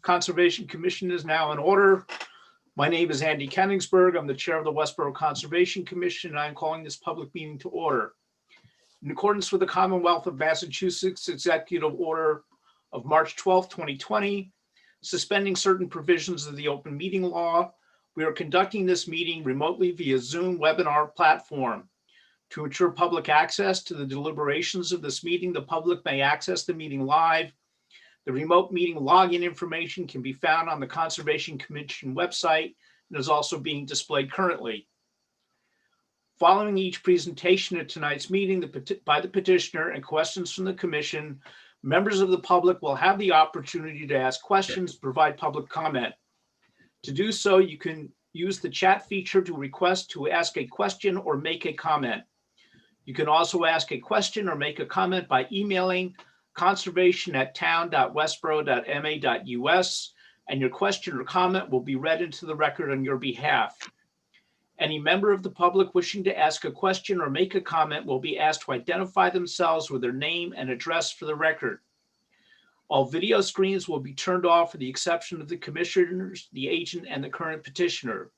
Conservation Commission is now in order. My name is Andy Kenningsberg. I'm the chair of the Westboro Conservation Commission, and I'm calling this public meeting to order. In accordance with the Commonwealth of Massachusetts Executive Order of March 12, 2020, suspending certain provisions of the open meeting law, we are conducting this meeting remotely via Zoom webinar platform. To ensure public access to the deliberations of this meeting, the public may access the meeting live. The remote meeting login information can be found on the Conservation Commission website and is also being displayed currently. Following each presentation at tonight's meeting by the petitioner and questions from the commission, members of the public will have the opportunity to ask questions, provide public comment. To do so, you can use the chat feature to request to ask a question or make a comment. You can also ask a question or make a comment by emailing conservation@town.westboro.ma.us, and your question or comment will be read into the record on your behalf. Any member of the public wishing to ask a question or make a comment will be asked to identify themselves with their name and address for the record. All video screens will be turned off with the exception of the commissioners, the agent, and the current petitioner.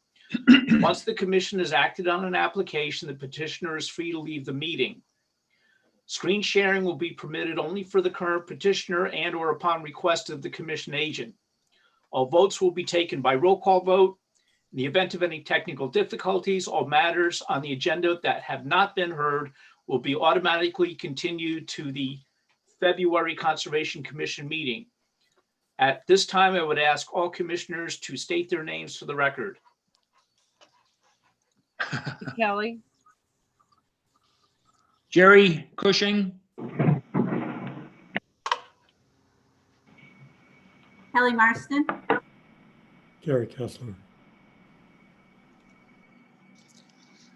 Once the commission has acted on an application, the petitioner is free to leave the meeting. Screen sharing will be permitted only for the current petitioner and or upon request of the commission agent. All votes will be taken by roll call vote. In the event of any technical difficulties, all matters on the agenda that have not been heard will be automatically continued to the February Conservation Commission meeting. At this time, I would ask all commissioners to state their names for the record. Kelly. Jerry Cushing. Kelly Marston. Gary Kessler.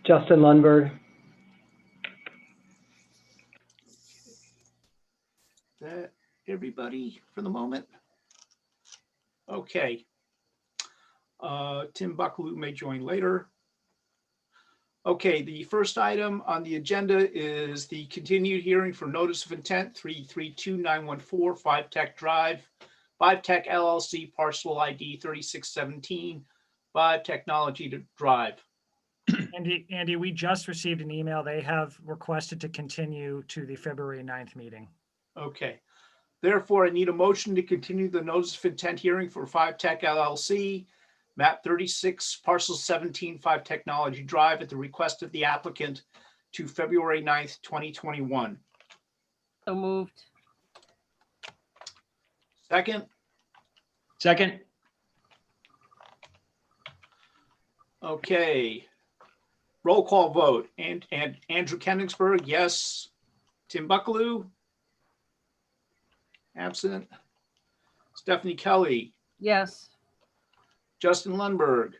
Justin Lundberg. That everybody for the moment? Okay. Tim Buckaloo may join later. Okay, the first item on the agenda is the continued hearing for notice of intent 332914 5 Tech Drive, 5 Tech LLC, parcel ID 3617, 5 Technology Drive. Andy, we just received an email. They have requested to continue to the February 9th meeting. Okay. Therefore, I need a motion to continue the notice of intent hearing for 5 Tech LLC, map 36, parcel 17, 5 Technology Drive at the request of the applicant to February 9th, 2021. So moved. Second? Second. Okay. Roll call vote. And Andrew Kenningsberg, yes. Tim Buckaloo? Absent. Stephanie Kelly? Yes. Justin Lundberg?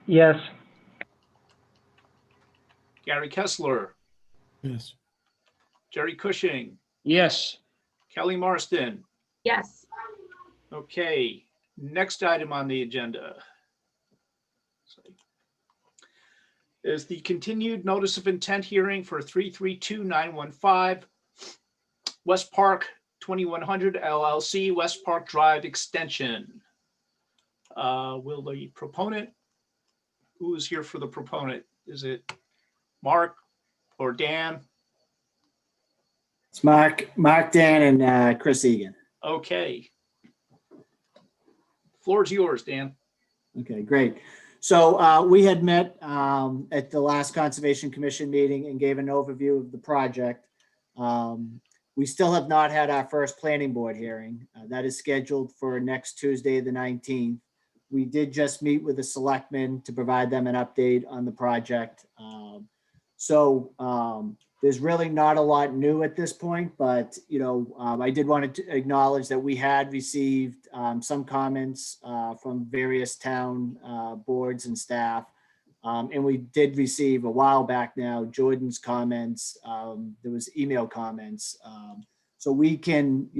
Yes. Gary Kessler? Yes. Jerry Cushing? Yes. Kelly Marston? Yes. Okay, next item on the agenda is the continued notice of intent hearing for 332915 West Park 2100 LLC, West Park Drive Extension. Will the proponent, who is here for the proponent? Is it Mark or Dan? It's Mark, Dan, and Chris Egan. Okay. Floor's yours, Dan. Okay, great. So we had met at the last Conservation Commission meeting and gave an overview of the project. We still have not had our first planning board hearing. That is scheduled for next Tuesday, the 19th. We did just meet with the selectmen to provide them an update on the project. There's really not a lot new at this point, but I did want to acknowledge that we had received some comments from various town boards and staff. And we did receive a while back now, Jordan's comments. There was email comments. So we can,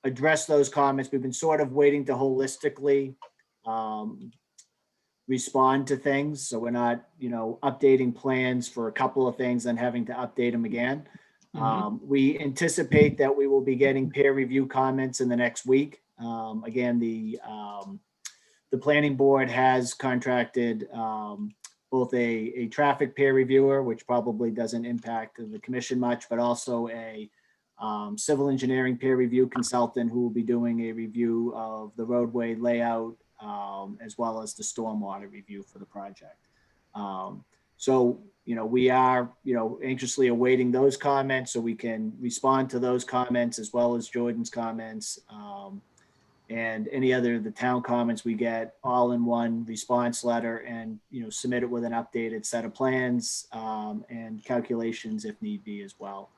address those comments. We've been sort of waiting to holistically respond to things. So we're not, updating plans for a couple of things and having to update them again. We anticipate that we will be getting peer review comments in the next week. Again, the planning board has contracted both a traffic peer reviewer, which probably doesn't impact the commission much, but also a civil engineering peer review consultant who will be doing a review of the roadway layout as well as the stormwater review for the project. So, we are, anxiously awaiting those comments so we can respond to those comments as well as Jordan's comments. And any other of the town comments we get all in one response letter and, submit it with an updated set of plans and calculations if need be as well.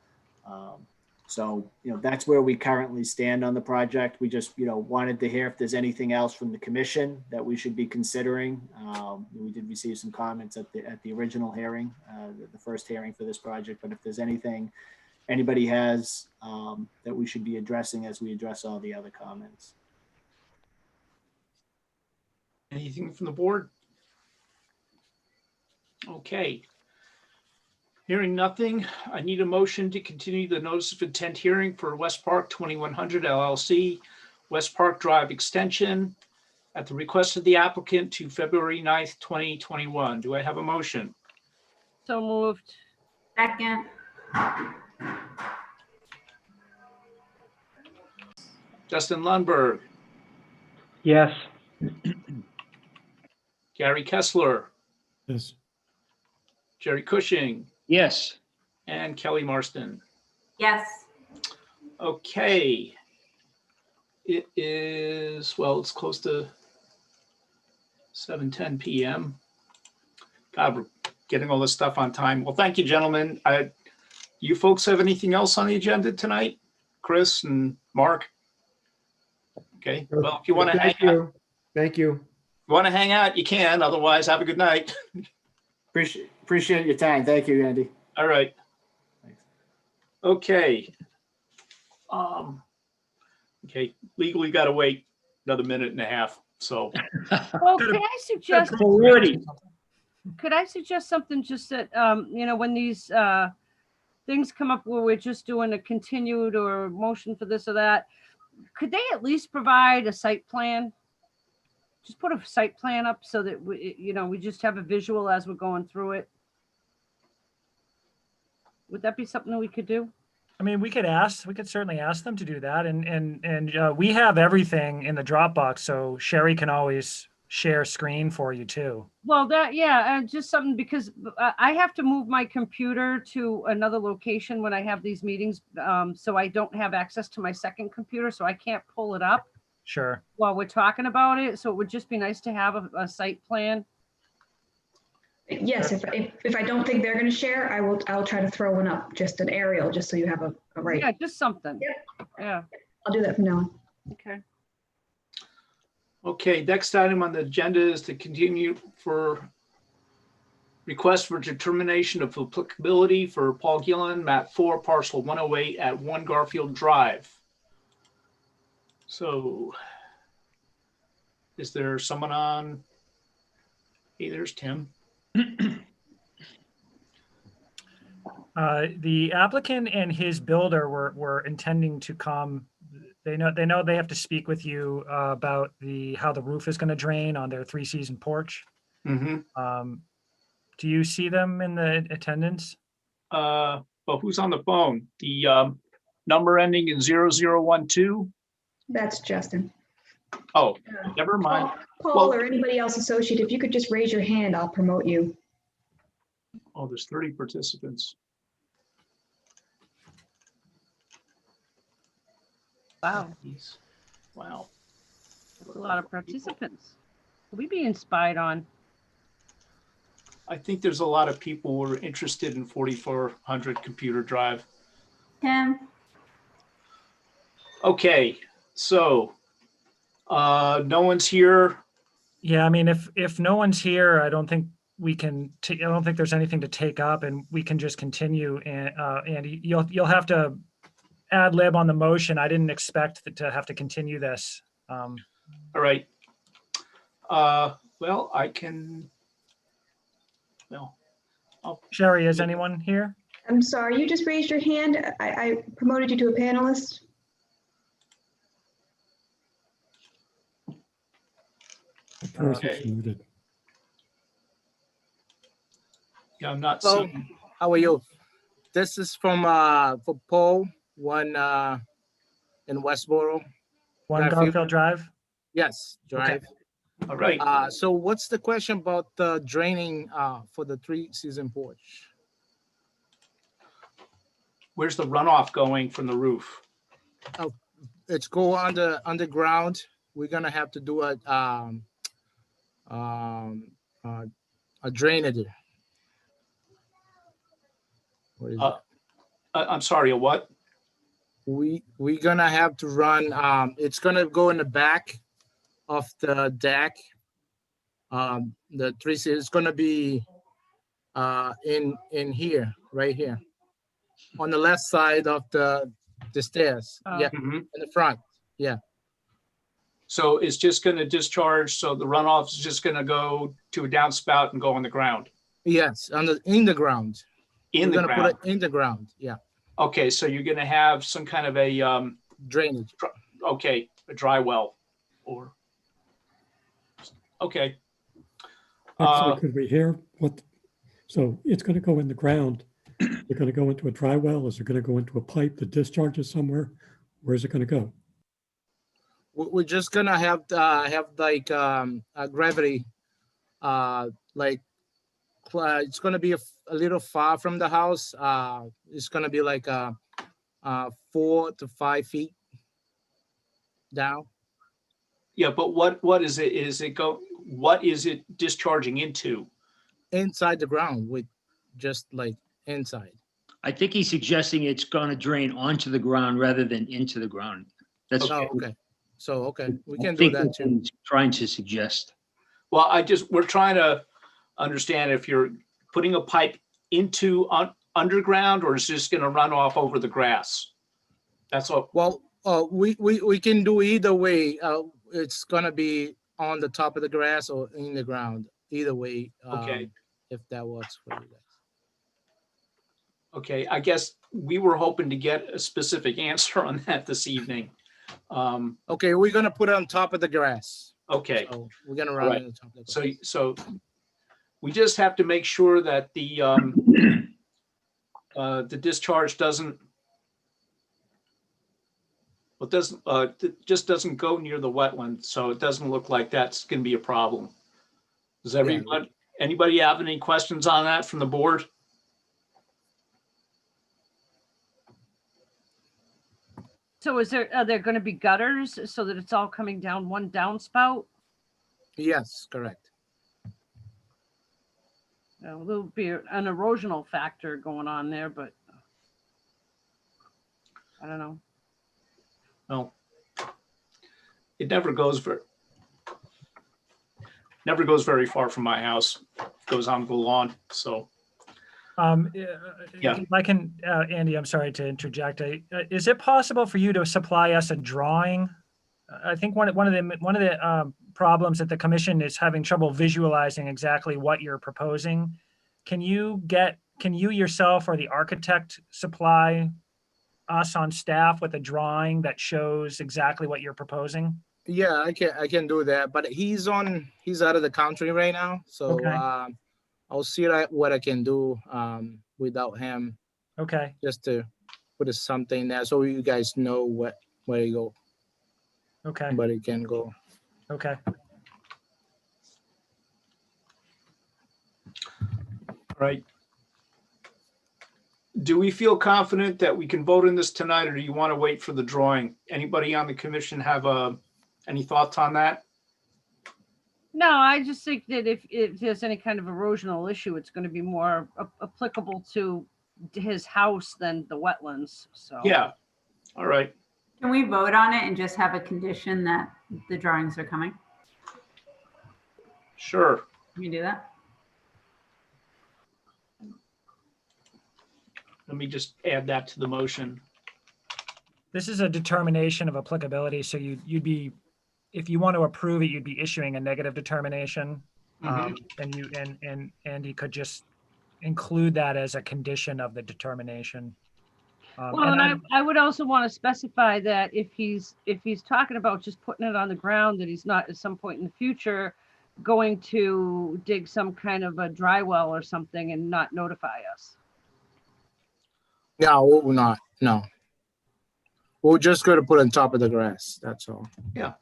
So, that's where we currently stand on the project. We just, wanted to hear if there's anything else from the commission that we should be considering. We did receive some comments at the original hearing, the first hearing for this project, but if there's anything anybody has that we should be addressing as we address all the other comments. Anything from the board? Okay. Hearing nothing, I need a motion to continue the notice of intent hearing for West Park 2100 LLC, West Park Drive Extension at the request of the applicant to February 9th, 2021. Do I have a motion? So moved. Second. Justin Lundberg, Yes. Gary Kessler, Yes. Jerry Cushing, Yes. and Kelly Marston. Yes. Okay. It is, well, it's close to 7:10 p.m. God, we're getting all this stuff on time. Well, thank you, gentlemen. You folks have anything else on the agenda tonight? Chris and Mark? Okay, well, if you want to hang out, Thank you. you can. Otherwise, have a good night. Appreciate your time. Thank you, Andy. All right. Thanks. Okay. Okay, legally got to wait another minute and a half. So, Well, could I suggest something just that, when these things come up where we're just doing a continued or motion for this or that, could they at least provide a site plan? Just put a site plan up so that we just have a visual as we're going through it. Would that be something that we could do? I mean, we could certainly ask them to do that. And we have everything in the Dropbox, so Sherry can always share screen for you too. Well, just something, because I have to move my computer to another location when I have these meetings. So I don't have access to my second computer, so I can't pull it up Sure. while we're talking about it. So it would just be nice to have a site plan. Yes, if I don't think they're going to share, I'll try to throw one up, just an aerial, just so you have a right. Yeah, just something. Yep. Yeah, I'll do that from now on. okay. okay, next item on the agenda is to continue for request for determination of applicability for Paul Gillen, map 4, parcel 108 at 1 Garfield Drive. So is there someone on? Hey, there's Tim. The applicant and his builder were intending to come. They know they have to speak with you about how the roof is going to drain on their 3-season porch. Mm-hmm. Do you see them in the attendance? Well, who's on the phone? The number ending in 0012? That's Justin. Oh, never mind. Paul Well- or anybody else associated, if you could just raise your hand, I'll promote you. Oh, there's 30 participants. Wow, Jeez. Wow. a lot of participants. Are we being spied on? I think there's a lot of people who are interested in 4400 Computer Drive. Tim. Okay, so no one's here. Yeah, I mean, if no one's here, I don't think we can. I don't think there's anything to take up, and we can just continue. And Andy, you'll have to ad lib on the motion. I didn't expect to have to continue this. All right. Well, I can. Well, Sherry, is anyone here? I'm sorry, you just raised your hand. I promoted you to a panelist. voice Okay. is muted. Yeah, I'm not Hello. seeing. How are you? This is from for Paul, one in Westboro. One Got a few- Garfield Drive? Yes, drive. All right. So what's the question about the draining for the 3-season porch? Where's the runoff going from the roof? It's go underground. We're gonna have to do a drainage. What is Uh, I'm sorry, a what? it? We're gonna have to run. It's gonna go in the back of the deck. The 3-season is gonna be in here, right here, on the left side of the stairs. Oh. Yeah, Mhm. in the front. Yeah. So it's just going to discharge. So the runoff is just going to go to a downspout and go on the ground. Yes, in the ground. In We're the gonna ground. put it in the ground. Yeah, Okay, so you're going to have some kind of a drainage. a dry well, or okay. Actually, could we hear what, so it's going to go in the ground. It's going to go into a dry well? Is it going to go into a pipe that discharges somewhere? Where is it going to go? We're just gonna have like a gravity, like it's gonna be a little far from the house. It's gonna be like 4 to 5 feet down. Yeah, but what is it? What is it discharging into? Inside the ground, with just like inside. I think he's suggesting it's going to drain onto the ground rather than into the ground. That's Oh, okay. So okay, we I can do think that what too. he's trying to suggest. Well, we're trying to understand if you're putting a pipe into underground, or is it just going to run off over the grass? That's what. Well, we can do either way. It's gonna be on the top of the grass or in the ground. Either way. Okay. If that works for you guys. Okay, I guess we were hoping to get a specific answer on that this evening. Okay, we're gonna put it on top of the grass. Okay, So we're gonna All run right. it on top of the grass. so we just have to make sure that the discharge just doesn't go near the wetland, so it doesn't look like that's going to be a problem. Does anybody have any questions on that from the board? So are there going to be gutters so that it's all coming down one downspout? Yes, correct. There'll be an erosional factor going on there, but I don't know. No. It never goes very far from my house. It goes on the lawn, so. Yeah. If I can, Andy, I'm sorry to interject. Is it possible for you to supply us a drawing? I think one of the problems that the commission is having trouble visualizing exactly what you're proposing. Can you yourself or the architect supply us on staff with a drawing that shows exactly what you're proposing? Yeah, I can do that, but he's out of the country right now, so Okay. I'll see what I can do without him, Okay. just to put something there so you guys know where he go, Okay. where he can go. Okay. Right. Do we feel confident that we can vote in this tonight, or do you want to wait for the drawing? Anybody on the commission have any thoughts on that? No, I just think that if there's any kind of erosional issue, it's going to be more applicable to his house than the wetlands. So Yeah. All right. Can we vote on it and just have a condition that the drawings are coming? Sure. Can you do that? Let me just add that to the motion. This is a determination of applicability, so you'd be, if you want to approve it, you'd be issuing a negative determination. And you could just include that as a condition of the determination. Well, and I would also want to specify that if he's talking about just putting it on the ground, that he's not at some point in the future going to dig some kind of a dry well or something and not notify us. No, we'll not, no. We're just gonna put on top of the grass, that's all. Yeah.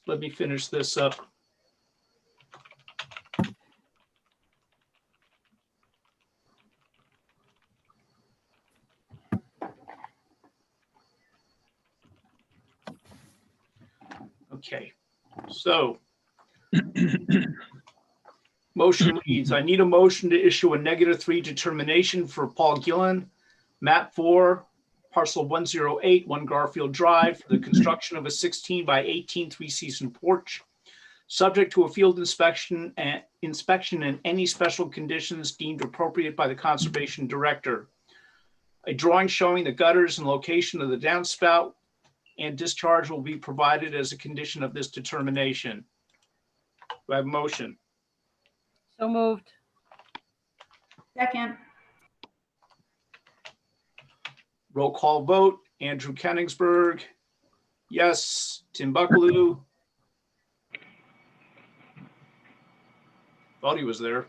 Let me finish this up. Okay, so motion reads, I need a motion to issue a -3 determination for Paul Gillen, map 4, parcel 108, 1 Garfield Drive, for the construction of a 16 by 18 three-season porch, subject to a field inspection and any special conditions deemed appropriate by the conservation director. A drawing showing the gutters and location of the downspout and discharge will be provided as a condition of this determination. Do I have a motion? So moved. Second, Roll call vote. Andrew Kenningsberg, yes. Tim Buckaloo. Thought he was there.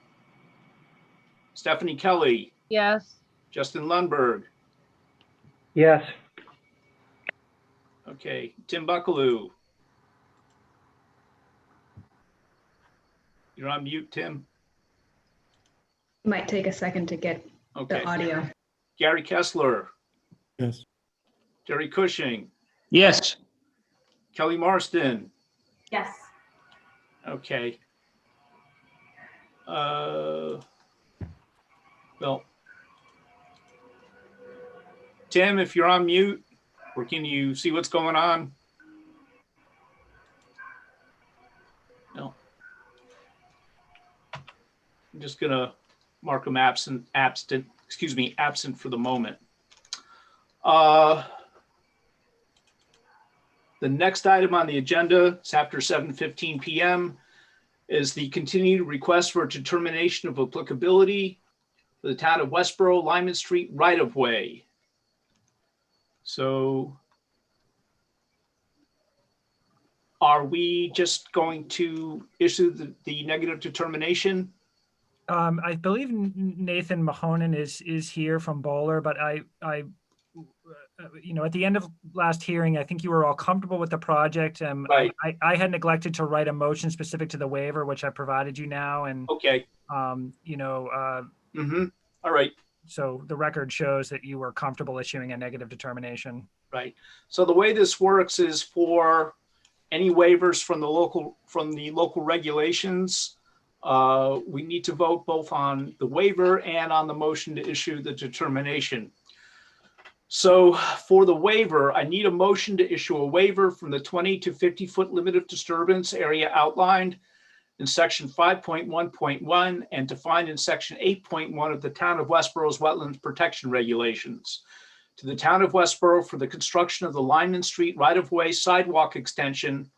Stephanie Kelly, Yes. Justin Lundberg. Yes. Okay, Tim Buckaloo. You're on mute, Tim. Might take a second to get Okay. the audio. Gary Kessler, Yes. Jerry Cushing, Yes. Kelly Marston. yes. Okay. Well, Tim, if you're on mute, or can you see what's going on? No. I'm just gonna mark him absent for the moment. The next item on the agenda is after 7:15 p.m. is the continued request for a determination of applicability for the town of Westboro Lyman Street right-of-way. So are we just going to issue the negative determination? I believe Nathan Mahonen is here from Bowler, but at the end of last hearing, I think you were all comfortable with the project. Right. I had neglected to write a motion specific to the waiver, which I provided you now. And, Okay. All right. So the record shows that you were comfortable issuing a negative determination. Right. So the way this works is for any waivers from the local regulations, we need to vote both on the waiver and on the motion to issue the determination. So for the waiver, I need a motion to issue a waiver from the 20 to 50 foot limit of disturbance area outlined in section 5.1.1 and defined in section 8.1 of the town of Westboro's wetlands protection regulations to the town of Westboro for the construction of the Lyman Street right-of-way sidewalk extension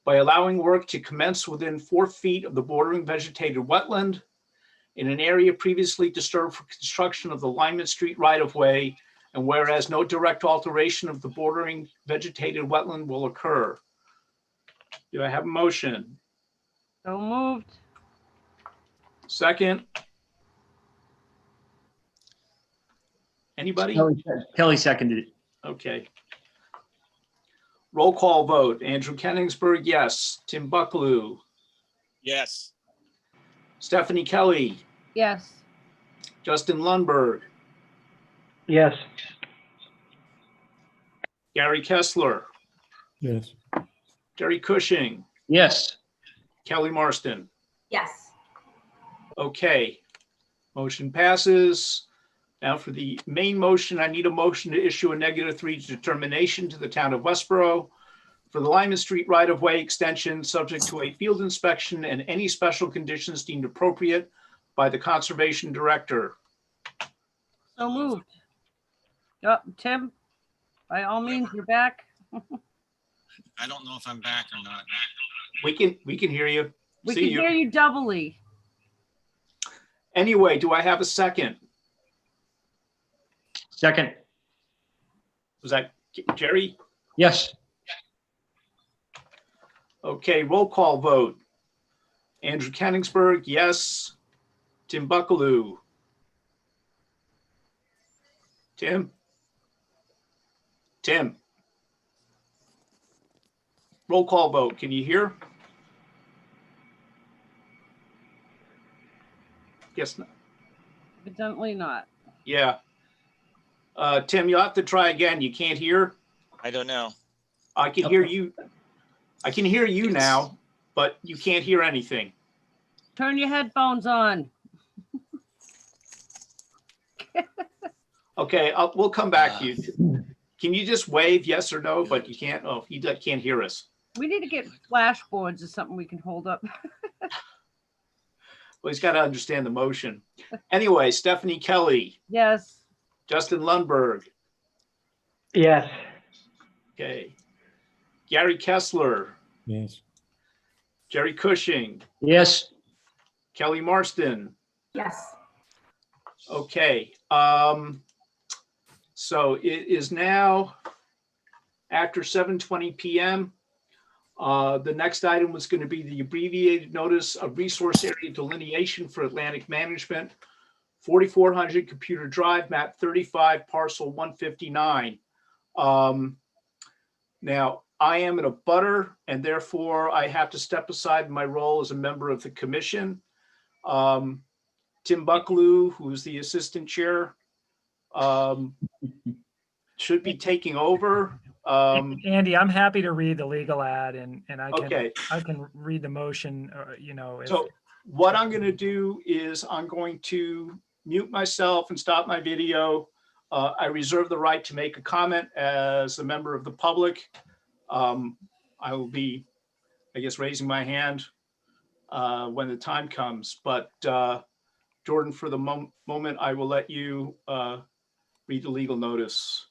by allowing work to commence within 4 feet of the bordering vegetated wetland in an area previously disturbed for construction of the Lyman Street right-of-way, and whereas no direct alteration of the bordering vegetated wetland will occur. Do I have a motion? So moved. Second? Anybody? Kelly seconded it. Okay. Roll call vote. Andrew Kenningsberg, yes. Tim Buckaloo, Yes. Stephanie Kelly, Yes. Justin Lundberg, Yes. Gary Kessler, Yes. Jerry Cushing, Yes. Kelly Marston. Yes. Okay. Motion passes. Now for the main motion, I need a motion to issue a -3 determination to the town of Westboro for the Lyman Street right-of-way extension, subject to a field inspection and any special conditions deemed appropriate by the conservation director. So moved. Tim, by all means, you're back. I don't know if I'm back or not. We can hear you. We See can you. hear you doubly. Anyway, do I have a second? Second, Was that Jerry? yes. Okay, roll call vote. Andrew Kenningsburg, yes. Tim Buckaloo. Tim? Tim? Roll call vote. Can you hear? Yes. Evidently not. Yeah. Tim, you'll have to try again. You can't hear? I don't know. I can hear you. I can hear you now, but you can't hear anything. Turn your headphones on. Okay, we'll come back to you. Can you just wave yes or no? But you can't. Oh, he can't hear us. We need to get flashboards or something we can hold up. Well, he's got to understand the motion. Anyway, Stephanie Kelly, Yes. Justin Lundberg, Yes. okay, Gary Kessler, Yes. Jerry Cushing, Yes, Kelly Marston. Yes. Okay, so it is now after 7:20 p.m. The next item was going to be the abbreviated notice of resource area delineation for Atlantic Management, 4400 Computer Drive, map 35, parcel 159. Now, I am in a butter, and therefore I have to step aside my role as a member of the commission. Tim Buckaloo, who's the assistant chair, should be taking over. Andy, I'm happy to read the legal ad and Okay. I can read the motion, if- So what I'm going to do is I'm going to mute myself and stop my video. I reserve the right to make a comment as a member of the public. I will be, I guess, raising my hand when the time comes. But Jordan, for the moment, I will let you read the legal notice.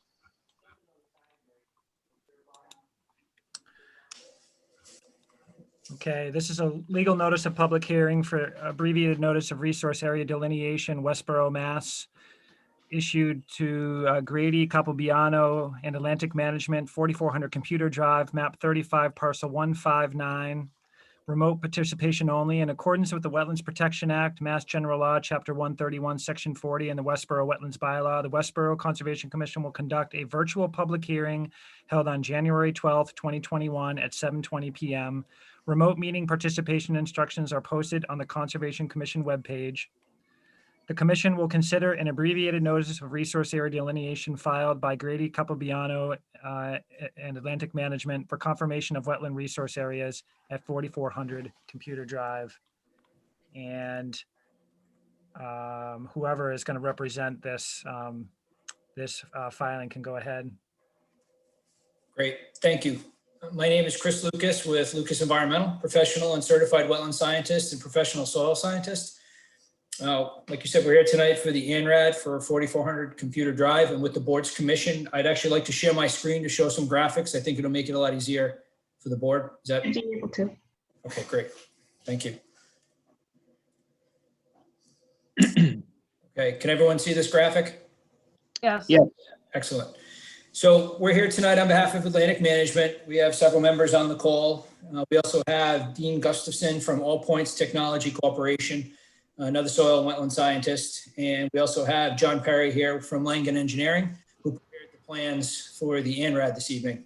Okay, this is a legal notice of public hearing for abbreviated notice of resource area delineation, Westboro, Mass. Issued to Grady, Capobiano, and Atlantic Management, 4400 Computer Drive, map 35, parcel 159. Remote participation only in accordance with the Wetlands Protection Act, Mass General Law, Chapter 131, Section 40, and the Westboro Wetlands Bylaw. The Westboro Conservation Commission will conduct a virtual public hearing held on January 12th, 2021 at 7:20 p.m. Remote meeting participation instructions are posted on the Conservation Commission webpage. The commission will consider an abbreviated notice of resource area delineation filed by Grady, Capobiano, and Atlantic Management for confirmation of wetland resource areas at 4400 Computer Drive. And whoever is going to represent this filing can go ahead. Great, thank you. My name is Chris Lucas with Lucas Environmental, professional and certified wetland scientist and professional soil scientist. Like you said, we're here tonight for the ANRAD for 4400 Computer Drive, and with the board's commission, I'd actually like to share my screen to show some graphics. I think it'll make it a lot easier for the board. Is that? I'd be able to. Okay, great. Thank you. Okay, can everyone see this graphic? Yes. Yeah. Excellent. So we're here tonight on behalf of Atlantic Management. We have several members on the call. We also have Dean Gustafson from All Points Technology Corporation, another soil and wetland scientist. And we also have John Perry here from Langen Engineering, who prepared the plans for the ANRAD this evening.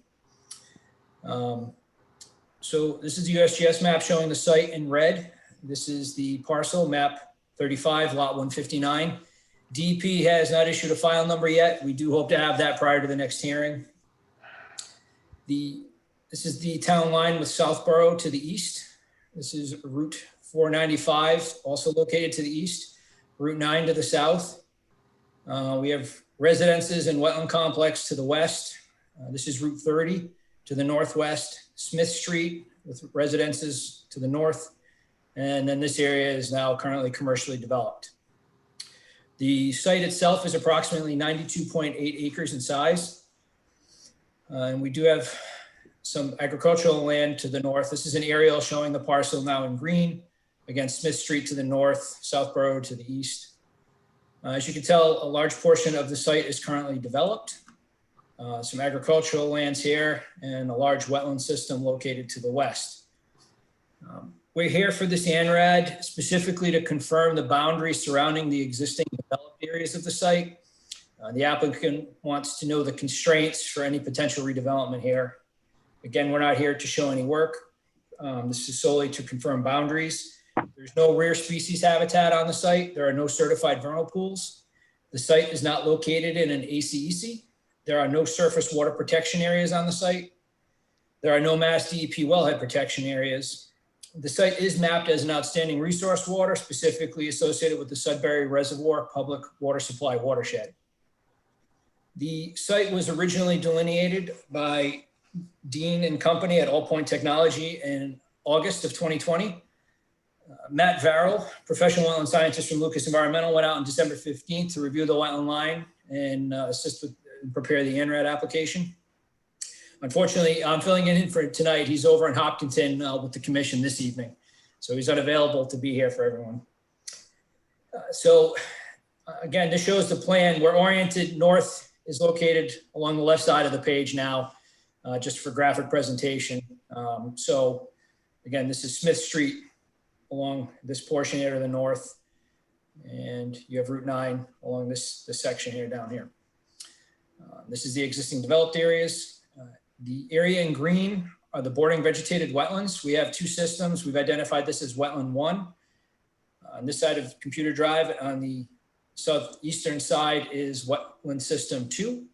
So this is the USGS map showing the site in red. This is the parcel, map 35, lot 159. DEP has not issued a file number yet. We do hope to have that prior to the next hearing. This is the town line with Southborough to the east. This is Route 495, also located to the east. Route 9 to the south. We have residences and wetland complex to the west. This is Route 30 to the northwest. Smith Street with residences to the north. And then this area is now currently commercially developed. The site itself is approximately 92.8 acres in size. And we do have some agricultural land to the north. This is an aerial showing the parcel now in green. Again, Smith Street to the north, Southborough to the east. As you can tell, a large portion of the site is currently developed. Some agricultural lands here and a large wetland system located to the west. We're here for this ANRAD specifically to confirm the boundaries surrounding the existing developed areas of the site. The applicant wants to know the constraints for any potential redevelopment here. Again, we're not here to show any work. This is solely to confirm boundaries. There's no rare species habitat on the site. There are no certified vernal pools. The site is not located in an ACEC. There are no surface water protection areas on the site. There are no Mass DEP wellhead protection areas. The site is mapped as an outstanding resource water, specifically associated with the Sudbury Reservoir Public Water Supply watershed. The site was originally delineated by Dean and Company at All Point Technology in August of 2020. Matt Varrell, professional wetland scientist from Lucas Environmental, went out on December 15th to review the wetland line and assist with prepare the ANRAD application. Unfortunately, I'm filling in for tonight. He's over in Hopkinton with the commission this evening. So he's unavailable to be here for everyone. Again, this shows the plan. We're oriented north is located along the left side of the page now, just for graphic presentation. Again, this is Smith Street along this portion here to the north. And you have Route 9 along this section here down here. This is the existing developed areas. The area in green are the bordering vegetated wetlands. We have two systems. We've identified this as wetland 1. On this side of Computer Drive, on the southeastern side is wetland system 2.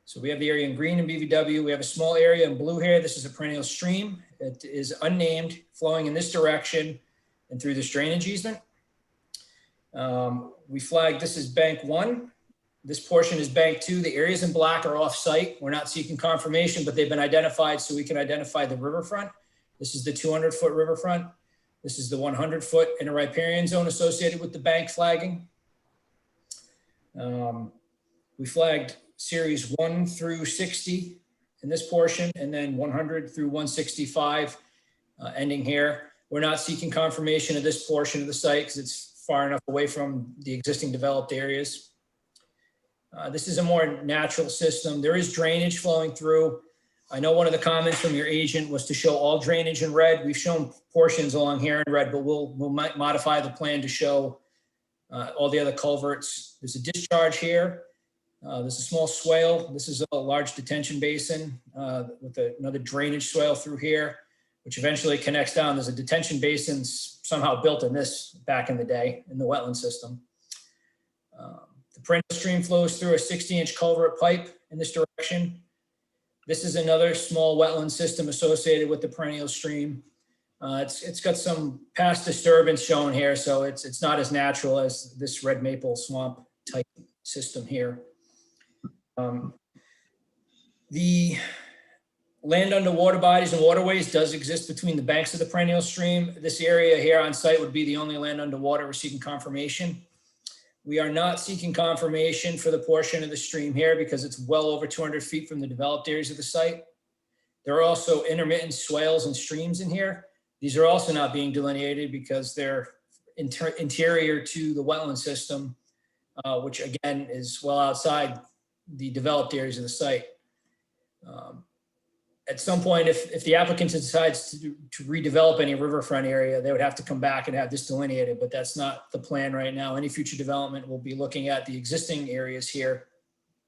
So we have the area in green in BVW. We have a small area in blue here. This is a perennial stream. It is unnamed, flowing in this direction and through this drainage easement. We flagged this is bank 1. This portion is bank 2. The areas in black are off-site. We're not seeking confirmation, but they've been identified so we can identify the riverfront. This is the 200-foot riverfront. This is the 100-foot inner riparian zone associated with the bank flagging. We flagged series 1 through 60 in this portion, and then 100 through 165 ending here. We're not seeking confirmation of this portion of the site because it's far enough away from the existing developed areas. This is a more natural system. There is drainage flowing through. I know one of the comments from your agent was to show all drainage in red. We've shown portions along here in red, but we'll modify the plan to show all the other culverts. There's a discharge here. There's a small swale. This is a large detention basin with another drainage swale through here, which eventually connects down. There's a detention basin somehow built in this back in the day in the wetland system. The perennial stream flows through a 60-inch culvert pipe in this direction. This is another small wetland system associated with the perennial stream. It's got some past disturbance shown here, so it's not as natural as this red maple swamp type system here. The land under water bodies and waterways does exist between the banks of the perennial stream. This area here on site would be the only land underwater we're seeking confirmation. We are not seeking confirmation for the portion of the stream here because it's well over 200 feet from the developed areas of the site. There are also intermittent swales and streams in here. These are also not being delineated because they're interior to the wetland system, which again is well outside the developed areas of the site. At some point, if the applicant decides to redevelop any riverfront area, they would have to come back and have this delineated, but that's not the plan right now. Any future development will be looking at the existing areas here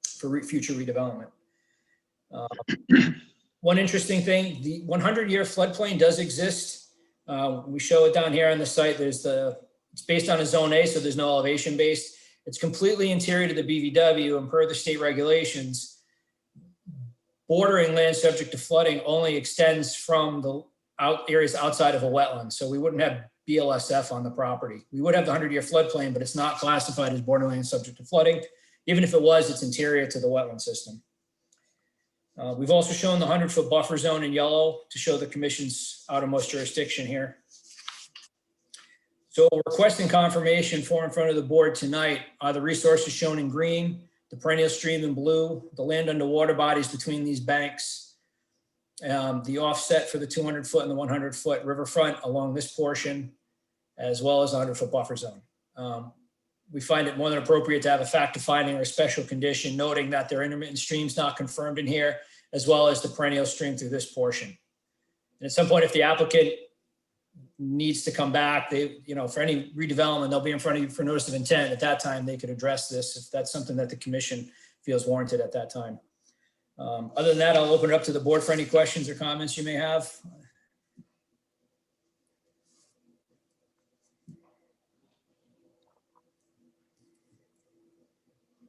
for future redevelopment. One interesting thing, the 100-year floodplain does exist. We show it down here on the site. It's based on a zone A, so there's no elevation based. It's completely interior to the BVW, and per the state regulations, bordering land subject to flooding only extends from the areas outside of a wetland. So we wouldn't have BLSF on the property. We would have the 100-year floodplain, but it's not classified as borderland subject to flooding. Even if it was, it's interior to the wetland system. We've also shown the 100-foot buffer zone in yellow to show the commission's outermost jurisdiction here. So requesting confirmation for in front of the board tonight are the resources shown in green, the perennial stream in blue, the land under water bodies between these banks, the offset for the 200-foot and the 100-foot riverfront along this portion, as well as a 100-foot buffer zone. We find it more than appropriate to have a fact of finding or a special condition noting that there are intermittent streams not confirmed in here, as well as the perennial stream through this portion. And at some point, if the applicant needs to come back, for any redevelopment, they'll be in front of you for notice of intent. At that time, they could address this if that's something that the commission feels warranted at that time. Other than that, I'll open it up to the board for any questions or comments you may have.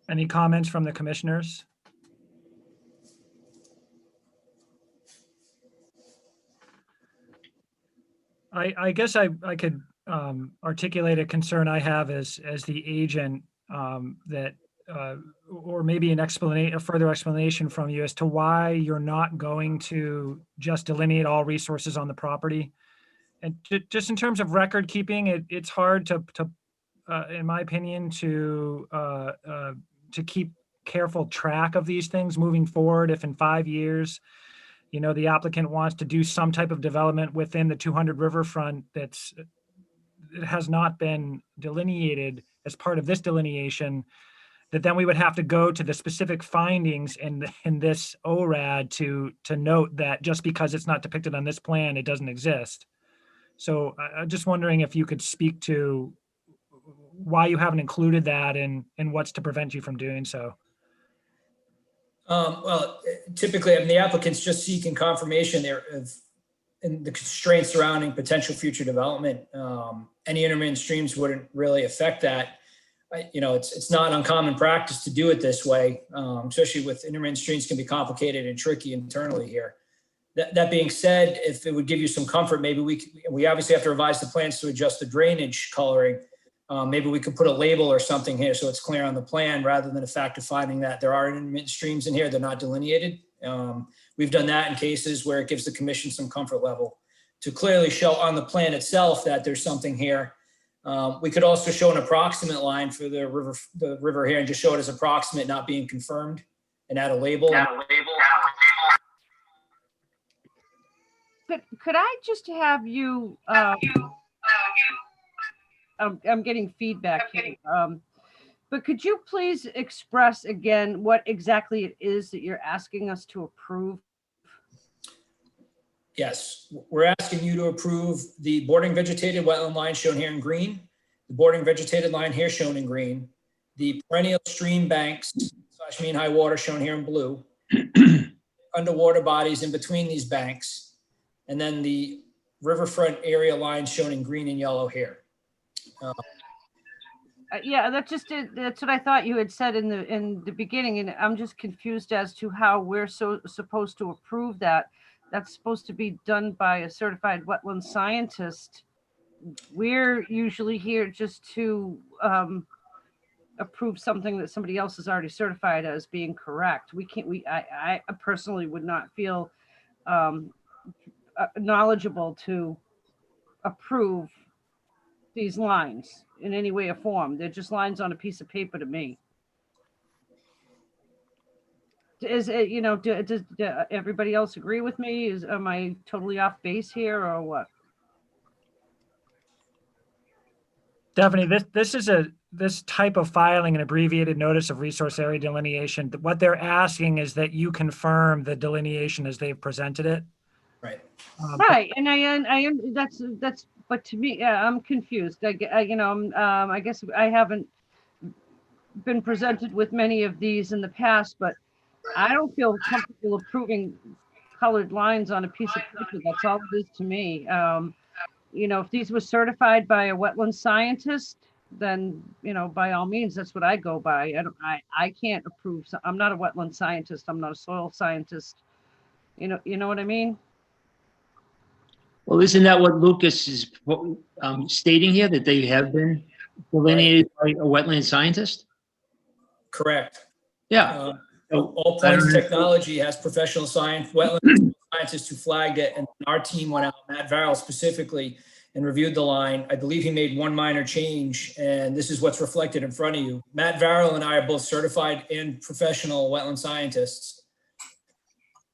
Any comments from the commissioners? I guess I could articulate a concern I have as the agent, that or maybe a further explanation from you as to why you're not going to just delineate all resources on the property. And just in terms of record keeping, it's hard to in my opinion, to keep careful track of these things moving forward. If in 5 years, the applicant wants to do some type of development within the 200 riverfront it has not been delineated as part of this delineation, that then we would have to go to the specific findings in this ORAD to note that just because it's not depicted on this plan, it doesn't exist. So I'm just wondering if you could speak to why you haven't included that and what's to prevent you from doing so. Well, typically, the applicant's just seeking confirmation there and the constraints surrounding potential future development. Any intermittent streams wouldn't really affect that. It's not uncommon practice to do it this way, especially with intermittent streams can be complicated and tricky internally here. That being said, if it would give you some comfort, maybe we obviously have to revise the plans to adjust the drainage coloring. Maybe we could put a label or something here so it's clear on the plan rather than a fact of finding that there are intermittent streams in here. They're not delineated. We've done that in cases where it gives the commission some comfort level to clearly show on the plan itself that there's something here. We could also show an approximate line for the river here and just show it as approximate, not being confirmed, and add a label. Could I just have you, I'm getting feedback here. But could you please express again what exactly it is that you're asking us to approve? Yes, we're asking you to approve the bordering vegetated wetland line shown here in green, the bordering vegetated line here shown in green, the perennial stream banks / mean high water shown here in blue, underwater bodies in between these banks, and then the riverfront area line shown in green and yellow here. Yeah, that's what I thought you had said in the beginning, and I'm just confused as to how we're supposed to approve that. That's supposed to be done by a certified wetland scientist. We're usually here just to approve something that somebody else has already certified as being correct. I personally would not feel knowledgeable to approve these lines in any way or form. They're just lines on a piece of paper to me. Is it, does everybody else agree with me? Am I totally off base here or what? Stephanie, this type of filing, an abbreviated notice of resource area delineation, what they're asking is that you confirm the delineation as they've presented it. Right. Right, and that's. But to me, I'm confused. I guess I haven't been presented with many of these in the past, but I don't feel comfortable approving colored lines on a piece of paper. That's all it is to me. If these were certified by a wetland scientist, then, by all means, that's what I go by. I can't approve. I'm not a wetland scientist. I'm not a soil scientist. You know what I mean? Well, isn't that what Lucas is stating here, that they have been delineated by a wetland scientist? Correct. Yeah. All Points Technology has professional wetland scientists who flagged it, and our team went out, Matt Varrell specifically, and reviewed the line. I believe he made one minor change, and this is what's reflected in front of you. Matt Varrell and I are both certified and professional wetland scientists.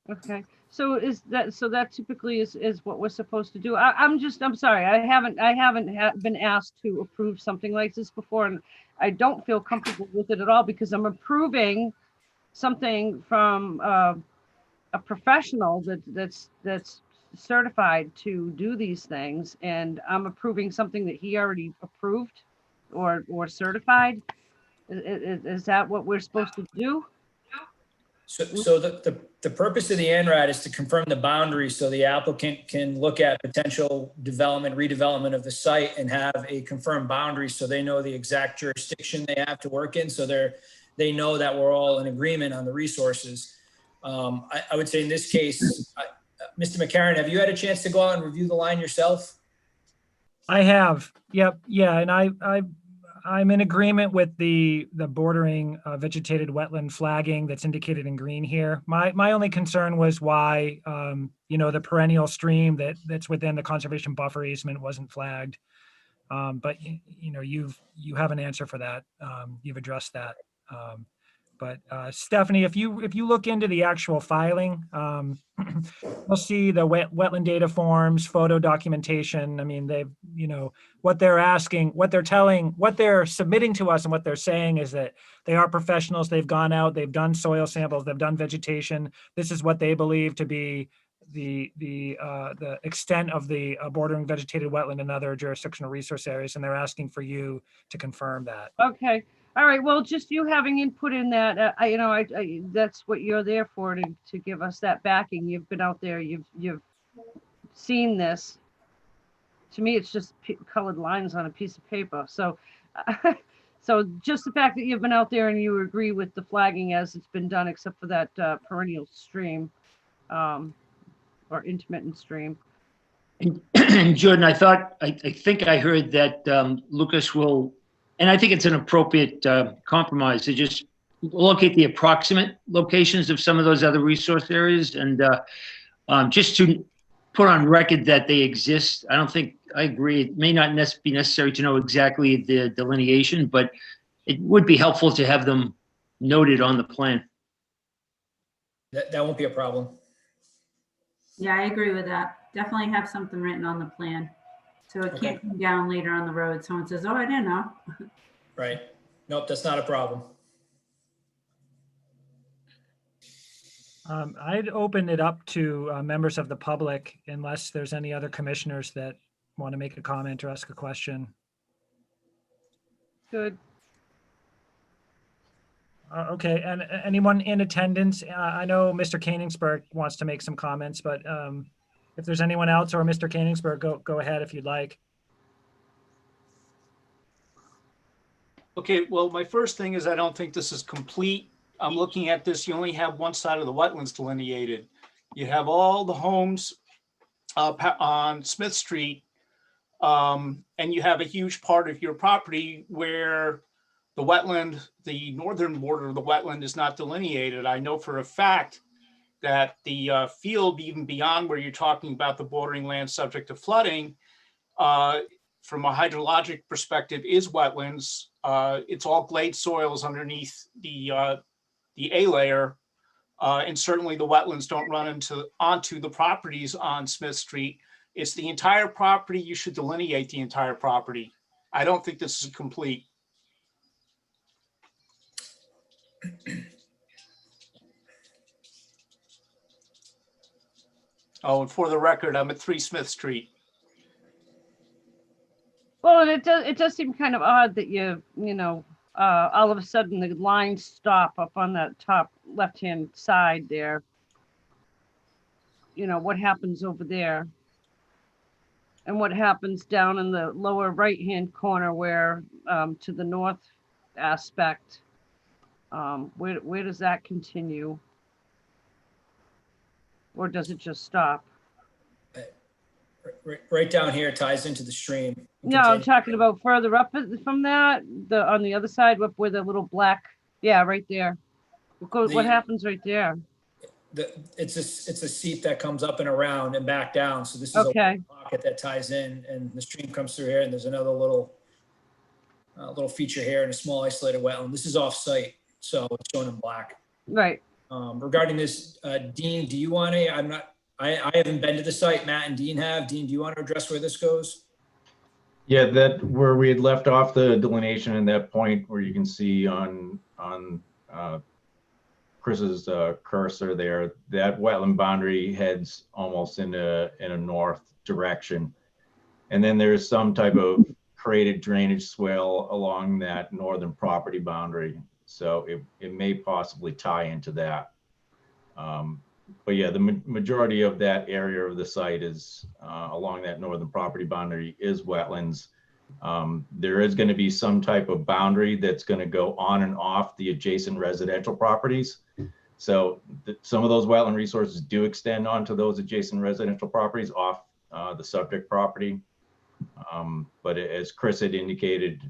Okay. So that typically is what we're supposed to do. I'm sorry. I haven't been asked to approve something like this before, and I don't feel comfortable with it at all because I'm approving something from a professional that's certified to do these things, and I'm approving something that he already approved or certified. Is that what we're supposed to do? So the purpose of the ANRAD is to confirm the boundaries so the applicant can look at potential development, redevelopment of the site and have a confirmed boundary so they know the exact jurisdiction they have to work in. So they know that we're all in agreement on the resources. I would say in this case, Mr. McCarron, have you had a chance to go out and review the line yourself? I have. Yep. Yeah. And I'm in agreement with the bordering vegetated wetland flagging that's indicated in green here. My only concern was why, the perennial stream that's within the conservation buffer easement wasn't flagged. But you have an answer for that. You've addressed that. But Stephanie, if you look into the actual filing, you'll see the wetland data forms, photo documentation. I mean, what they're asking, what they're submitting to us and what they're saying is that they are professionals. They've gone out, they've done soil samples, they've done vegetation. This is what they believe to be the extent of the bordering vegetated wetland and other jurisdictional resource areas, and they're asking for you to confirm that. Okay. All right. Well, just you having input in that, that's what you're there for, to give us that backing. You've been out there. You've seen this. To me, it's just colored lines on a piece of paper. So, so just the fact that you've been out there and you agree with the flagging as it's been done, except for that perennial stream, or intermittent stream. And Jordan, I think I heard that Lucas will, and I think it's an appropriate compromise to just locate the approximate locations of some of those other resource areas, and just to put on record that they exist. I agree. It may not be necessary to know exactly the delineation, but it would be helpful to have them noted on the plan. That won't be a problem. Yeah, I agree with that. Definitely have something written on the plan. So it can't come down later on the road. Someone says, oh, I didn't know. Right. Nope, that's not a problem. I'd open it up to members of the public unless there's any other commissioners that want to make a comment or ask a question. Good. Okay, and anyone in attendance? I know Mr. Koenigsberg wants to make some comments, but if there's anyone else, or Mr. Koenigsberg, go ahead if you'd like. Okay, well, my first thing is I don't think this is complete. I'm looking at this, you only have one side of the wetlands delineated. You have all the homes on Smith Street, and you have a huge part of your property where the wetland, the northern border of the wetland is not delineated. I know for a fact that the field, even beyond where you're talking about the bordering land subject to flooding, from a hydrologic perspective is wetlands. It's all glade soils underneath the A layer, and certainly the wetlands don't run onto the properties on Smith Street. It's the entire property. You should delineate the entire property. I don't think this is complete. Oh, and for the record, I'm at 3 Smith Street. Well, and it does seem kind of odd that all of a sudden the lines stop up on that top left-hand side there. What happens over there? And what happens down in the lower right-hand corner where to the north aspect, where does that continue? Or does it just stop? Right down here ties into the stream. No, I'm talking about further up from that, on the other side, up where the little black, yeah, right there. What happens right there? It's a seat that comes up and around and back down. So this is a pocket that ties in, and the stream comes through here, and there's another little feature here and a small isolated wetland. This is off site, so it's shown in black. Right. Regarding this, Dean, do you want to, I haven't been to the site, Matt and Dean have. Dean, do you want to address where this goes? Yeah, that where we had left off the delineation in that point where you can see on Chris's cursor there, that wetland boundary heads almost in a north direction. And then there's some type of created drainage swale along that northern property boundary. So it may possibly tie into that. But yeah, the majority of that area of the site is along that northern property boundary is wetlands. There is going to be some type of boundary that's going to go on and off the adjacent residential properties. So some of those wetland resources do extend onto those adjacent residential properties off the subject property. But as Chris had indicated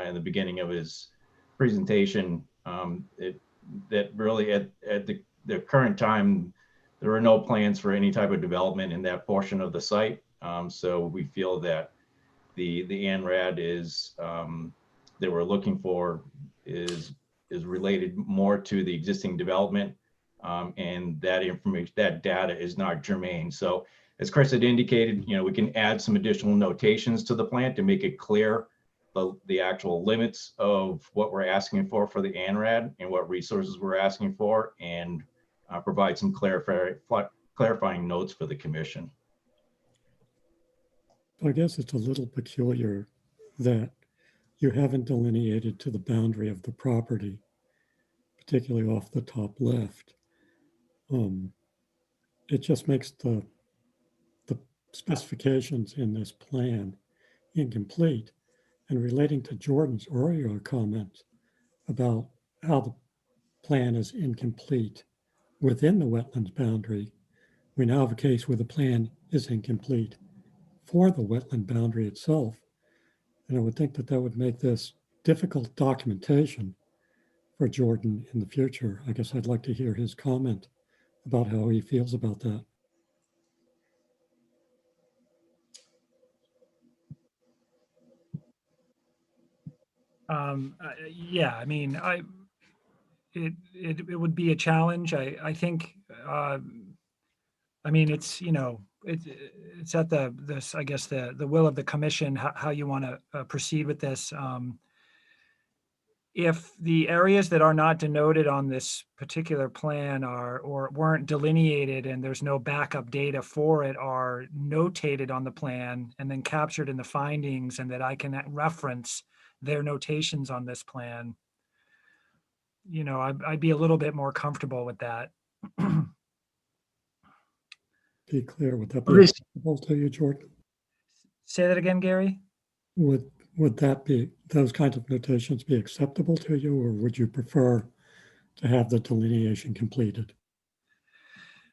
in the beginning of his presentation, that really at the current time, there are no plans for any type of development in that portion of the site. So we feel that the ANRAD is that we're looking for is related more to the existing development, and that information, that data is not germane. So as Chris had indicated, we can add some additional notations to the plan to make it clear the actual limits of what we're asking for the ANRAD and what resources we're asking for, and provide some clarifying notes for the commission. I guess it's a little peculiar that you haven't delineated to the boundary of the property, particularly off the top left. It just makes the specifications in this plan incomplete. And relating to Jordan's earlier comment about how the plan is incomplete within the wetlands boundary, we now have a case where the plan is incomplete for the wetland boundary itself. And I would think that that would make this difficult documentation for Jordan in the future. I guess I'd like to hear his comment about how he feels about that. Yeah, I mean, it would be a challenge. I think, I mean, it's, it's at I guess the will of the commission, how you want to proceed with this. If the areas that are not denoted on this particular plan or weren't delineated and there's no backup data for it, are notated on the plan and then captured in the findings, and that I can reference their notations on this plan, I'd be a little bit more comfortable with that. Be clear, would that be acceptable to you, Jordan? Say that again, Gary? Would that be, those kinds of notations be acceptable to you, or would you prefer to have the delineation completed?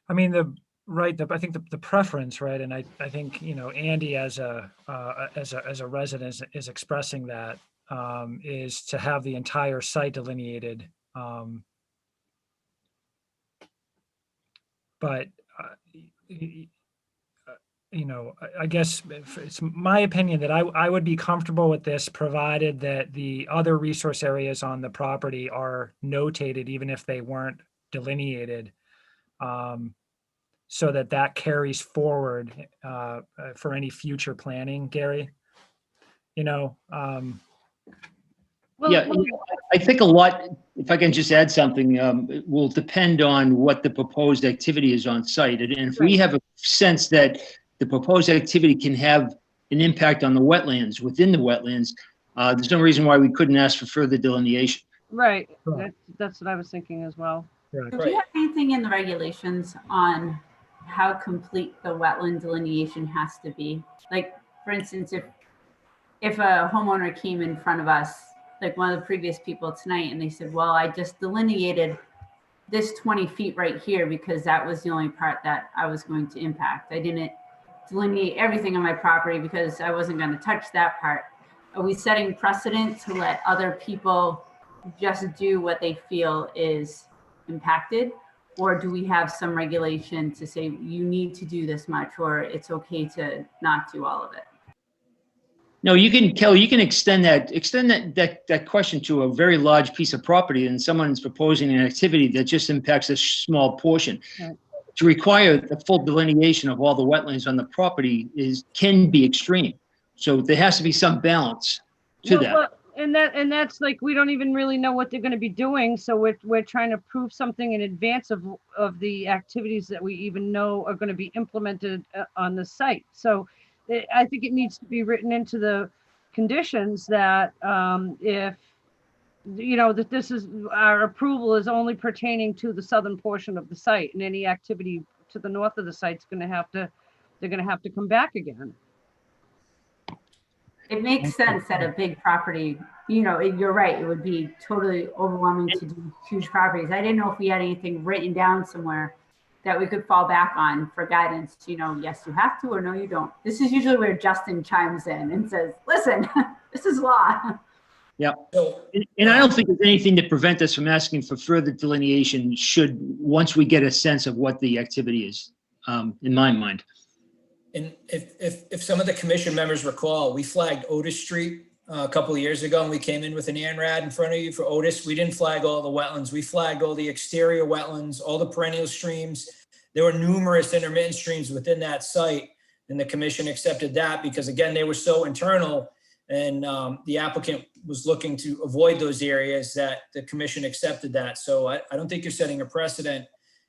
I mean, I think the preference, right? And I think, Andy as a resident is expressing that, is to have the entire site delineated. But I guess it's my opinion that I would be comfortable with this, provided that the other resource areas on the property are notated, even if they weren't delineated, so that carries forward for any future planning, Gary. Yeah, I think a lot, if I can just add something, it will depend on what the proposed activity is on site. And if we have a sense that the proposed activity can have an impact on the wetlands, within the wetlands, there's no reason why we couldn't ask for further delineation. Right. That's what I was thinking as well. Do you have anything in the regulations on how complete the wetland delineation has to be? Like, for instance, if a homeowner came in front of us, like one of the previous people tonight, and they said, well, I just delineated this 20 feet right here because that was the only part that I was going to impact. I didn't delineate everything on my property because I wasn't going to touch that part. Are we setting precedent to let other people just do what they feel is impacted? Or do we have some regulation to say you need to do this much, or it's okay to not do all of it? No, you can, Kelly, you can extend that question to a very large piece of property, and someone's proposing an activity that just impacts a small portion. Right. To require the full delineation of all the wetlands on the property can be extreme. So there has to be some balance to that. Well, and that's like, we don't even really know what they're going to be doing. So we're trying to prove something in advance of the activities that we even know are going to be implemented on the site. So I think it needs to be written into the conditions that if, that this is, our approval is only pertaining to the southern portion of the site, and any activity to the north of the site's they're going to have to come back again. It makes sense that a big property, you're right, it would be totally overwhelming to do huge properties. I didn't know if we had anything written down somewhere that we could fall back on for guidance. Yes, you have to, or no, you don't. This is usually where Justin chimes in and says, listen, this is law. Yeah. And I don't think there's anything to prevent us from asking for further delineation once we get a sense of what the activity is, in my mind. And if some of the commission members recall, we flagged Otis Street a couple of years ago, and we came in with an ANRAD in front of you for Otis. We didn't flag all the wetlands. We flagged all the exterior wetlands, all the perennial streams. There were numerous intermittent streams within that site, and the commission accepted that because, again, they were so internal, and the applicant was looking to avoid those areas that the commission accepted that. So I don't think you're setting a precedent.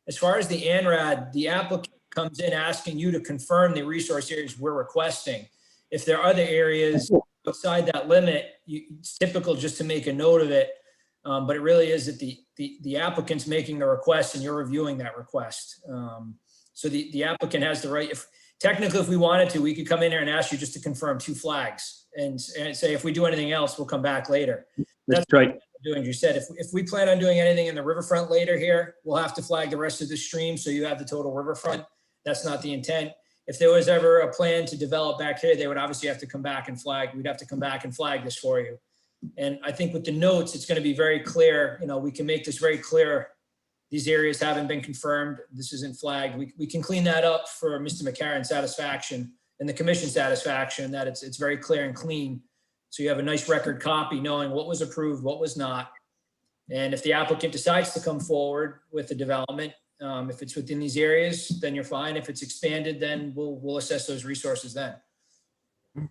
As far as the ANRAD, the applicant comes in asking you to confirm the resource areas we're requesting. If there are other areas outside that limit, it's typical just to make a note of it. But it really is that the applicant's making the request and you're reviewing that request. So the applicant has the right, technically, if we wanted to, we could come in here and ask you just to confirm 2 flags and say, if we do anything else, we'll come back later. That's right. Doing, you said, if we plan on doing anything in the riverfront later here, we'll have to flag the rest of the stream so you have the total riverfront. That's not the intent. If there was ever a plan to develop back here, they would obviously have to come back and flag. We'd have to come back and flag this for you. And I think with the notes, it's going to be very clear. We can make this very clear. These areas haven't been confirmed. This isn't flagged. We can clean that up for Mr. McCarron's satisfaction and the commission's satisfaction that it's very clear and clean. So you have a nice record copy knowing what was approved, what was not. And if the applicant decides to come forward with the development, if it's within these areas, then you're fine. If it's expanded, then we'll assess those resources then.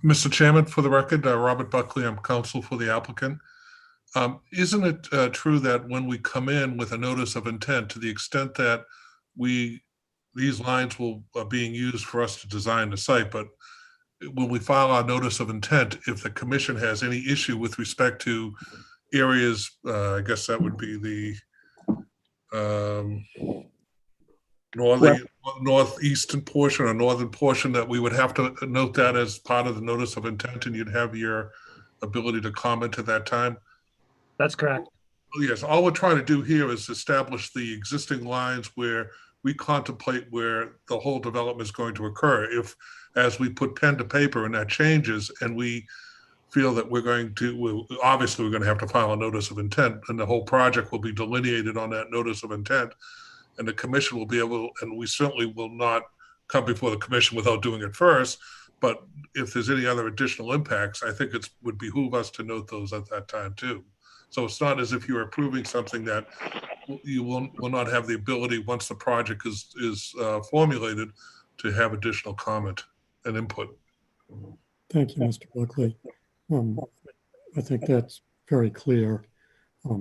Mr. Chairman, for the record, Robert Buckley, I'm counsel for the applicant. Isn't it true that when we come in with a notice of intent, to the extent that these lines are being used for us to design the site, but when we file our notice of intent, if the commission has any issue with respect to areas, I guess that would be the northeastern portion or northern portion, that we would have to note that as part of the notice of intent, and you'd have your ability to comment at that time? That's correct. Yes, all we're trying to do here is establish the existing lines where we contemplate where the whole development is going to occur. If, as we put pen to paper and that changes and we feel that obviously we're going to have to file a notice of intent, and the whole project will be delineated on that notice of intent, and the commission will be able, and we certainly will not come before the commission without doing it first, but if there's any other additional impacts, I think it would behoove us to note those at that time too. So it's not as if you're approving something that you will not have the ability, once the project is formulated, to have additional comment and input. Thank you, Mr. Buckley. I think that's very clear.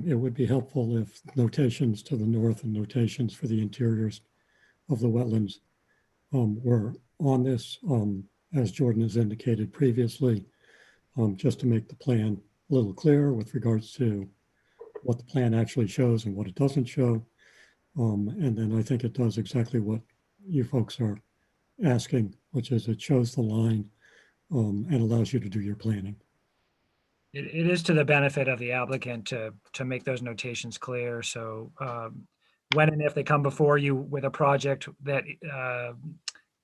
It would be helpful if notations to the north and notations for the interiors of the wetlands were on this, as Jordan has indicated previously, just to make the plan a little clearer with regards to what the plan actually shows and what it doesn't show. And then I think it does exactly what you folks are asking, which is it shows the line and allows you to do your planning. It is to the benefit of the applicant to make those notations clear. So when and if they come before you with a project that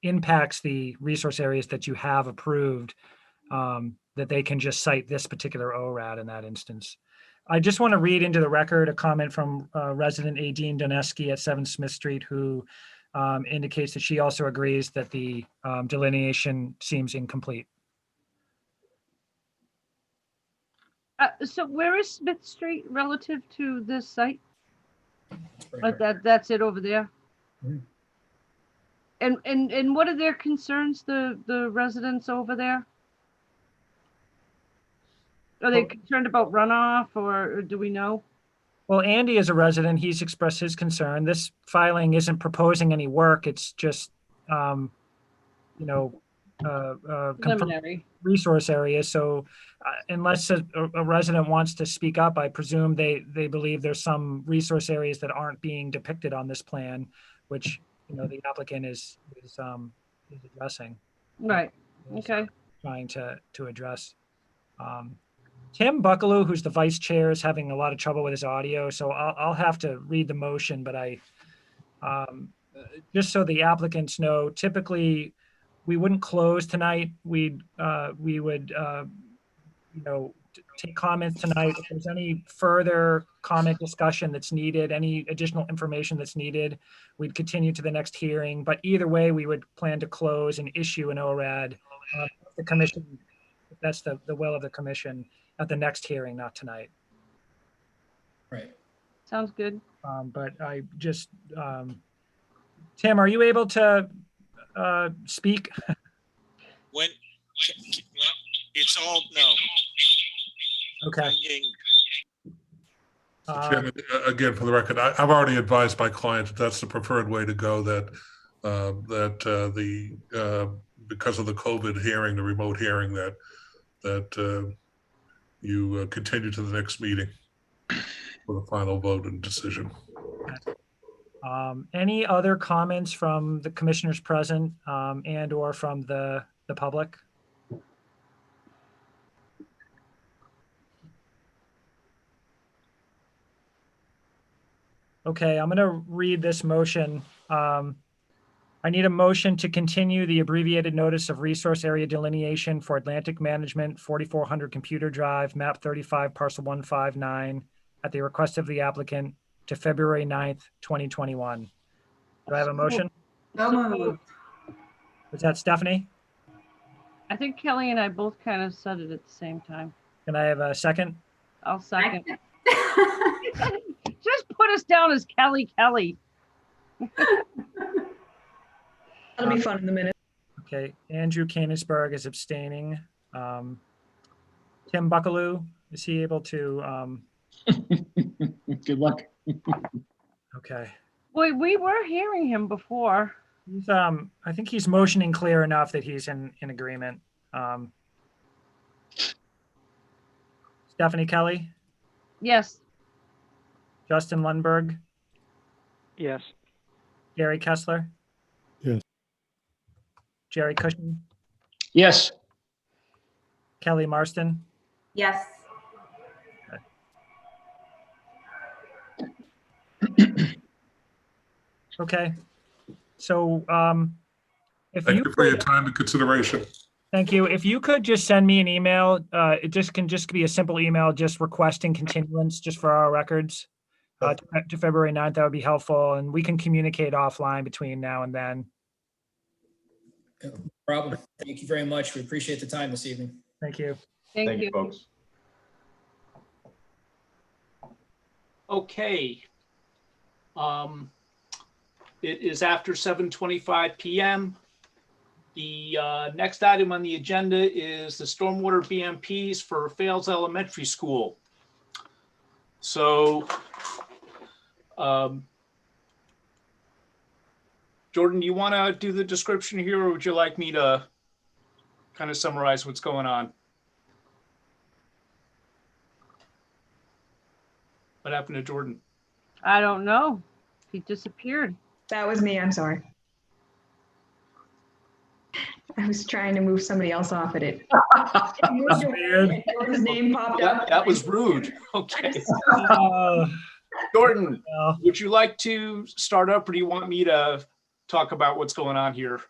impacts the resource areas that you have approved, that they can just cite this particular ORAD in that instance. I just want to read into the record a comment from resident Adine Doneski at 7 Smith Street, who indicates that she also agrees that the delineation seems incomplete. So where is Smith Street relative to this site? It's pretty Like hard. that's it over there? Mhm. And what are their concerns, the residents over there? Are they concerned about runoff or do we know? Well, Andy is a resident. He's expressed his concern. This filing isn't proposing any work. It's just, you know, confirm Preliminary. resource areas. So unless a resident wants to speak up, I presume they believe there's some resource areas that aren't being depicted on this plan, which, you know, the applicant is addressing. Right, is okay. Trying to address. Tim Buckaloo, who's the vice chair, is having a lot of trouble with his audio, so I'll have to read the motion, but just so the applicants know, typically we wouldn't close tonight. We would, you know, take comments tonight. If there's any further comment discussion that's needed, any additional information that's needed, we'd continue to the next hearing. But either way, we would plan to close and issue an ORAD. The commission, if that's the will of the commission, at the next hearing, not tonight. Right. Sounds good. But I just, Tim, are you able to speak? Well, it's all, no. Okay. Mr. Chairman, again, for the record, I've already advised my client that that's the preferred way to go, that because of the COVID hearing, the remote hearing, that you continue to the next meeting for the final vote and decision. Any other comments from the commissioners present and or from the public? Okay, I'm going to read this motion. I need a motion to continue the abbreviated notice of resource area delineation for Atlantic Management, 4400 Computer Drive, map 35, parcel 159, at the request of the applicant to February 9th, 2021. Do I have a motion? So moved. Was that Stephanie? I think Kelly and I both kind of said it at the same time. Can I have a second? I'll second. Just put us down as Kelly. That'll be fun in the minute. Okay, Andrew Koenigsberg is abstaining. Tim Buckaloo, is he able to? Good luck. Okay. Boy, we were hearing him before. He's, I think he's motioning clear enough that he's in agreement. Stephanie Kelly, Yes. Justin Lundberg, Yes. Gary Kessler. Yes. Jerry Cushing, Yes. Kelly Marston. Yes. Okay. So if Thank you you for your could, time and consideration. thank you. If you could just send me an email, it can just be a simple email, just requesting continuance just for our records to February 9th, that would be helpful. And we can communicate offline between now and then. No problem. Thank you very much. We appreciate the time this evening. Thank you. Thank you. folks. Okay. It is after 7:25 p.m. The next item on the agenda is the stormwater BMPs for Fales Elementary School. So, Jordan, do you want to do the description here, or would you like me to kind of summarize what's going on? What happened to Jordan? I don't know. He disappeared. That was me. I'm sorry. I was trying to move somebody else off at it. Jordan's name popped up. That was rude. Okay. Jordan, would you like to start up, or do you want me to talk about what's going on here?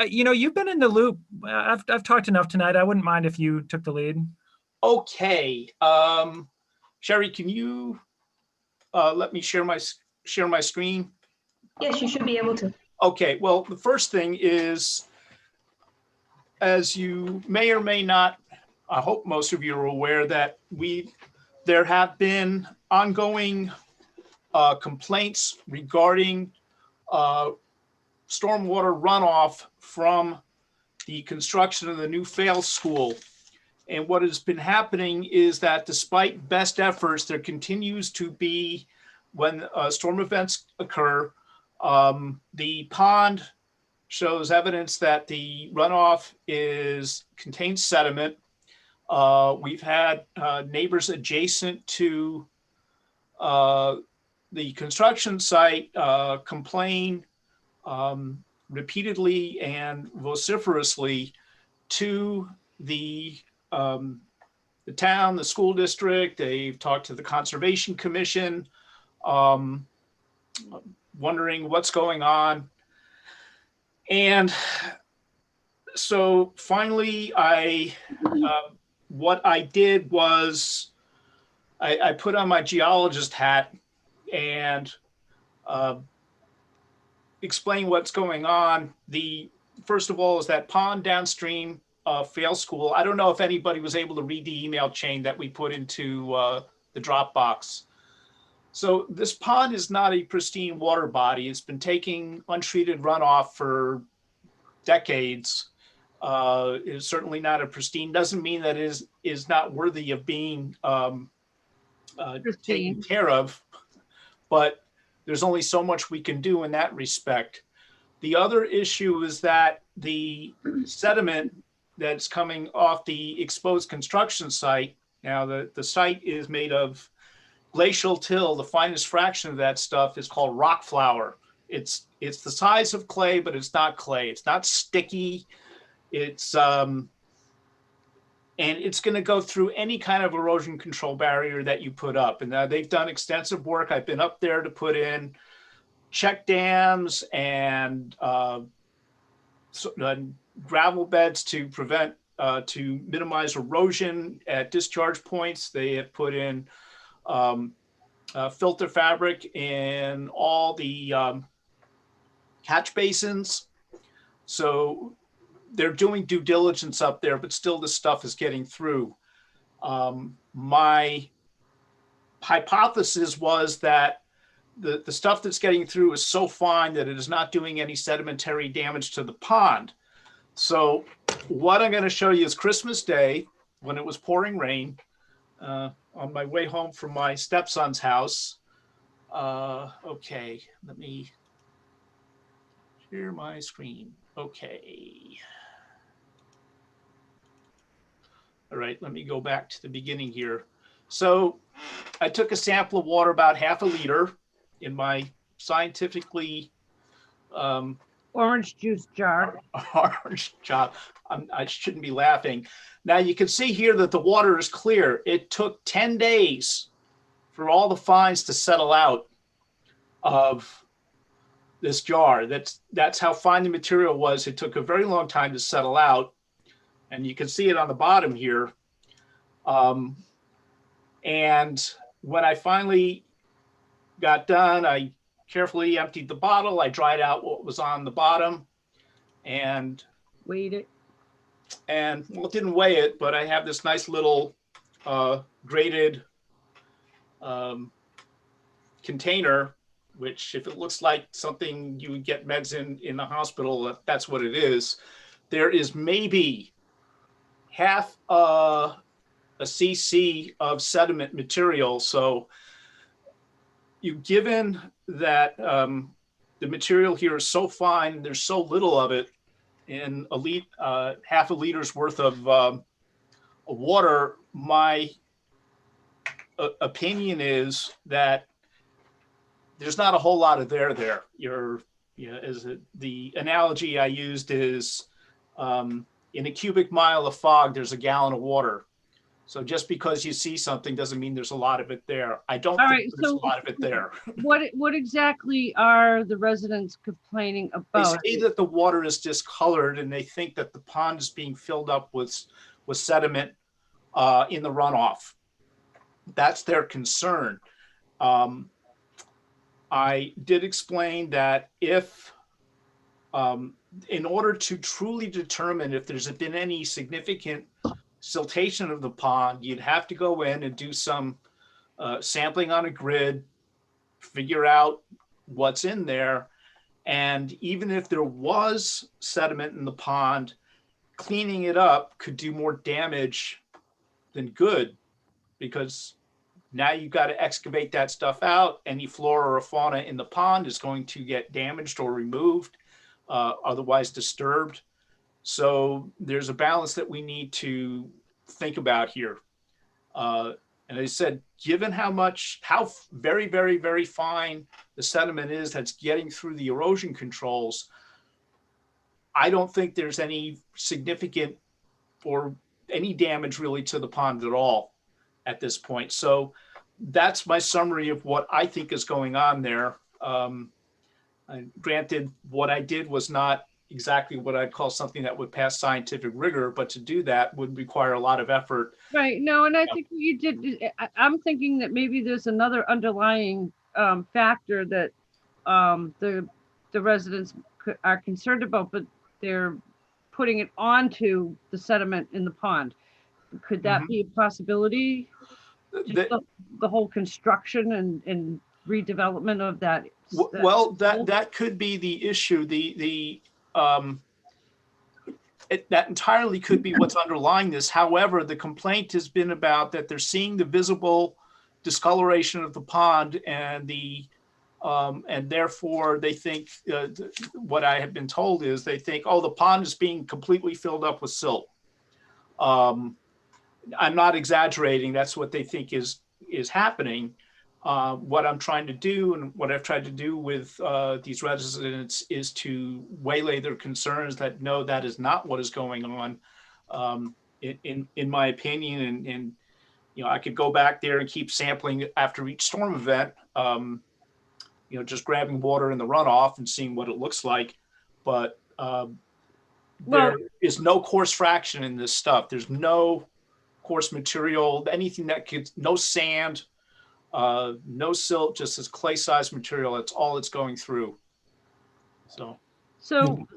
You know, you've been in the loop. I've talked enough tonight. I wouldn't mind if you took the lead. Okay. Sherry, can you let me share my screen? Yes, you should be able to. Okay. Well, the first thing is, as you may or may not I hope most of you are aware that there have been ongoing complaints regarding stormwater runoff from the construction of the new Fail School. And what has been happening is that despite best efforts, there continues to be, when storm events occur, the pond shows evidence that the runoff contains sediment. We've had neighbors adjacent to the construction site complain repeatedly and vociferously to the town, the school district. They've talked to the Conservation Commission, wondering what's going on. And so finally, what I did was I put on my geologist hat and explain what's going on. First of all, is that pond downstream of Fail School. I don't know if anybody was able to read the email chain that we put into the Dropbox. So this pond is not a pristine water body. It's been taking untreated runoff for decades. It's certainly not a pristine. Doesn't mean that it is not worthy of being taken care of, but there's only so much we can do in that respect. The other issue is that the sediment that's coming off the exposed construction site, now the site is made of glacial till. The finest fraction of that stuff is called rock flour. It's the size of clay, but it's not clay. It's not sticky. It's and it's going to go through any kind of erosion control barrier that you put up. And they've done extensive work. I've been up there to put in check dams and gravel beds to to minimize erosion at discharge points. They have put in filter fabric in all the catch basins. So they're doing due diligence up there, but still this stuff is getting through. My hypothesis was that the stuff that's getting through is so fine that it is not doing any sedimentary damage to the pond. So what I'm going to show you is Christmas Day, when it was pouring rain, on my way home from my stepson's house. Okay, let me share my screen. Okay. All right, let me go back to the beginning here. So I took a sample of water, about half a liter, in my scientifically orange juice jar. Orange jar. I shouldn't be laughing. Now you can see here that the water is clear. It took 10 days for all the fines to settle out of this jar. That's how fine the material was. It took a very long time to settle out. And you can see it on the bottom here. And when I finally got done, I carefully emptied the bottle. I dried out what was on the bottom and weighed it. And well, it didn't weigh it, but I have this nice little graded container, which if it looks like something you would get meds in the hospital, that's what it is. There is maybe half a cc of sediment material. So given that the material here is so fine, there's so little of it, in half a liter's worth of water, my opinion is that there's not a whole lot of there. The analogy I used is in a cubic mile of fog, there's a gallon of water. So just because you see something doesn't mean there's a lot of it there. I don't think there's a lot of it there. What exactly are the residents complaining about? They say that the water is discolored and they think that the pond is being filled up with sediment in the runoff. That's their concern. I did explain that if, in order to truly determine if there's been any significant siltation of the pond, you'd have to go in and do some sampling on a grid, figure out what's in there. And even if there was sediment in the pond, cleaning it up could do more damage than good, because now you've got to excavate that stuff out. Any flora or fauna in the pond is going to get damaged or removed, otherwise disturbed. So there's a balance that we need to think about here. And I said, given how very, very, very fine the sediment is that's getting through the erosion controls, I don't think there's any significant or any damage really to the pond at all at this point. So that's my summary of what I think is going on there. Granted, what I did was not exactly what I'd call something that would pass scientific rigor, but to do that would require a lot of effort. Right. No, and I think what you did, I'm thinking that maybe there's another underlying factor that the residents are concerned about, but they're putting it onto the sediment in the pond. Could that be a possibility? Just the whole construction and redevelopment of that. Well, that could be the issue. That entirely could be what's underlying this. However, the complaint has been about that they're seeing the visible discoloration of the pond, and therefore they think what I have been told is they think, oh, the pond is being completely filled up with silt. I'm not exaggerating. That's what they think is happening. What I'm trying to do, and what I've tried to do with these residents, is to waylay their concerns that no, that is not what is going on, in my opinion. And I could go back there and keep sampling after each storm event, just grabbing water in the runoff and seeing what it looks like. But there is no coarse fraction in this stuff. There's no coarse material, anything that could, no sand, no silt, just this clay-sized material. That's all it's going through. So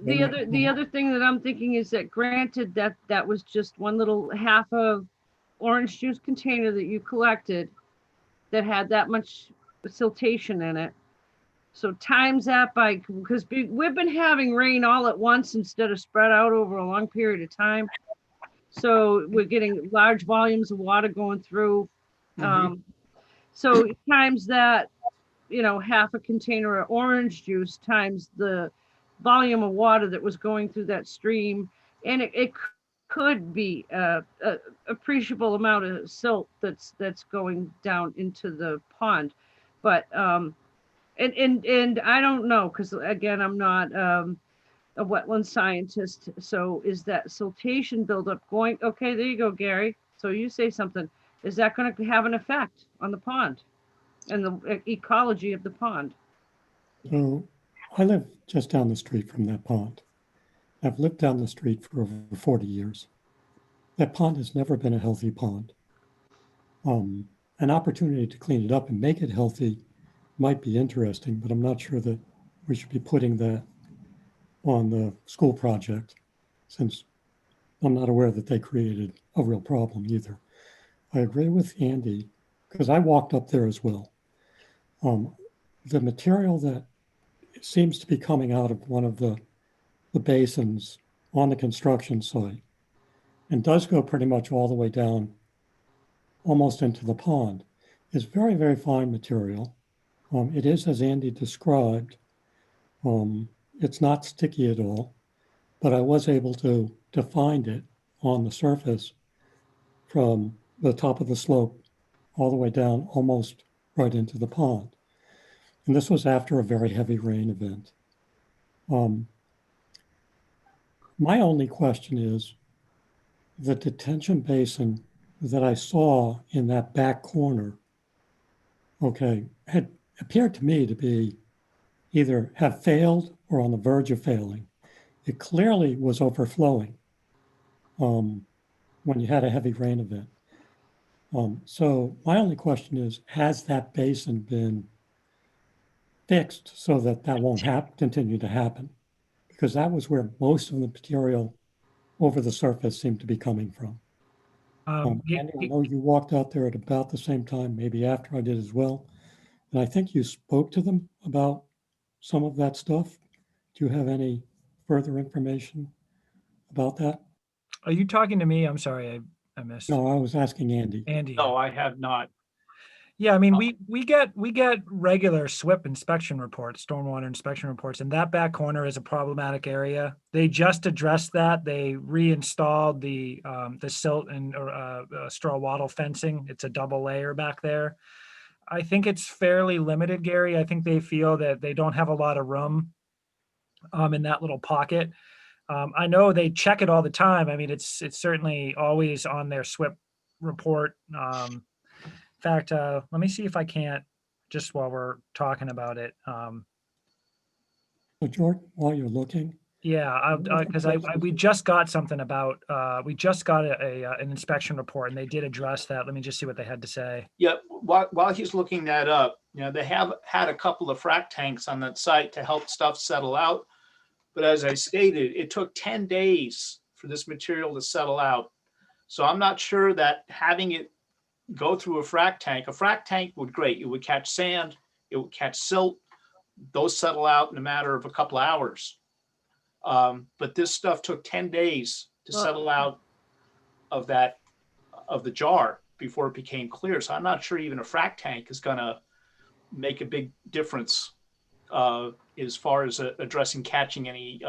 the other thing that I'm thinking is that, granted that was just one little half of orange juice container that you collected that had that much siltation in it. So times that by, because we've been having rain all at once instead of spread out over a long period of time. So we're getting large volumes of water going through. So times that, half a container of orange juice times the volume of water that was going through that stream. And it could be a appreciable amount of silt that's going down into the pond. But, and I don't know, because again, I'm not a wetland scientist. So is that siltation buildup going? Okay, there you go, Gary. So you say something. Is that going to have an effect on the pond and the ecology of the pond? So I live just down the street from that pond. I've lived down the street for over 40 years. That pond has never been a healthy pond. An opportunity to clean it up and make it healthy might be interesting, but I'm not sure that we should be putting that on the school project, since I'm not aware that they created a real problem either. I agree with Andy, because I walked up there as well. The material that seems to be coming out of one of the basins on the construction site, and does go pretty much all the way down almost into the pond, is very, very fine material. It is, as Andy described, it's not sticky at all, but I was able to find it on the surface from the top of the slope all the way down almost right into the pond. And this was after a very heavy rain event. My only question is, the detention basin that I saw in that back corner, had appeared to me to be either have failed or on the verge of failing. It clearly was overflowing when you had a heavy rain event. So my only question is, has that basin been fixed so that won't continue to happen? Because that was where most of the material over the surface seemed to be coming from. Andy, I know you walked out there at about the same time, maybe after I did as well. And I think you spoke to them about some of that stuff. Do you have any further information about that? Are you talking to me? I'm sorry, I missed. No, I was asking Andy. Andy. No, I have not. Yeah, I mean, we get regular SWIP inspection reports, stormwater inspection reports, and that back corner is a problematic area. They just addressed that. They reinstalled the silt and straw wattle fencing. It's a double layer back there. I think it's fairly limited, Gary. I think they feel that they don't have a lot of room in that little pocket. I know they check it all the time. I mean, it's certainly always on their SWIP report. In fact, let me see if I can't, just while we're talking about it. So Jordan, while you're looking. Yeah, because we just got something about, we just got an inspection report and they did address that. Let me just see what they had to say. Yeah, while he's looking that up, they have had a couple of frac tanks on that site to help stuff settle out. But as I stated, it took 10 days for this material to settle out. So I'm not sure that having it go through a frac tank would great. It would catch sand, it would catch silt. Those settle out in a matter of a couple of hours. But this stuff took 10 days to settle out of the jar before it became clear. So I'm not sure even a frac tank is gonna make a big difference as far as addressing catching any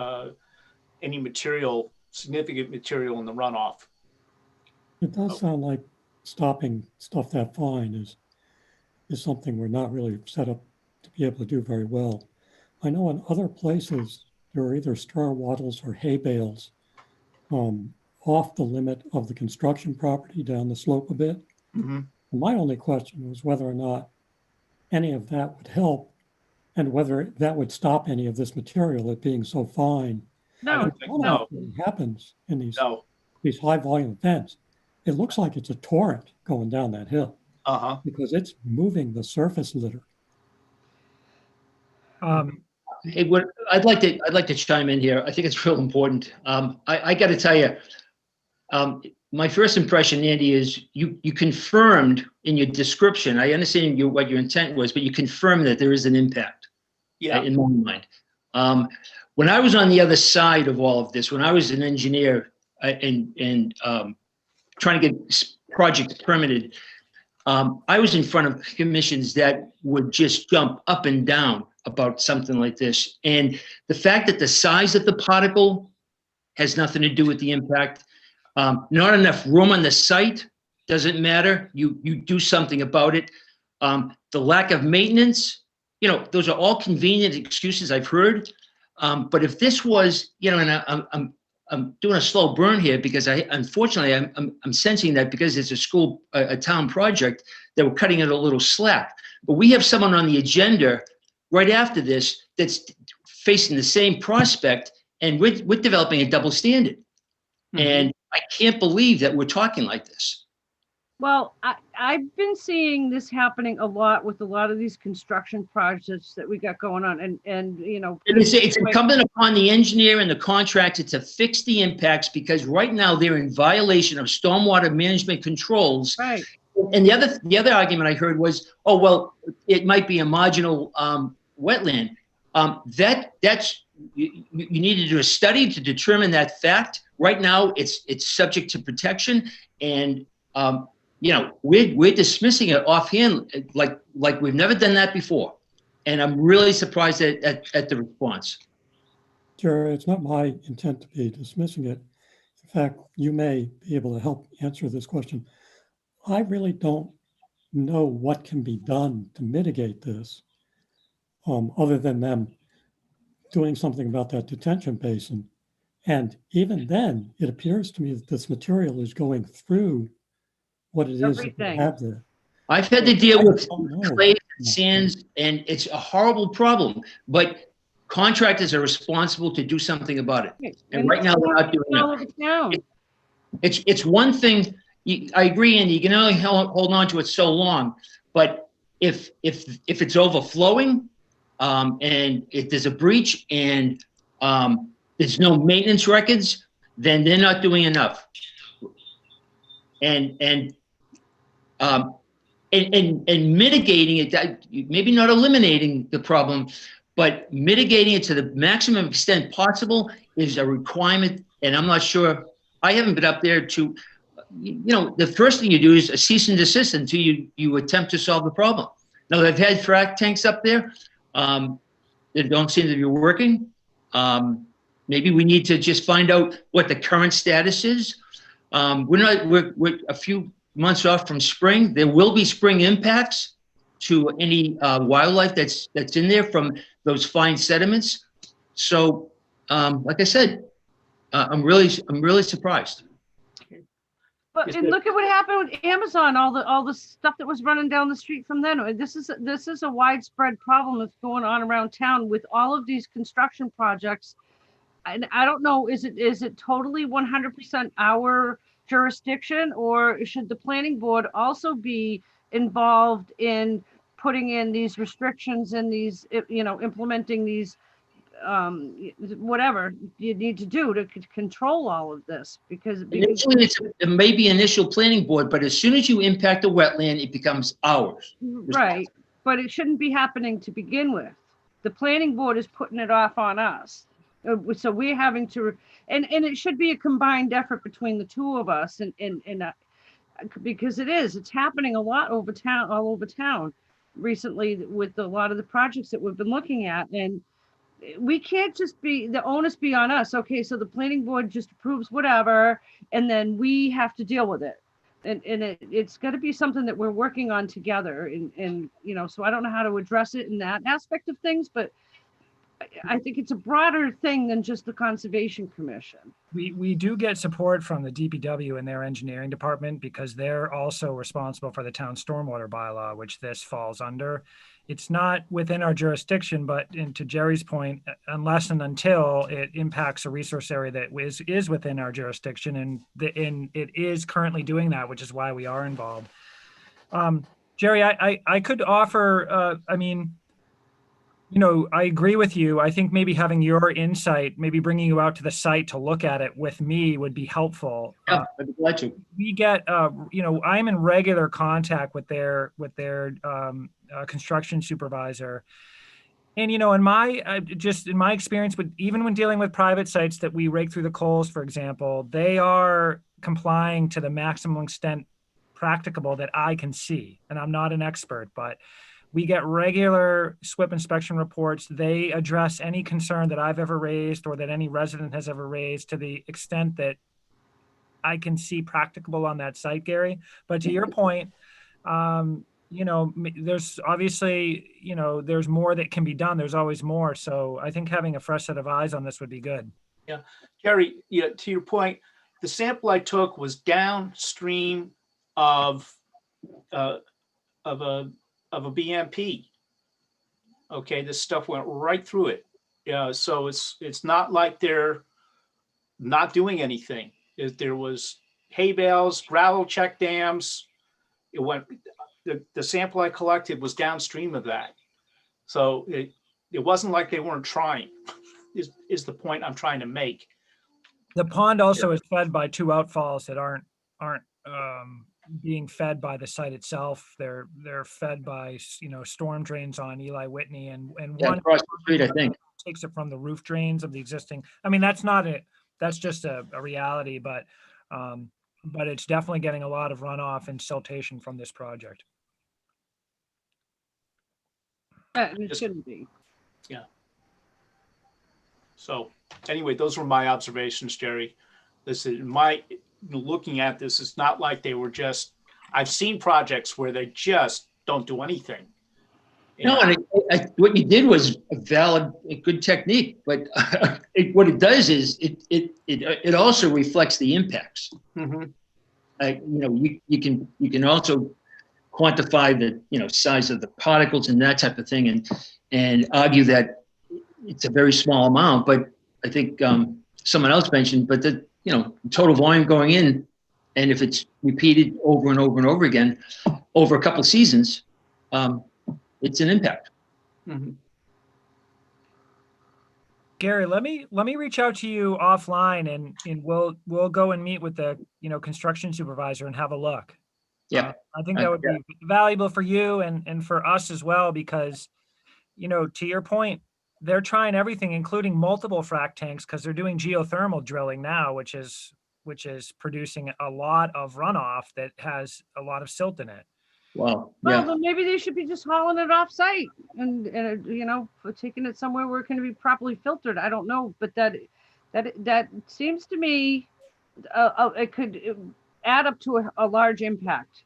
material, significant material in the runoff. It does sound like stopping stuff that fine is something we're not really set up to be able to do very well. I know in other places, there are either straw wattles or hay bales off the limit of the construction property down the slope a bit. Mm-hmm. My only question was whether or not any of that would help and whether that would stop any of this material, it being so fine. No, no. What happens in these high volume events, it looks like it's a torrent going down that hill because it's moving the surface litter. Hey, I'd like to chime in here. I think it's real important. I got to tell you, my first impression, Andy, is you confirmed in your description. I understand what your intent was, but you confirmed that there is an impact. Yeah. In my mind, when I was on the other side of all of this, when I was an engineer and trying to get projects permitted, I was in front of commissions that would just jump up and down about something like this. And the fact that the size of the particle has nothing to do with the impact, not enough room on the site doesn't matter. You do something about it. The lack of maintenance, those are all convenient excuses I've heard. But if this was, and I'm doing a slow burn here because unfortunately I'm sensing that because it's a town project that we're cutting it a little slack. But we have someone on the agenda right after this that's facing the same prospect, and we're developing a double standard. Mm-hmm. And I can't believe that we're talking like this. Well, I've been seeing this happening a lot with a lot of these construction projects that we got going on, and it's incumbent upon the engineer and the contractor to fix the impacts because right now they're in violation of stormwater management controls. Right. And the other argument I heard was, oh well, it might be a marginal wetland. That's you need to do a study to determine that fact. Right now, it's subject to protection, and we're dismissing it offhand like we've never done that before. And I'm really surprised at the response. Jerry, it's not my intent to be dismissing it. In fact, you may be able to help answer this question. I really don't know what can be done to mitigate this, other than them doing something about that detention basin. And even then, it appears to me that this material is going through what it is that we have there. I've had to deal with clay and sands, and it's a horrible problem. But contractors are responsible to do something about it. And right now, they're not doing that. It's one thing. I agree, Andy. You can only hold on to it so long. But if it's overflowing, and if there's a breach and there's no maintenance records, then they're not doing enough. and mitigating it, maybe not eliminating the problem, but mitigating it to the maximum extent possible is a requirement. And I'm not sure, I haven't been up there to, the first thing you do is a cease and desist until you attempt to solve the problem. Now, they've had frac tanks up there. They don't seem to be working. Maybe we need to just find out what the current status is. We're a few months off from spring. There will be spring impacts to any wildlife that's in there from those fine sediments. So, like I said, I'm really surprised. But and look at what happened with Amazon, all the stuff that was running down the street from them. This is a widespread problem that's going on around town with all of these construction projects. And I don't know, is it totally 100% our jurisdiction, or should the planning board also be involved in putting in these restrictions and these, implementing these, whatever you need to do to control all of this? Because initially it may be initial planning board, but as soon as you impact a wetland, it becomes ours. Right, but it shouldn't be happening to begin with. The planning board is putting it off on us. So we're having to, and it should be a combined effort between the two of us, and because it's happening a lot all over town recently with a lot of the projects that we've been looking at, and we can't just be, the onus be on us. Okay, so the planning board just approves whatever, and then we have to deal with it. And it's got to be something that we're working on together, and so I don't know how to address it in that aspect of things, but I think it's a broader thing than just the Conservation Commission. We do get support from the DPW and their engineering department, because they're also responsible for the town stormwater bylaw, which this falls under. It's not within our jurisdiction, but to Jerry's point, unless and until it impacts a resource area that is within our jurisdiction, and it is currently doing that, which is why we are involved. Jerry, I could offer, I agree with you. I think maybe having your insight, maybe bringing you out to the site to look at it with me would be helpful. Yeah, I'd be glad to. We get, I'm in regular contact with their construction supervisor. And, in my experience with, even when dealing with private sites that we rake through the coals, for example, they are complying to the maximum extent practicable that I can see. And I'm not an expert, but we get regular SWIP inspection reports. They address any concern that I've ever raised or that any resident has ever raised to the extent that I can see practicable on that site, Gary. But to your point, there's obviously, there's more that can be done. There's always more. So I think having a fresh set of eyes on this would be good. Yeah, Gary, to your point, the sample I took was downstream of a BMP. Okay, this stuff went right through it. So it's not like they're not doing anything. There was hay bales, gravel check dams. It went. The sample I collected was downstream of that. So it wasn't like they weren't trying. Is the point I'm trying to make. The pond also is fed by two outfalls that aren't being fed by the site itself. They're fed by storm drains on Eli Whitney, and one across the street, I think, takes it from the roof drains of the existing. I mean, that's not it. That's just a reality, but it's definitely getting a lot of runoff and siltation from this project. It shouldn't be. Yeah. So anyway, those were my observations, Jerry. This is looking at this, it's not like they were just, I've seen projects where they just don't do anything. No, and what you did was a good technique, but what it does is it also reflects the impacts. Mm-hmm. You can also quantify the size of the particles and that type of thing, and argue that it's a very small amount. But I think someone else mentioned, but the total volume going in, and if it's repeated over and over and over again over a couple seasons, it's an impact. Mm-hmm. Gary, let me reach out to you offline and we'll go and meet with the, construction supervisor and have a look. Yeah. I think that would be valuable for you and for us as well, because, to your point, they're trying everything, including multiple frac tanks, because they're doing geothermal drilling now, which is producing a lot of runoff that has a lot of silt in it. Wow. Well, Yeah. then maybe they should be just hauling it off site and for taking it somewhere where it can be properly filtered. I don't know, but that seems to me it could add up to a large impact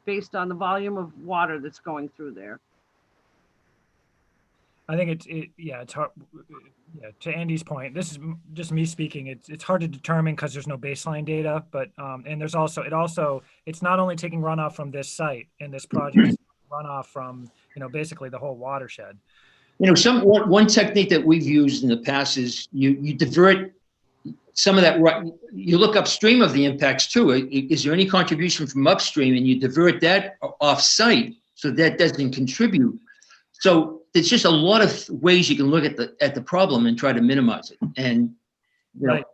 based on the volume of water that's going through there. I think it's hard. Yeah, to Andy's point, this is just me speaking. It's hard to determine because there's no baseline data, but and there's also it's not only taking runoff from this site and this project, it's runoff from basically the whole watershed. One technique that we've used in the past is you divert some of that. You look upstream of the impacts too. Is there any contribution from upstream, and you divert that off site so that doesn't contribute. So there's just a lot of ways you can look at the problem and try to minimize it. And right.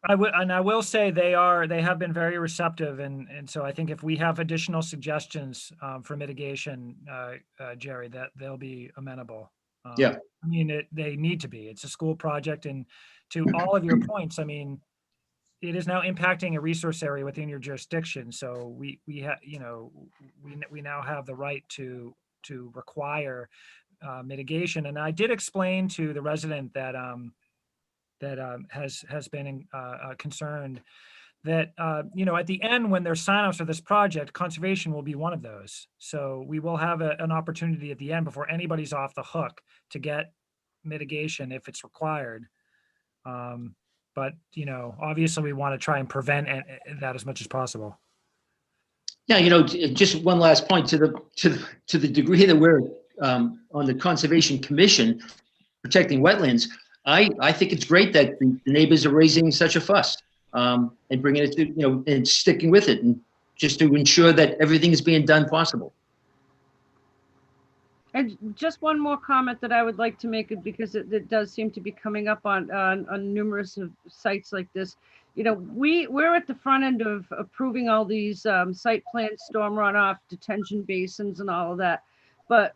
I will say they have been very receptive, and so I think if we have additional suggestions for mitigation, Jerry, that they'll be amenable. Yeah. I mean, they need to be. It's a school project, and to all of your points, I mean, it is now impacting a resource area within your jurisdiction. So we now have the right to require mitigation. And I did explain to the resident that has been concerned that at the end, when there's sign-offs for this project, conservation will be one of those. So we will have an opportunity at the end before anybody's off the hook to get mitigation if it's required. But obviously we want to try and prevent that as much as possible. Yeah, just one last point to the degree that we're on the Conservation Commission protecting wetlands. I think it's great that the neighbors are raising such a fuss and bringing it to, and sticking with it, and just to ensure that everything is being done possible. And just one more comment that I would like to make, because it does seem to be coming up on numerous of sites like this. We're at the front end of approving all these site plans, storm runoff, detention basins, and all of that. But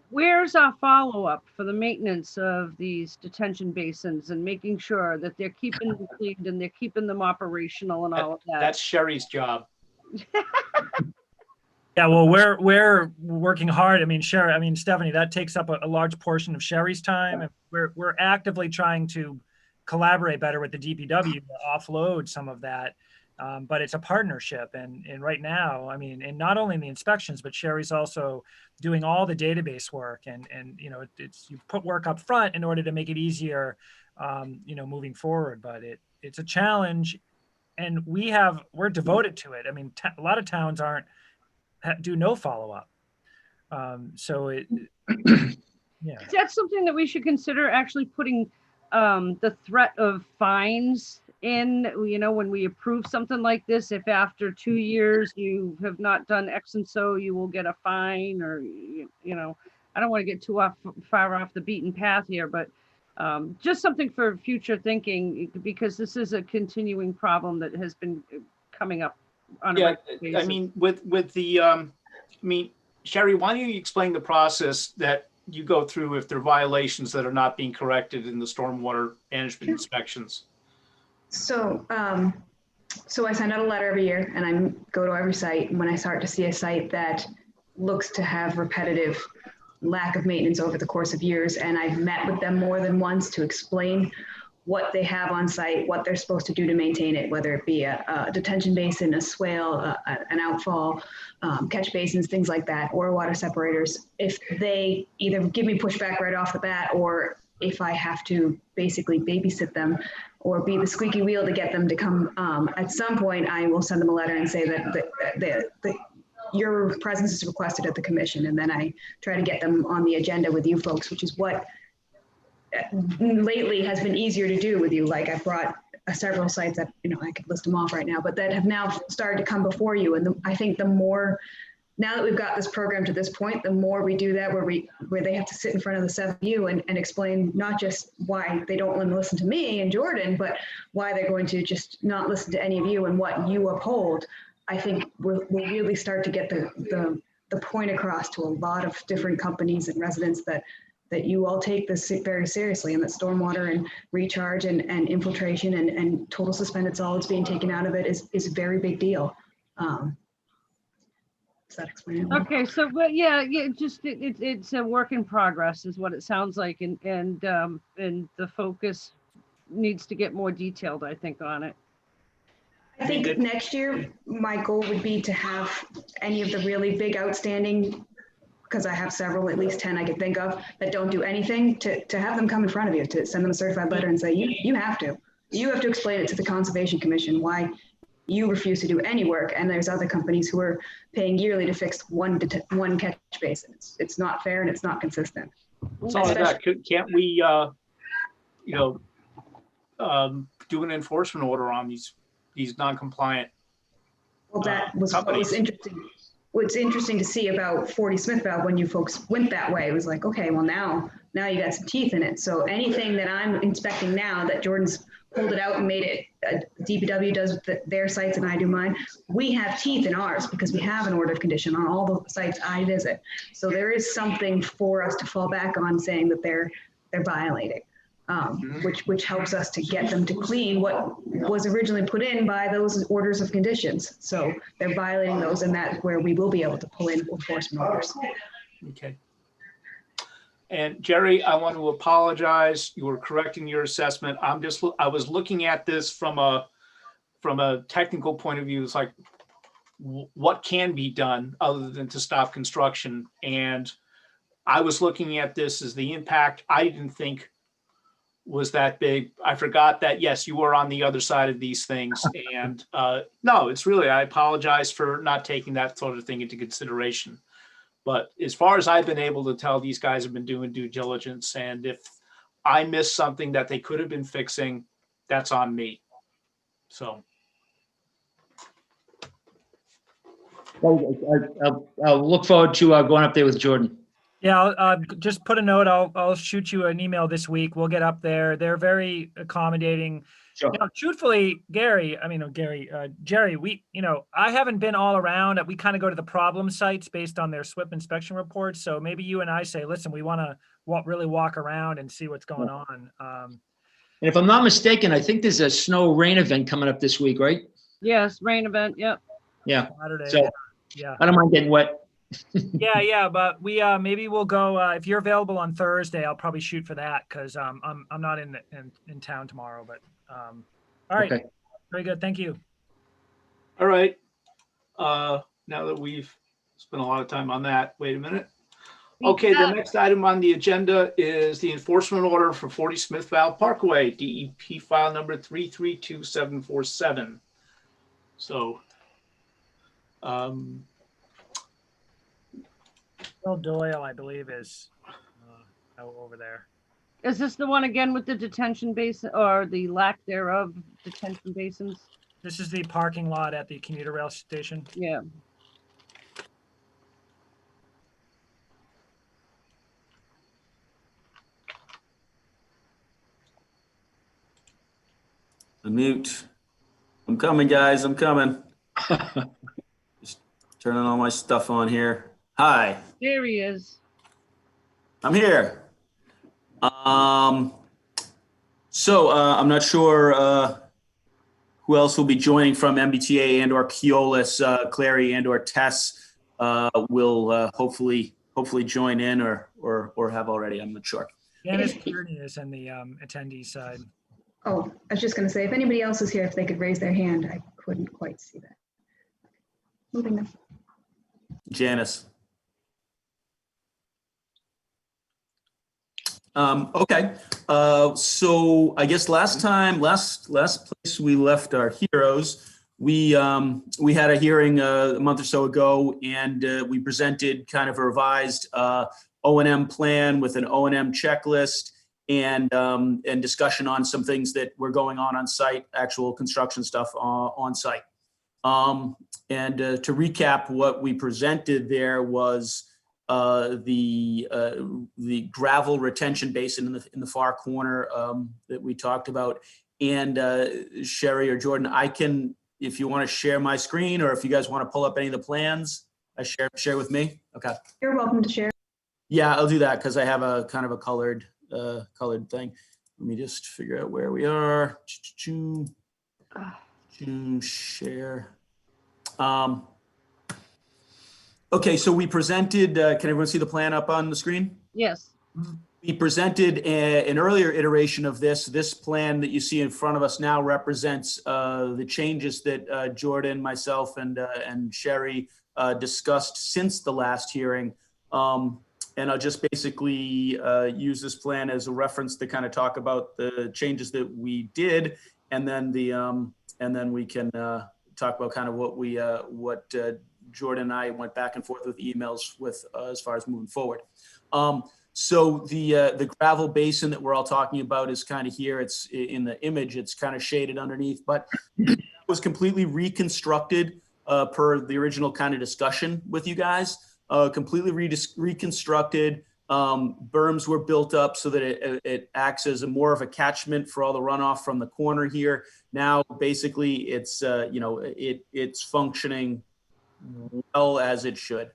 where's our follow-up for the maintenance of these detention basins and making sure that they're keeping them cleaned and they're keeping them operational and all of that? That's Sherry's job. Yeah, well, we're working hard. I mean, Stephanie, that takes up a large portion of Sherry's time, and we're actively trying to collaborate better with the DPW to offload some of that. But it's a partnership, and right now, I mean, and not only in the inspections, but Sherry's also doing all the database work, and it's you put work up front in order to make it easier, moving forward. But it's a challenge, and we're devoted to it. I mean, a lot of towns do no follow-up. So yeah. That's something that we should consider, actually putting the threat of fines in, when we approve something like this. If after 2 years you have not done X and so, you will get a fine, or, I don't want to get too far off the beaten path here, but just something for future thinking, because this is a continuing problem that has been coming up on a regular basis. I mean, with the, Sherry, why don't you explain the process that you go through if there are violations that are not being corrected in the stormwater management inspections? So, so I send out a letter every year, and I go to every site. And when I start to see a site that looks to have repetitive lack of maintenance over the course of years, and I've met with them more than once to explain what they have on site, what they're supposed to do to maintain it, whether it be a detention basin, a swale, an outfall, catch basins, things like that, or water separators. If they either give me pushback right off the bat, or if I have to basically babysit them or be the squeaky wheel to get them to come, at some point I will send them a letter and say that your presence is requested at the commission. And then I try to get them on the agenda with you folks, which is what lately has been easier to do with you. Like, I've brought several sites that, I could list them off right now, but that have now started to come before you. And I think the more now that we've got this program to this point, the more we do that, where they have to sit in front of the 7 of you and explain not just why they don't want to listen to me and Jordan, but why they're going to just not listen to any of you and what you uphold, I think we'll really start to get the point across to a lot of different companies and residents that you all take this very seriously, and that stormwater and recharge and infiltration and total suspended solids being taken out of it is a very big deal. Does that explain it? Okay, so but yeah, it's a work in progress is what it sounds like, and the focus needs to get more detailed, I think, on it. I think next year my goal would be to have any of the really big outstanding, because I have several, at least 10 I could think of, that don't do anything, to have them come in front of you, to send them a certified letter and say, you have to explain it to the Conservation Commission why you refuse to do any work, and there's other companies who are paying yearly to fix one catch basin. It's not fair and it's not consistent. It's all that. Can't we, do an enforcement order on these non-compliant? Well, that was what was interesting. What's interesting to see about 40 Smith Valve, when you folks went that way, it was like, okay, well now you got some teeth in it. So anything that I'm inspecting now that Jordan's pulled it out and made it, DPW does with their sites and I do mine, we have teeth in ours because we have an order of condition on all the sites I visit. So there is something for us to fall back on, saying that they're violating, which helps us to get them to clean what was originally put in by those orders of conditions. So they're violating those, and that's where we will be able to pull in enforcement orders. Okay. And Jerry, I want to apologize. You were correcting your assessment. I was looking at this from a technical point of view. It's like, what can be done other than to stop construction? And I was looking at this as the impact I didn't think was that big. I forgot that, yes, you were on the other side of these things. And no, it's really, I apologize for not taking that sort of thing into consideration. But as far as I've been able to tell, these guys have been doing due diligence. And if I missed something that they could have been fixing, that's on me. So. I'll look forward to going up there with Jordan. Yeah, I'll just put a note. I'll shoot you an email this week. We'll get up there. They're very accommodating. Sure. Truthfully, Jerry, I haven't been all around. We kind of go to the problem sites based on their SWIP inspection reports. So maybe you and I say, listen, we want to really walk around and see what's going on. And if I'm not mistaken, I think there's a snow rain event coming up this week, right? Yes, rain event. Yep. Yeah. Saturday. So yeah, I don't mind getting wet. yeah, but we maybe we'll go if you're available on Thursday. I'll probably shoot for that because I'm not in town tomorrow. But all right, okay. Very good. Thank you. All right. Now that we've spent a lot of time on that, wait a minute. Okay, the next item on the agenda is the enforcement order for 40 Smith Valve Parkway, DEP file number 332747. So, Bill Doyle, I believe, is over there. Is this the one again with the detention basin, or the lack thereof detention basins? This is the parking lot at the commuter rail station. Yeah. Mute. I'm coming, guys. I'm coming. Just turning all my stuff on here. Hi. There he is. I'm here. So I'm not sure who else will be joining from MBTA and or Keolis. Clary and or Tess will hopefully join in or have already. I'm not sure. Janice Kearney is in the attendee side. Oh, I was just going to say, if anybody else is here, if they could raise their hand. I couldn't quite see that. Moving them. Janice. Okay. So I guess last place we left our heroes, we had a hearing a month or so ago, and we presented kind of a revised O&M plan with an O&M checklist and discussion on some things that were going on site, actual construction stuff on site. And to recap, what we presented there was the gravel retention basin in the far corner that we talked about. And Sherry or Jordan, I can, if you want to share my screen, or if you guys want to pull up any of the plans, share with me. Okay. You're welcome to share. Yeah, I'll do that because I have a kind of a colored thing. Let me just figure out where we are. Share. Okay, so we presented, can everyone see the plan up on the screen? Yes. We presented an earlier iteration of this. This plan that you see in front of us now represents the changes that Jordan, myself, and Sherry discussed since the last hearing. And I'll just basically use this plan as a reference to kind of talk about the changes that we did, and then we can talk about kind of what Jordan and I went back and forth with emails with as far as moving forward. So the gravel basin that we're all talking about is kind of here. It's in the image. It's kind of shaded underneath, but it was completely reconstructed per the original kind of discussion with you guys. Completely reconstructed. Berms were built up so that it acts as more of a catchment for all the runoff from the corner here. Now, basically, it's it's functioning well as it should.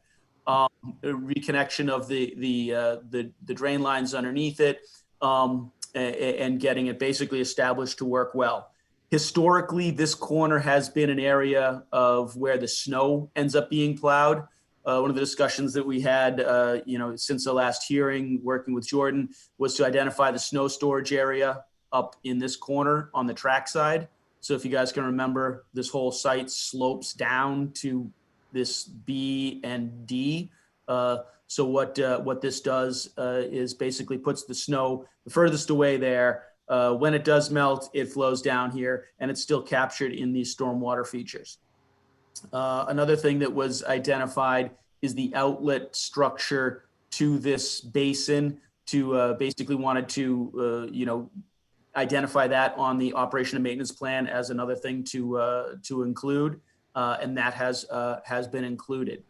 Reconnection of the drain lines underneath it, and getting it basically established to work well. Historically, this corner has been an area of where the snow ends up being plowed. One of the discussions that we had, since the last hearing, working with Jordan, was to identify the snow storage area up in this corner on the track side. So if you guys can remember, this whole site slopes down to this B and D. So what this does is basically puts the snow the furthest away there. When it does melt, it flows down here, and it's still captured in these stormwater features. Another thing that was identified is the outlet structure to this basin. To basically wanted to identify that on the operation and maintenance plan as another thing to include, and that has been included.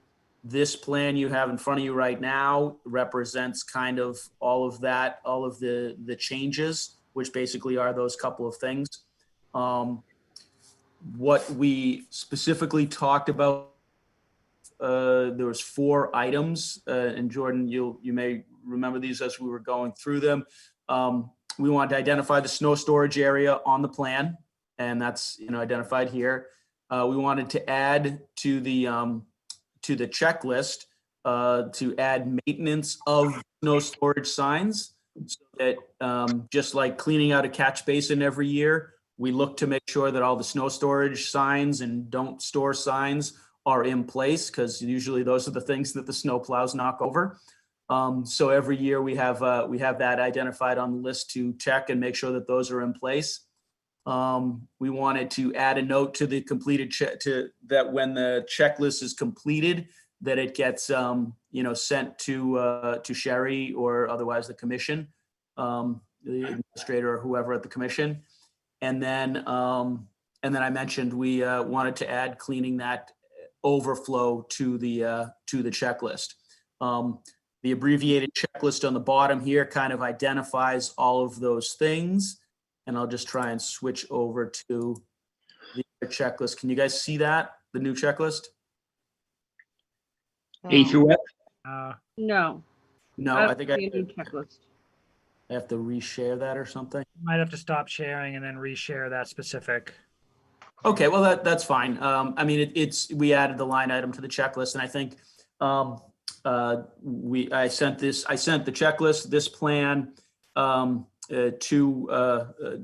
This plan you have in front of you right now represents kind of all of that, all of the changes, which basically are those couple of things. What we specifically talked about, there was 4 items, and Jordan, you may remember these as we were going through them. We wanted to identify the snow storage area on the plan, and that's identified here. We wanted to add to the checklist to add maintenance of snow storage signs, so that just like cleaning out a catch basin every year, we look to make sure that all the snow storage signs and don't store signs are in place, because usually those are the things that the snow plows knock over. So every year we have that identified on the list to check and make sure that those are in place. We wanted to add a note to the completed that when the checklist is completed, that it gets sent to Sherry or otherwise the commission, the administrator or whoever at the commission. And then I mentioned we wanted to add cleaning that overflow to the checklist. The abbreviated checklist on the bottom here kind of identifies all of those things. And I'll just try and switch over to the checklist. Can you guys see that, the new checklist? A through F? No. No, I think I see a new checklist. have to reshare that or something. Might have to stop sharing and then reshare that specific. Okay, well that's fine. I mean, we added the line item to the checklist, and I think I sent the checklist, this plan, to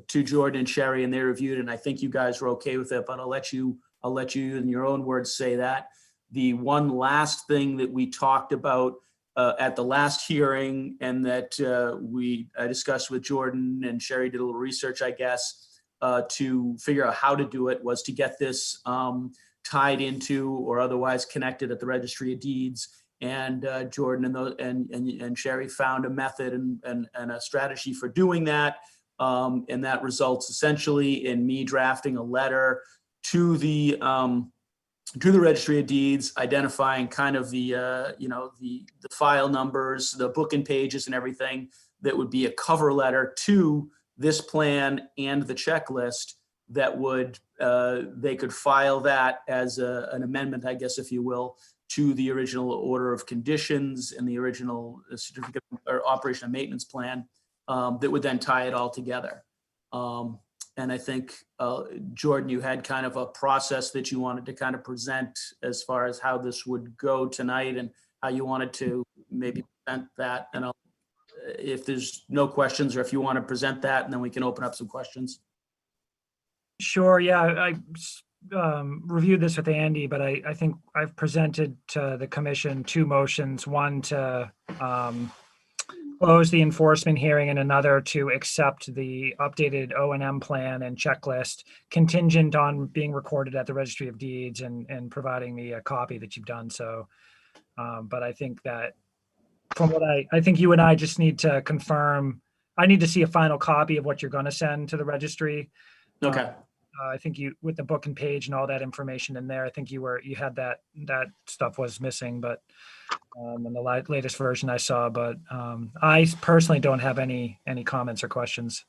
Jordan and Sherry, and they reviewed it, and I think you guys were okay with it, but I'll let you in your own words say that. The one last thing that we talked about at the last hearing, and that I discussed with Jordan, and Sherry did a little research, I guess, to figure out how to do it, was to get this tied into or otherwise connected at the Registry of Deeds. And Jordan and Sherry found a method and a strategy for doing that. And that results essentially in me drafting a letter to the to the Registry of Deeds, identifying kind of the file numbers, the book and pages and everything that would be a cover letter to this plan and the checklist that would, they could file that as an amendment, I guess, if you will, to the original order of conditions and the original certificate or operation and maintenance plan, that would then tie it all together. And I think, Jordan, you had kind of a process that you wanted to kind of present as far as how this would go tonight and how you wanted to maybe present that. And if there's no questions, or if you want to present that, and then we can open up some questions. Sure, yeah, I reviewed this with Andy, but I think I've presented to the commission 2 motions, one to close the enforcement hearing and another to accept the updated O&M plan and checklist contingent on being recorded at the Registry of Deeds and providing me a copy that you've done so. But I think that from what I think you and I just need to confirm, I need to see a final copy of what you're going to send to the registry. Okay. I think you, with the book and page and all that information in there, I think you had that stuff was missing, but in the latest version I saw, but I personally don't have any comments or questions.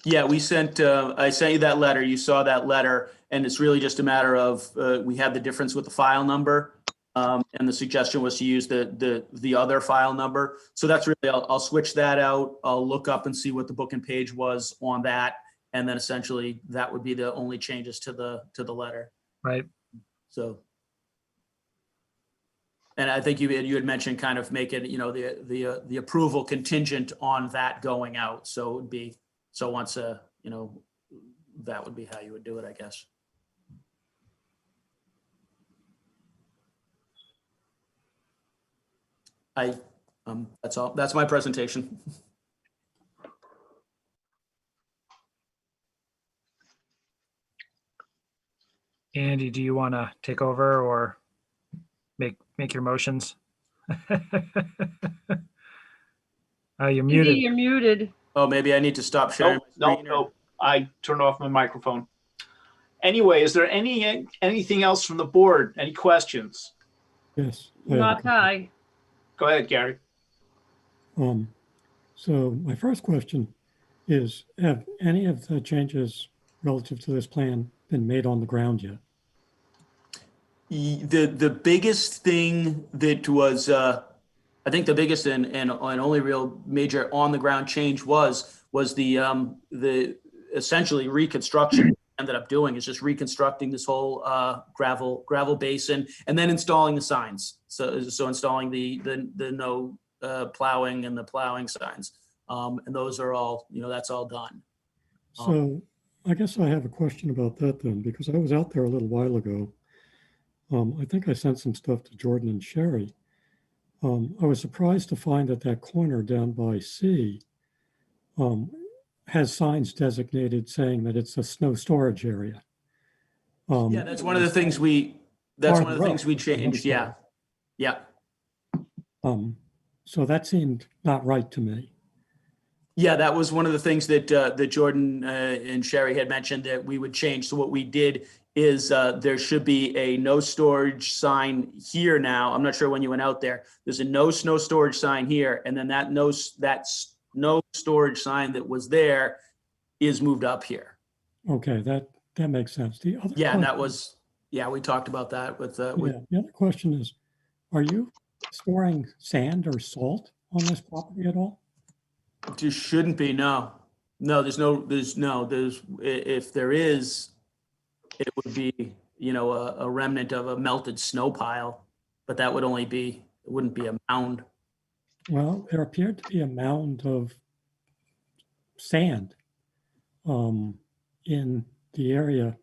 Yeah, I sent you that letter. You saw that letter, and it's really just a matter of, we had the difference with the file number. And the suggestion was to use the other file number. So that's really, I'll switch that out. I'll look up and see what the book and page was on that. And then essentially that would be the only changes to the letter. Right. So. And I think you had mentioned kind of making, the approval contingent on that going out. So it would be, so once, that would be how you would do it, I guess. That's all. That's my presentation. Andy, do you want to take over or make your motions? You're muted. Andy, you're muted. Oh, maybe I need to stop sharing. No. I turned off my microphone. Anyway, is there anything else from the board? Any questions? Yes. Not high. Go ahead, Gary. So my first question is, have any of the changes relative to this plan been made on the ground yet? The biggest thing that was, I think the biggest and only real major on the ground change was the essentially reconstruction ended up doing is just reconstructing this whole gravel basin and then installing the signs. So installing the no plowing and the plowing signs. And those are all, that's all done. So I guess I have a question about that then, because I was out there a little while ago. I think I sent some stuff to Jordan and Sherry. I was surprised to find that corner down by C has signs designated saying that it's a snow storage area. Yeah, that's one of the things we changed. Yeah. Yeah. So that seemed not right to me. Yeah, that was one of the things that Jordan and Sherry had mentioned that we would change. So what we did is there should be a no storage sign here now. I'm not sure when you went out there. There's a no snow storage sign here, and then that no storage sign that was there is moved up here. Okay, that makes sense. The other and that was we talked about that with the other question is, are you storing sand or salt on this property at all? There shouldn't be. No, if there is, it would be, a remnant of a melted snow pile, but that would only be, it wouldn't be a mound. Well, there appeared to be a mound of sand in the area,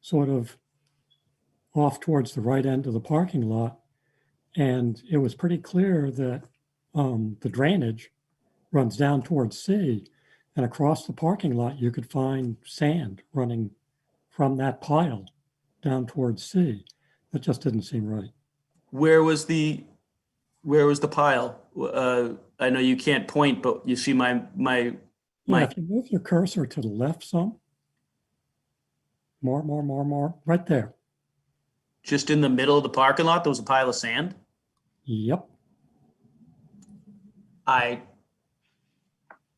sort of off towards the right end of the parking lot. And it was pretty clear that the drainage runs down towards C, and across the parking lot, you could find sand running from that pile down towards C. That just didn't seem right. Where was the pile? I know you can't point, but you see my. Yeah, if you move your cursor to the left some, more, right there. Just in the middle of the parking lot, there was a pile of sand? Yep. I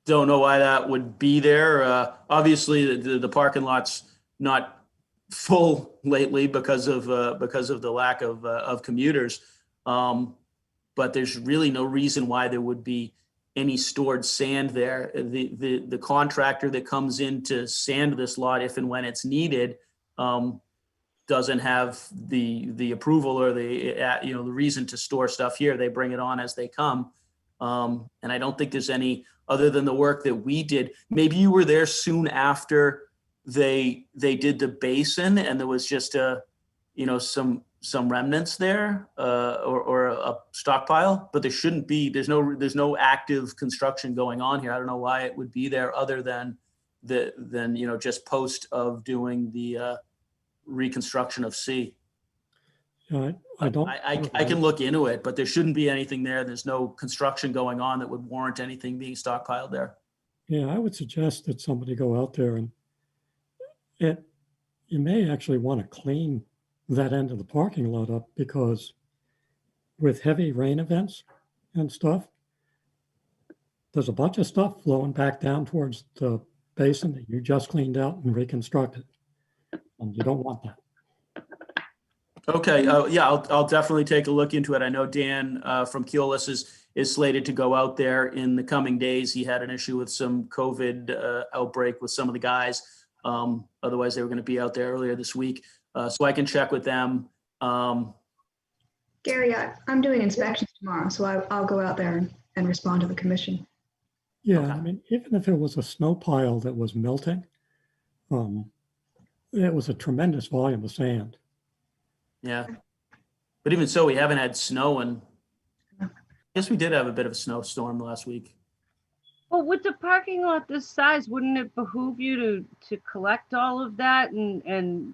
don't know why that would be there. Obviously, the parking lot's not full lately because of the lack of commuters. But there's really no reason why there would be any stored sand there. The contractor that comes in to sand this lot, if and when it's needed, doesn't have the approval or the reason to store stuff here. They bring it on as they come. And I don't think there's any other than the work that we did. Maybe you were there soon after they did the basin and there was just some remnants there or a stockpile, but there shouldn't be. There's no active construction going on here. I don't know why it would be there other than just post of doing the reconstruction of C. I can look into it, but there shouldn't be anything there. There's no construction going on that would warrant anything being stockpiled there. Yeah, I would suggest that somebody go out there and you may actually want to clean that end of the parking lot up, because with heavy rain events and stuff, there's a bunch of stuff flowing back down towards the basin that you just cleaned out and reconstructed. And you don't want that. Okay, yeah, I'll definitely take a look into it. I know Dan from Keolis is slated to go out there in the coming days. He had an issue with some COVID outbreak with some of the guys. Otherwise, they were going to be out there earlier this week. So I can check with them. Gary, I'm doing inspections tomorrow, so I'll go out there and respond to the commission. Yeah, Okay. I mean, even if it was a snow pile that was melting, it was a tremendous volume of sand. Yeah. But even so, we haven't had snow, and I guess we did have a bit of a snowstorm last week. Well, with the parking lot this size, wouldn't it behoove you to collect all of that and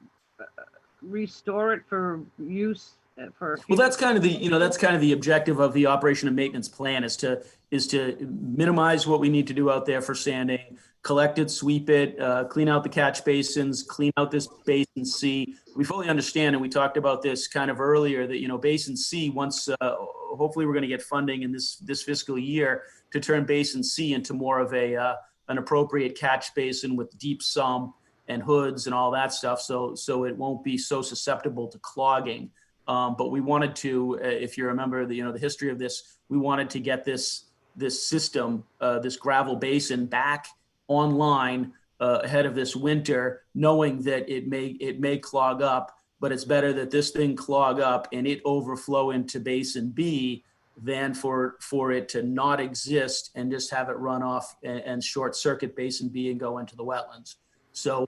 restore it for use for? Well, that's kind of the objective of the operation and maintenance plan is to minimize what we need to do out there for sanding, collect it, sweep it, clean out the catch basins, clean out this Basin C. We fully understand, and we talked about this kind of earlier, that Basin C, once hopefully we're going to get funding in this fiscal year to turn Basin C into more of an appropriate catch basin with deep sump and hoods and all that stuff, so it won't be so susceptible to clogging. But we wanted to, if you remember the history of this, we wanted to get this system, this gravel basin, back online ahead of this winter, knowing that it may clog up, but it's better that this thing clog up and it overflow into Basin B than for it to not exist and just have it run off and short circuit Basin B and go into the wetlands. So,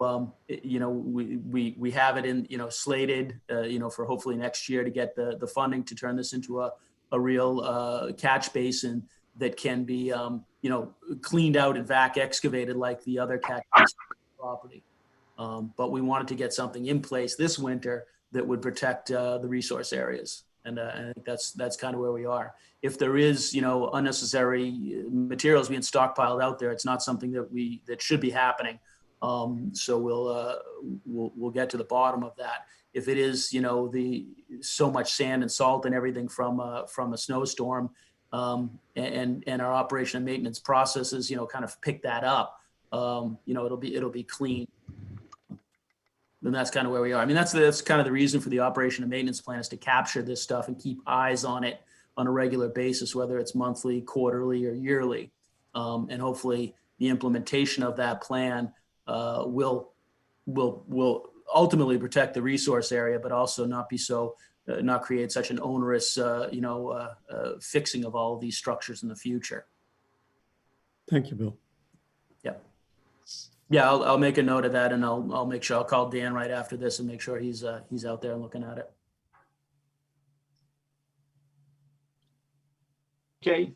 we have it in, slated, for hopefully next year to get the funding to turn this into a real catch basin that can be, cleaned out and vac excavated like the other catch basin property. But we wanted to get something in place this winter that would protect the resource areas. And I think that's kind of where we are. If there is, unnecessary materials being stockpiled out there, it's not something that should be happening. So we'll get to the bottom of that. If it is, so much sand and salt and everything from a snowstorm, and our operation and maintenance processes, kind of pick that up, it'll be clean. And that's kind of where we are. I mean, that's kind of the reason for the operation and maintenance plan, is to capture this stuff and keep eyes on it on a regular basis, whether it's monthly, quarterly, or yearly. And hopefully the implementation of that plan will ultimately protect the resource area, but also not create such an onerous, fixing of all of these structures in the future. Thank you, Bill. Yeah, I'll make a note of that, and I'll make sure I'll call Dan right after this and make sure he's out there and looking at it. Okay.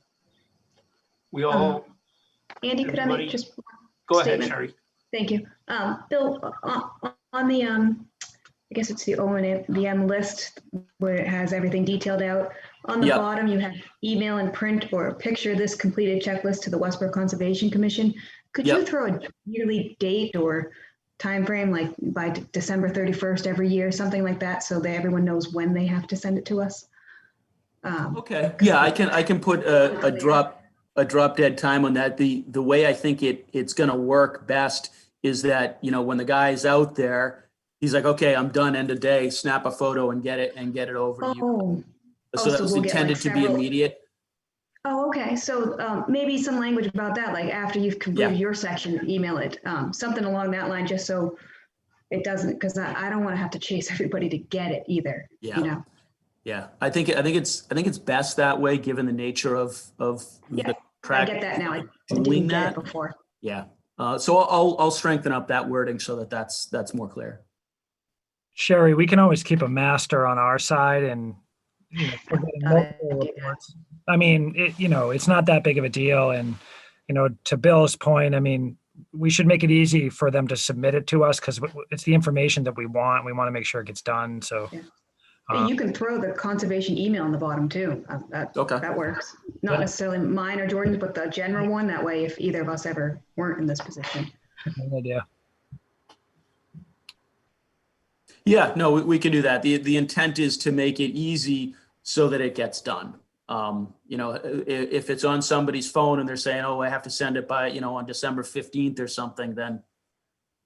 We all. Andy, could I everybody- make just Go ahead, statement? Sherry. Thank you. Bill, on the, I guess it's the O&M list where it has everything detailed out. On the Yep. bottom, you have email and print or picture this completed checklist to the Westboro Conservation Commission. Could you Yep. throw a yearly date or time frame, like by December 31st every year, something like that, so that everyone knows when they have to send it to us? Okay, yeah, I can put a drop dead time on that. The way I think it's gonna work best is that, you know, when the guy's out there, he's like, okay, I'm done, end of day, snap a photo and get it over to you. So that was we'll get, like, intended to be immediate. Oh, okay. So maybe some language about that, like after you've completed your section, email it, something along that line, just so it doesn't, because I don't want to have to chase everybody to get it either. Yeah. You know? Yeah, I think it's best that way, given the nature of the I get that now. I doing didn't get that it before. Yeah. So I'll strengthen up that wording so that that's more clear. Sherry, we can always keep a master on our side and, you know, we're getting multiple reports. I mean, it's not that big of a deal. And, to Bill's point, I mean, we should make it easy for them to submit it to us because it's the information that we want. We want to make sure it gets done. So You can throw the conservation email on the bottom too. That works. Not necessarily mine or Jordan's, but the general one. That way, if either of us ever weren't in this position. Good idea. Yeah, no, we can do that. The intent is to make it easy so that it gets done. If it's on somebody's phone and they're saying, oh, I have to send it by, on December 15th or something, then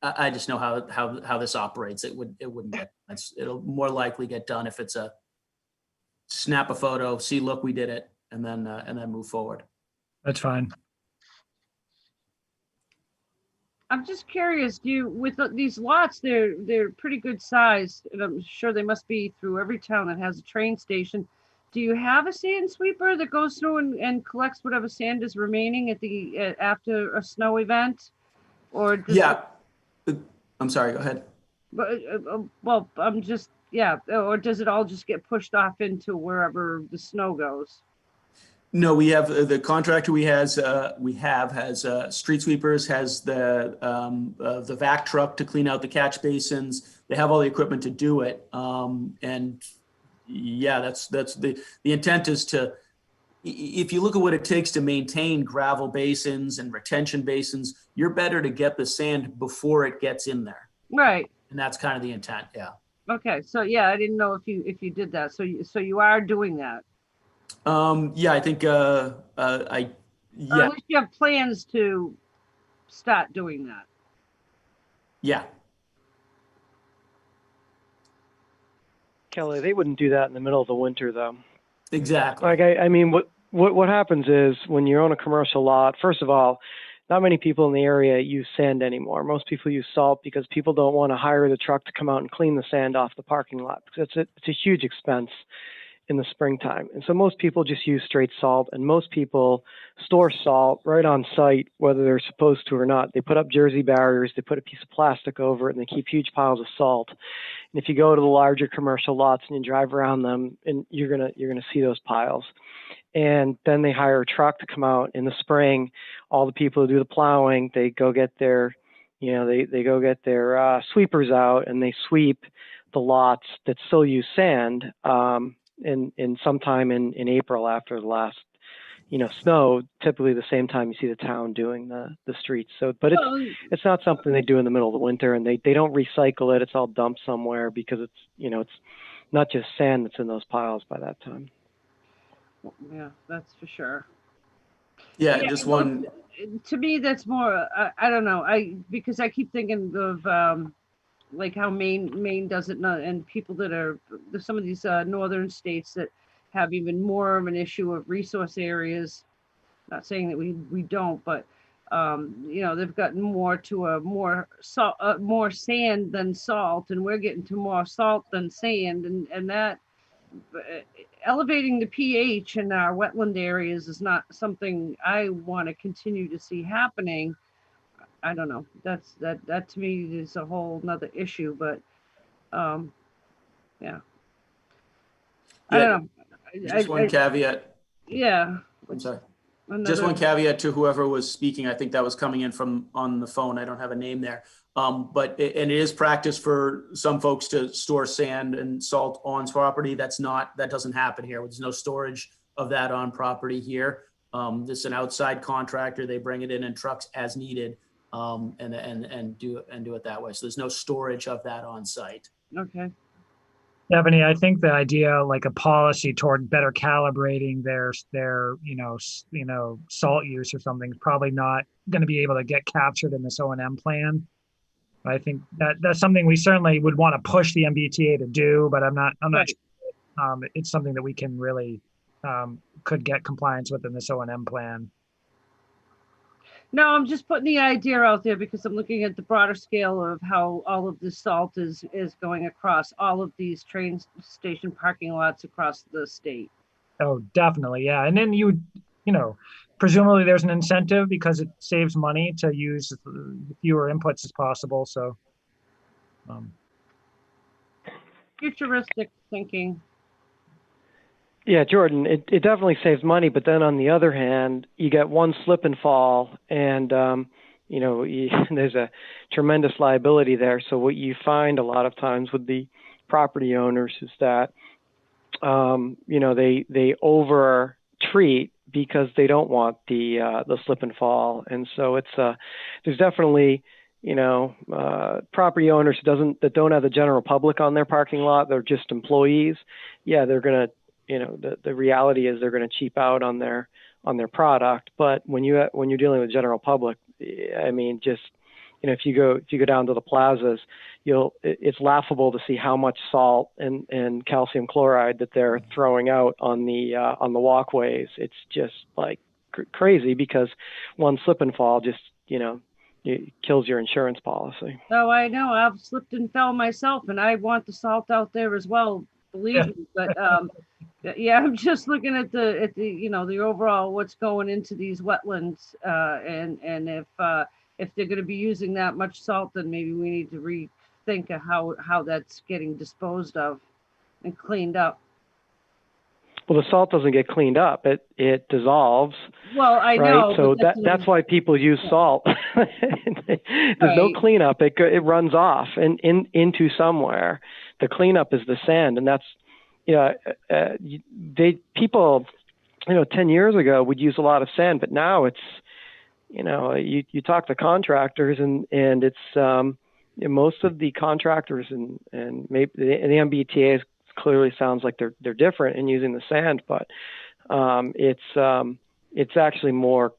I just know how this operates. It'll more likely get done if it's a snap a photo, see, look, we did it, and then move forward. That's fine. I'm just curious, with these lots, they're pretty good size, and I'm sure they must be through every town that has a train station. Do you have a sand sweeper that goes through and collects whatever sand is remaining after a snow event? Or I'm sorry, go ahead. Well, or does it all just get pushed off into wherever the snow goes? No, we have the contractor has street sweepers, has the vac truck to clean out the catch basins. They have all the equipment to do it. And yeah, that's the intent is to, if you look at what it takes to maintain gravel basins and retention basins, you're better to get the sand before it gets in there. Right. And that's kind of the intent. Yeah. Okay. So yeah, I didn't know if you did that. So you are doing that. Yeah, I think, Or at least you have plans to start doing that. Yeah. Kelly, they wouldn't do that in the middle of the winter, though. Exactly. Like, I mean, what happens is when you're on a commercial lot, first of all, not many people in the area use sand anymore. Most people use salt because people don't want to hire the truck to come out and clean the sand off the parking lot because it's a huge expense in the springtime. And so most people just use straight salt, and most people store salt right on site, whether they're supposed to or not. They put up Jersey barriers, they put a piece of plastic over it, and they keep huge piles of salt. And if you go to the larger commercial lots and you drive around them, and you're gonna see those piles. And then they hire a truck to come out in the spring. All the people who do the plowing, they go get their, they go get their sweepers out, and they sweep the lots that still use sand. In sometime in April after the last, snow, typically the same time you see the town doing the streets. So, but it's not something they do in the middle of the winter, and they don't recycle it. It's all dumped somewhere because it's not just sand that's in those piles by that time. Yeah, that's for sure. Yeah, just one. To me, that's more, I don't know. Because I keep thinking of, like how Maine does it, and people that there's some of these northern states that have even more of an issue of resource areas. Not saying that we don't, but they've gotten more to more sand than salt, and we're getting to more salt than sand, and that elevating the pH in our wetland areas is not something I want to continue to see happening. I don't know. That to me is a whole nother issue, but yeah. I don't know. Just one caveat. Yeah. I'm sorry. Just one caveat to whoever was speaking. I think that was coming in from on the phone. I don't have a name there. But it is practice for some folks to store sand and salt on property. That doesn't happen here. There's no storage of that on property here. This is an outside contractor. They bring it in trucks as needed. and do it that way. So there's no storage of that on site. Okay. Stephanie, I think the idea, like a policy toward better calibrating their salt use or something, is probably not going to be able to get captured in this O&M plan. I think that's something we certainly would want to push the MBTA to do, but I'm not Right. sure it's something that we can really could get compliance with in this O&M plan. No, I'm just putting the idea out there because I'm looking at the broader scale of how all of this salt is going across all of these train station parking lots across the state. Oh, definitely. Yeah. And then presumably there's an incentive because it saves money to use fewer inputs as possible. So Futuristic thinking. Yeah, Jordan, it definitely saves money, but then on the other hand, you get one slip and fall, and there's a tremendous liability there. So what you find a lot of times with the property owners is that they over treat because they don't want the slip and fall, and so there's definitely property owners that don't have the general public on their parking lot. They're just employees. Yeah, they're gonna. The reality is they're going to cheap out on their product. But when you're dealing with general public, I mean, just if you go down to the plazas, it's laughable to see how much salt and calcium chloride that they're throwing out on the walkways. It's just like crazy because one slip and fall just it kills your insurance policy. Oh, I know. I've slipped and fell myself, and I want the salt out there as well. Believe me, but yeah, I'm just looking at the overall what's going into these wetlands, and if they're going to be using that much salt, then maybe we need to rethink of how that's getting disposed of and cleaned up. Well, the salt doesn't get cleaned up; it dissolves. Well, I know. Right? So that's why people use salt. There's no cleanup; it runs off and into somewhere. The cleanup is the sand, and that's people 10 years ago would use a lot of sand, but now it's you talk to contractors and it's most of the contractors and maybe the MBTA clearly sounds like they're different in using the sand, but it's actually more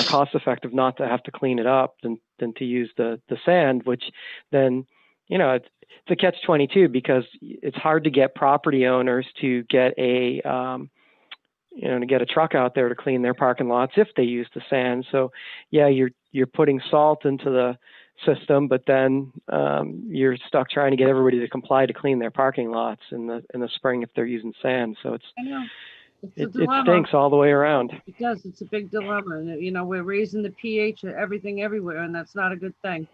cost effective not to have to clean it up than to use the sand, which then it's a catch-22 because it's hard to get property owners to get a truck out there to clean their parking lots if they use the sand. So yeah, you're putting salt into the system, but then you're stuck trying to get everybody to comply to clean their parking lots in the spring if they're using sand. So I know. It stinks all the way around. It does. It's a big dilemma. And, we're raising the pH of everything everywhere, and that's not a good thing.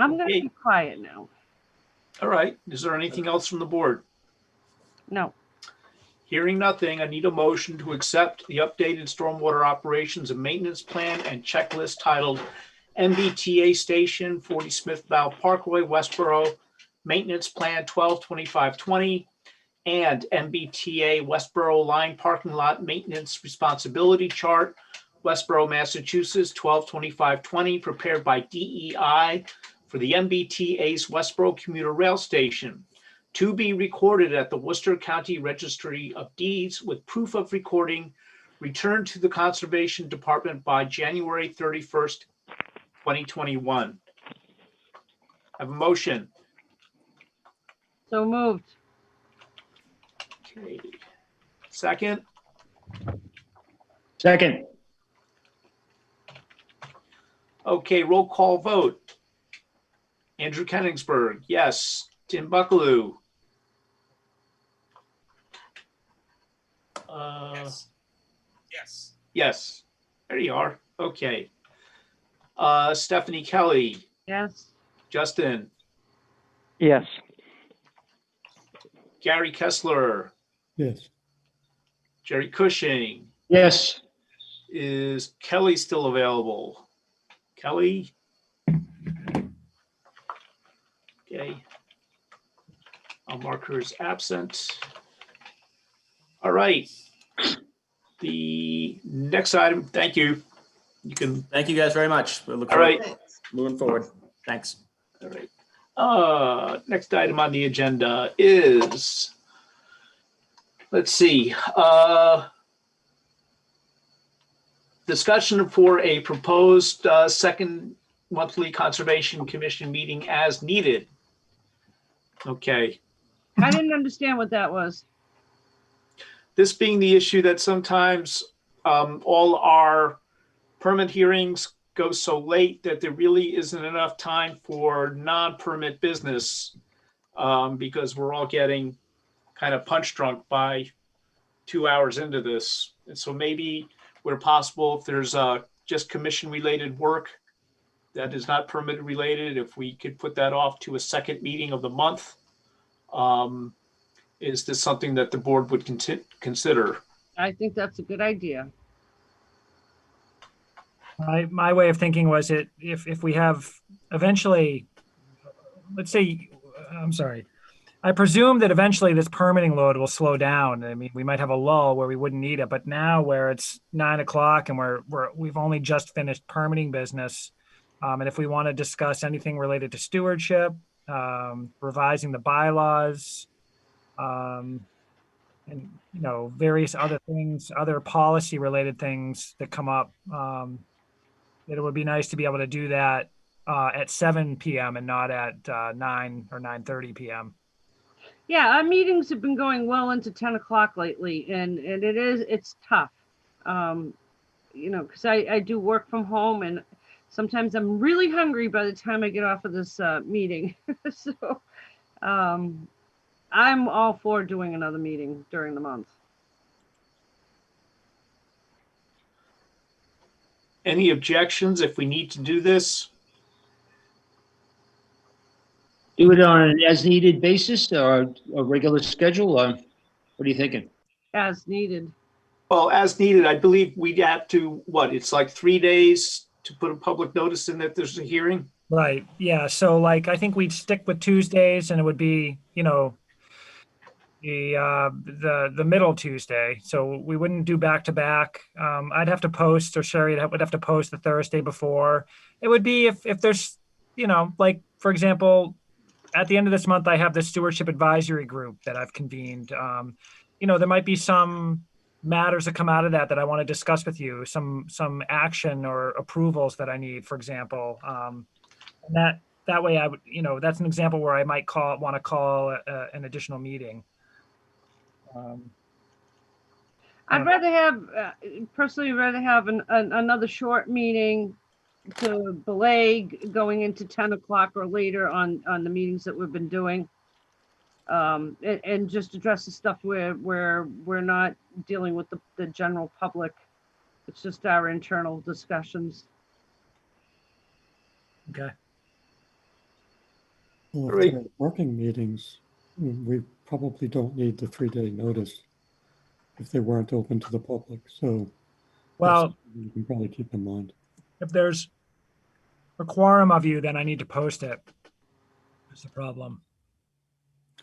I'm going to be quiet now. All right. Is there anything else from the board? No. Hearing nothing, I need a motion to accept the updated stormwater operations and maintenance plan and checklist titled MBTA Station 40 Smith Valve Parkway, Westboro, Maintenance Plan 122520, and MBTA Westboro Line Parking Lot Maintenance Responsibility Chart, Westboro, Massachusetts 122520, prepared by DEI for the MBTA's Westboro Commuter Rail Station, to be recorded at the Worcester County Registry of Deeds with proof of recording returned to the Conservation Department by January 31st, 2021. Have a motion. So moved. Okay. Second. Second. Okay, roll call vote. Andrew Kenningsburg, yes. Tim Buckaloo. Yes. Yes. There you are. Okay. Stephanie Kelly. Yes. Justin. Yes. Gary Kessler. Yes. Jerry Cushing. Yes. Is Kelly still available? Kelly? Okay. I'll mark her as absent. All right. The next item, thank you. You can, Thank you guys very much. We look all forward right, moving forward. Thanks. all right. Next item on the agenda is, let's see, discussion for a proposed second monthly Conservation Commission meeting as needed. Okay, I didn't understand what that was. this being the issue that sometimes all our permit hearings go so late that there really isn't enough time for non-permit business because we're all getting kind of punch drunk by 2 hours into this. And so maybe where possible, if there's just commission related work that is not permit related, if we could put that off to a second meeting of the month. Is this something that the board would consider? I think that's a good idea. My way of thinking was if we have eventually, let's say, I'm sorry, I presume that eventually this permitting load will slow down. I mean, we might have a lull where we wouldn't need it, but now where it's 9 o'clock and we've only just finished permitting business, and if we want to discuss anything related to stewardship, revising the bylaws, and various other things, other policy related things that come up, it would be nice to be able to do that at 7 p.m. and not at 9 or 9:30 p.m. Yeah, our meetings have been going well into 10 o'clock lately, and it's tough. Because I do work from home, and sometimes I'm really hungry by the time I get off of this meeting. So I'm all for doing another meeting during the month. Any objections if we need to do this? Do it on an as-needed basis or a regular schedule, or what are you thinking? As needed. Well, as needed, I believe we'd have to, it's like 3 days to put a public notice in that there's a hearing? Right. Yeah. So I think we'd stick with Tuesdays, and it would be, the middle Tuesday. So we wouldn't do back to back. I'd have to post, or Sherry would have to post the Thursday before. It would be if there's, for example, at the end of this month, I have the stewardship advisory group that I've convened. There might be some matters that come out of that I want to discuss with you, some action or approvals that I need, for example. And that way I would, that's an example where I might want to call an additional meeting. I'd rather have, personally, rather have another short meeting to belay going into 10 o'clock or later on the meetings that we've been doing. And just address the stuff where we're not dealing with the general public. It's just our internal discussions. Okay. Well, if Right. they're working meetings, we probably don't need the 3-day notice if they weren't open to the public. So Well, you can probably keep in mind. if there's a quorum of you, then I need to post it. That's the problem.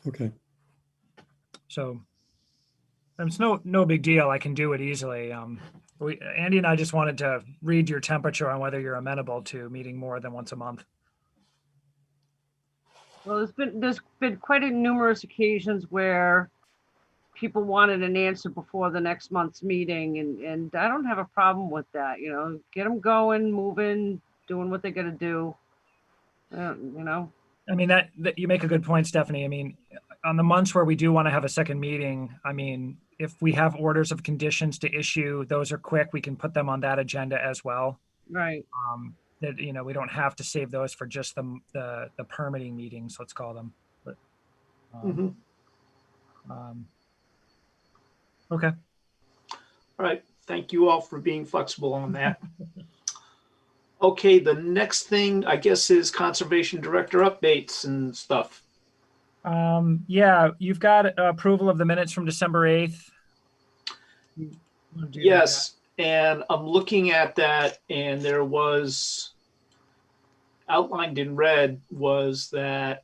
Okay. So it's no big deal. I can do it easily. Andy and I just wanted to read your temperature on whether you're amenable to meeting more than once a month. Well, there's been quite a numerous occasions where people wanted an answer before the next month's meeting, and I don't have a problem with that. Get them going, moving, doing what they got to do. I mean, that you make a good point, Stephanie. I mean, on the months where we do want to have a second meeting, I mean, if we have orders of conditions to issue, those are quick. We can put them on that agenda as well. Right. That we don't have to save those for just the permitting meetings, let's call them. But okay. All right. Thank you all for being flexible on that. Okay, the next thing, I guess, is Conservation Director updates and stuff. Yeah, you've got approval of the minutes from December 8th. Yes, and I'm looking at that, and there was outlined in red was that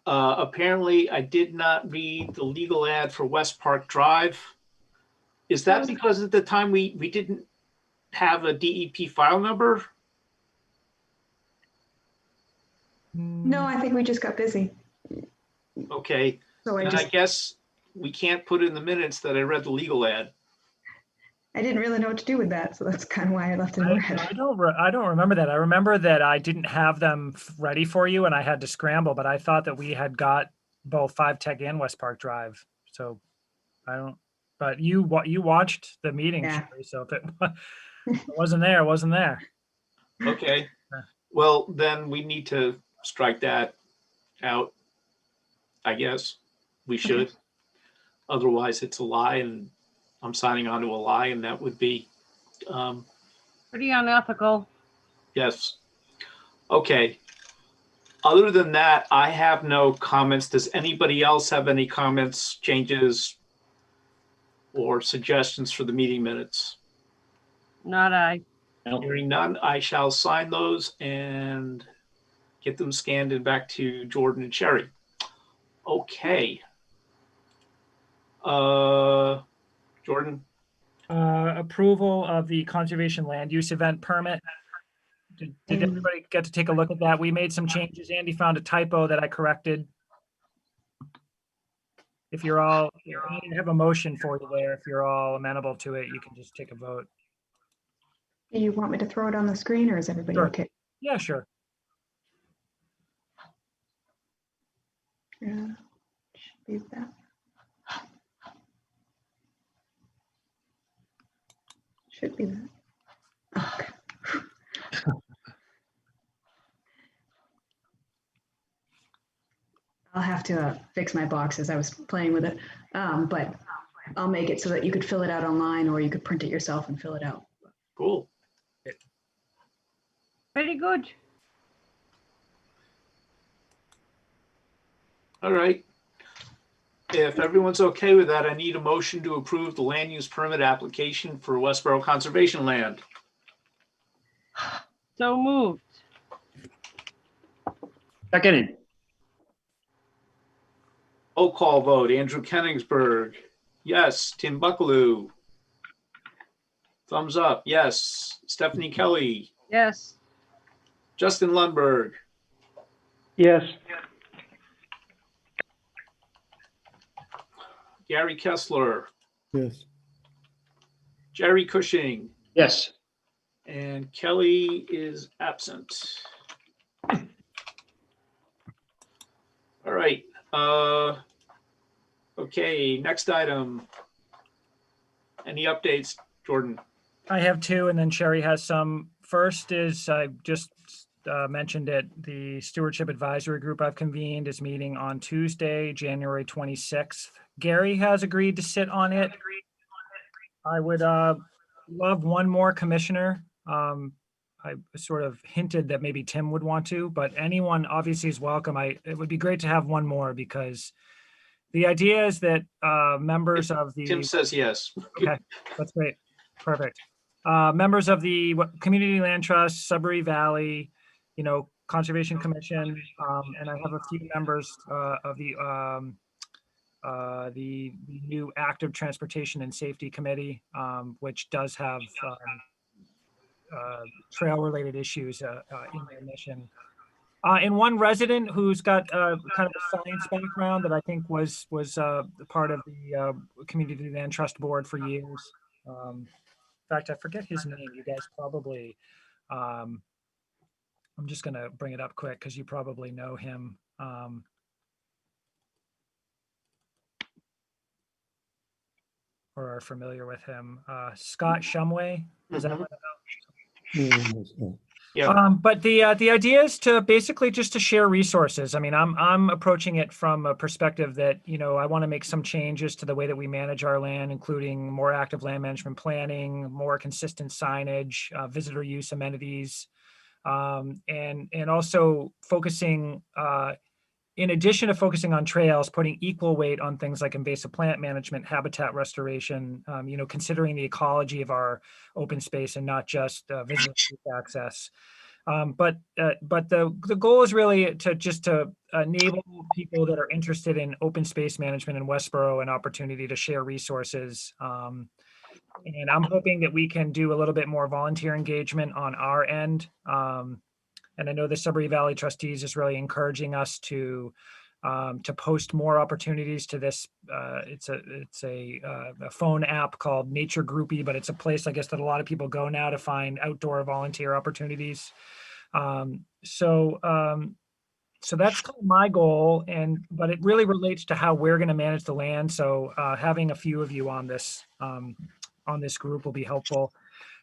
apparently I did not read the legal ad for West Park Drive. Is that because at the time we didn't have a DEP file number? No, I think we just got busy. Okay, So and I guess we can't put in the minutes that I read the legal ad. I didn't really know what to do with that, so that's kind of why I left it in red. I don't remember that. I remember that I didn't have them ready for you and I had to scramble, but I thought that we had got both 5 Tech and West Park Drive. So I don't, but you watched the meeting, Yeah. Sherry, so if it wasn't there, it wasn't there. Okay, well, then we need to strike that out. I guess we should. Otherwise, it's a lie and I'm signing on to a lie, and that would be, Pretty unethical. yes. Okay. Other than that, I have no comments. Does anybody else have any comments, changes, or suggestions for the meeting minutes? Not I. Hearing none, I shall sign those and get them scanned and back to Jordan and Sherry. Okay. Jordan? Approval of the conservation land use event permit. Did everybody get to take a look at that? We made some changes. Andy found a typo that I corrected. If you're all, I have a motion for you there. If you're all amenable to it, you can just take a vote. Do you want me to throw it on the screen or is everybody Sure. okay? Yeah, sure. Yeah, should be that. Should be that. Okay. I'll have to fix my boxes. I was playing with it, but I'll make it so that you could fill it out online or you could print it yourself and fill it out. Cool. Pretty good. All right. If everyone's okay with that, I need a motion to approve the land use permit application for Westboro Conservation Land. So moved. Seconded. Roll call vote. Andrew Kenningsberg. Yes. Tim Buckaloo. Thumbs up. Yes. Stephanie Kelly. Yes. Justin Lundberg. Yes. Gary Kessler. Yes. Jerry Cushing. Yes. And Kelly is absent. All right. Okay, next item. Any updates, Jordan? I have 2, and then Sherry has some. First is, I just mentioned it, the Stewardship Advisory Group I've convened is meeting on Tuesday, January 26th. Gary has agreed to sit on it. I would love one more commissioner. I sort of hinted that maybe Tim would want to, but anyone obviously is welcome. It would be great to have one more because the idea is that members of the— Tim says yes. Okay, that's great. Perfect. Members of the Community Land Trust, Sudbury Valley, Conservation Commission, and I have a few members of the new Active Transportation and Safety Committee, which does have trail-related issues in their mission. And one resident who's got kind of a science background that I think was part of the Community Land Trust Board for years. In fact, I forget his name. You guys probably, I'm just going to bring it up quick because you probably know him. Or are familiar with him. Scott Shumway. Is that what? Yeah. But the idea is to basically just to share resources. I mean, I'm approaching it from a perspective that, I want to make some changes to the way that we manage our land, including more active land management planning, more consistent signage, visitor use amenities, and also focusing, in addition to focusing on trails, putting equal weight on things like invasive plant management, habitat restoration, considering the ecology of our open space and not just visitor access. But the goal is really to enable people that are interested in open space management in Westboro an opportunity to share resources And I'm hoping that we can do a little bit more volunteer engagement on our end. And I know the Sudbury Valley Trustees is really encouraging us to post more opportunities to this. It's a phone app called Nature Groupie, but it's a place, I guess, that a lot of people go now to find outdoor volunteer opportunities. So that's kind of my goal, but it really relates to how we're going to manage the land. So having a few of you on this group will be helpful.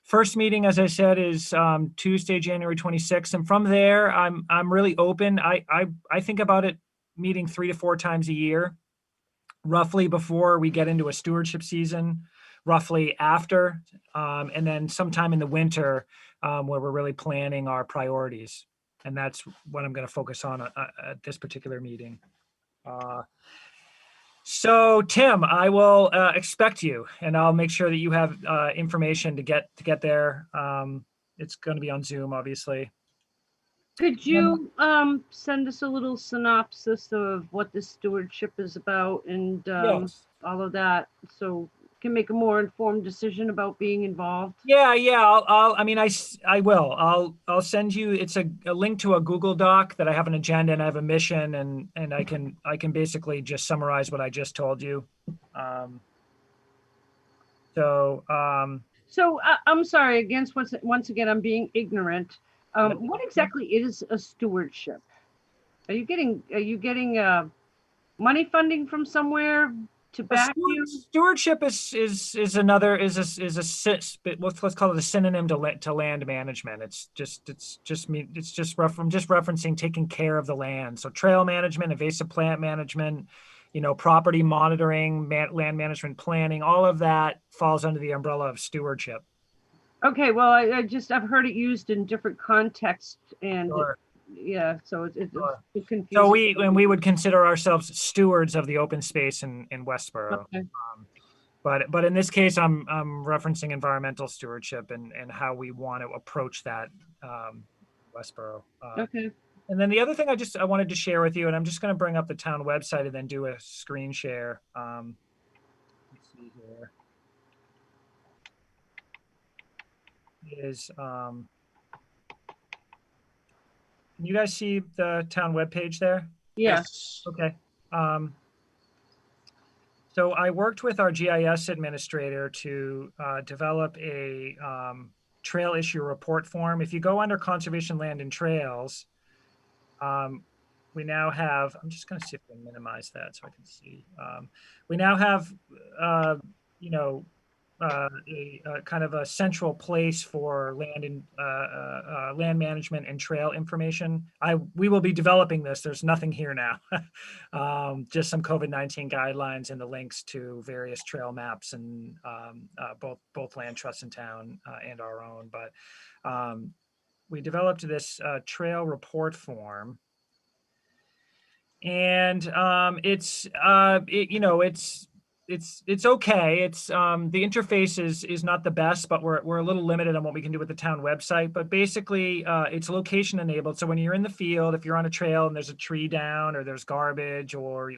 First meeting, as I said, is Tuesday, January 26th, and from there, I'm really open. I think about it meeting 3 to 4 times a year, roughly before we get into a stewardship season, roughly after, and then sometime in the winter where we're really planning our priorities. And that's what I'm going to focus on at this particular meeting. So Tim, I will expect you, and I'll make sure that you have information to get there. It's going to be on Zoom, obviously. Could you send us a little synopsis of what this stewardship is about and Yes. all of that, so can make a more informed decision about being involved? Yeah. I will. I'll send you. It's a link to a Google Doc that I have an agenda and I have a mission, and I can basically just summarize what I just told you. So I'm sorry. Once again, I'm being ignorant. What exactly is a stewardship? Are you getting money funding from somewhere to back you? Stewardship is let's call it a synonym to land management. I'm just referencing taking care of the land. So trail management, invasive plant management, property monitoring, land management planning, all of that falls under the umbrella of stewardship. Okay, well, I've heard it used in different contexts, and Sure. Yeah, so it's confusing. So we would consider ourselves stewards of the open space in Westboro. Okay. But in this case, I'm referencing environmental stewardship and how we want to approach that Westboro. Okay. And then the other thing I wanted to share with you, and I'm just going to bring up the town website and then do a screen share. Let's see here. Can you guys see the town webpage there? Yes. Okay. So I worked with our GIS administrator to develop a trail issue report form. If you go under conservation land and trails, we now have, I'm just going to see if I can minimize that so I can see. We now have, a kind of a central place for land management and trail information. We will be developing this. There's nothing here now, just some COVID-19 guidelines and the links to various trail maps and both land trusts in town and our own. But we developed this trail report form, and it's okay. It's the interface is not the best, but we're a little limited on what we can do with the town website. But basically, it's location enabled. So when you're in the field, if you're on a trail and there's a tree down or there's garbage or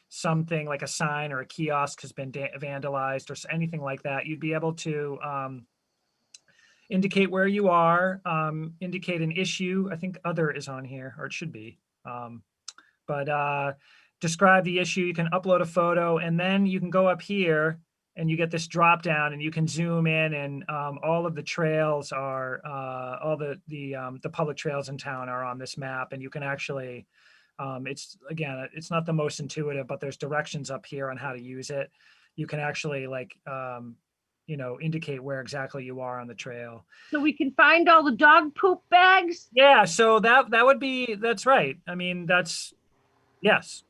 something like a sign or a kiosk has been vandalized or anything like that, you'd be able to indicate where you are, indicate an issue. I think other is on here, or it should be. Describe the issue. You can upload a photo, and then you can go up here and you get this drop down and you can zoom in, and all of the trails are all the public trails in town are on this map, and you can actually it's not the most intuitive, but there's directions up here on how to use it. You can actually indicate where exactly you are on the trail. So we can find all the dog poop bags? Yeah, so that's right. I mean, yes.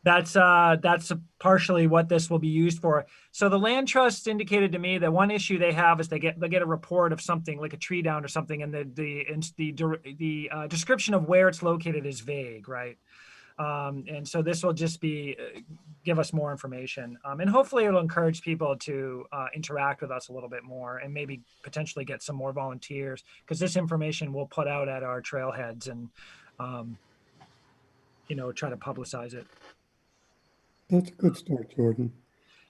That's partially what this will be used for. So the land trust indicated to me that one issue they have is they get a report of something like a tree down or something, and the description of where it's located is vague, right? And so this will just give us more information, and hopefully it'll encourage people to interact with us a little bit more and maybe potentially get some more volunteers, because this information we'll put out at our trailheads and try to publicize it. That's a good start, Jordan.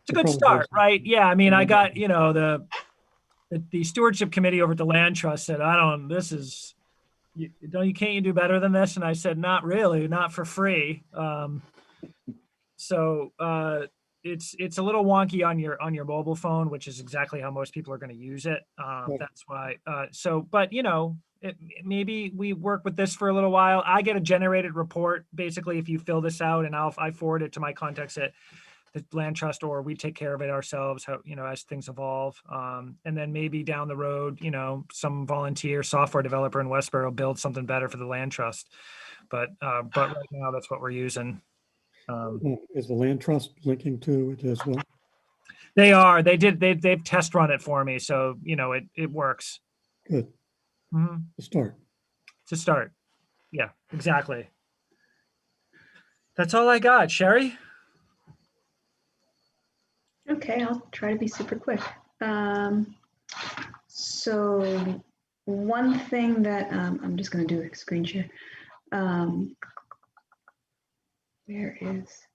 It's a good start, right? Yeah, I mean, I got, you know, the stewardship committee over at the land trust said, can't you do better than this? And I said, not really, not for free. So it's a little wonky on your mobile phone, which is exactly how most people are going to use it. That's why. But you know, maybe we work with this for a little while. I get a generated report basically if you fill this out, and I forward it to my contacts at the land trust, or we take care of it ourselves, you know, as things evolve. And then maybe down the road, you know, some volunteer software developer in Westboro builds something better for the land trust. But right now that's what we're using. Is the land trust linking to it as well? They are. They've test run it for me, so you know it works. Good. Mm-hmm. To start. Yeah, exactly. That's all I got. Sherry? Okay, I'll try to be super quick. So one thing that I'm just going to do a screen share. Where is?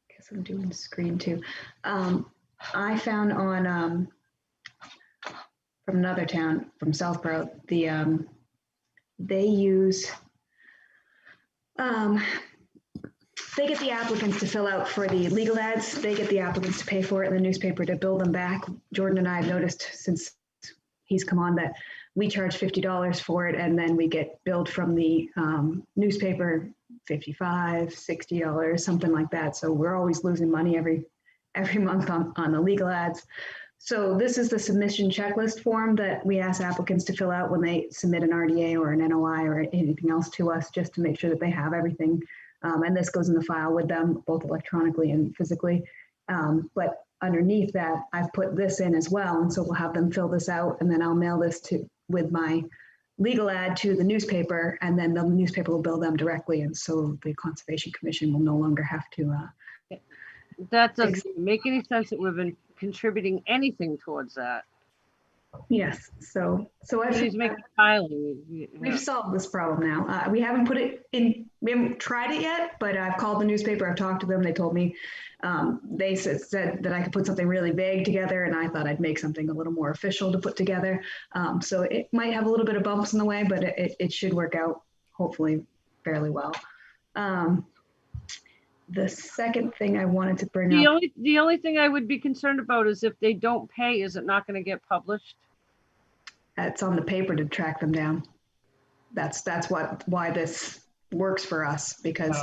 I guess I'm doing screen too. I found on from another town from Southborough, they use they get the applicants to fill out for the legal ads. They get the applicants to pay for it in the newspaper to bill them back. Jordan and I have noticed since he's come on that we charge $50 for it, and then we get billed from the newspaper $55, $60, something like that. So we're always losing money every month on the legal ads. So this is the submission checklist form that we ask applicants to fill out when they submit an RDA or an NOI or anything else to us, just to make sure that they have everything. And this goes in the file with them, both electronically and physically. But underneath that, I've put this in as well. And so we'll have them fill this out, and then I'll mail this with my legal ad to the newspaper, and then the newspaper will bill them directly. And so the Conservation Commission will no longer have to. That doesn't make any sense that we've been contributing anything towards that. Yes, so we've solved this problem now. We haven't put it in, we haven't tried it yet, but I've called the newspaper, I've talked to them, they told me, they said that I could put something really vague together, and I thought I'd make something a little more official to put together. So it might have a little bit of bumps in the way, but it should work out hopefully fairly well. The second thing I wanted to bring up. The only thing I would be concerned about is if they don't pay, is it not going to get published? It's on the paper to track them down. That's why this works for us, because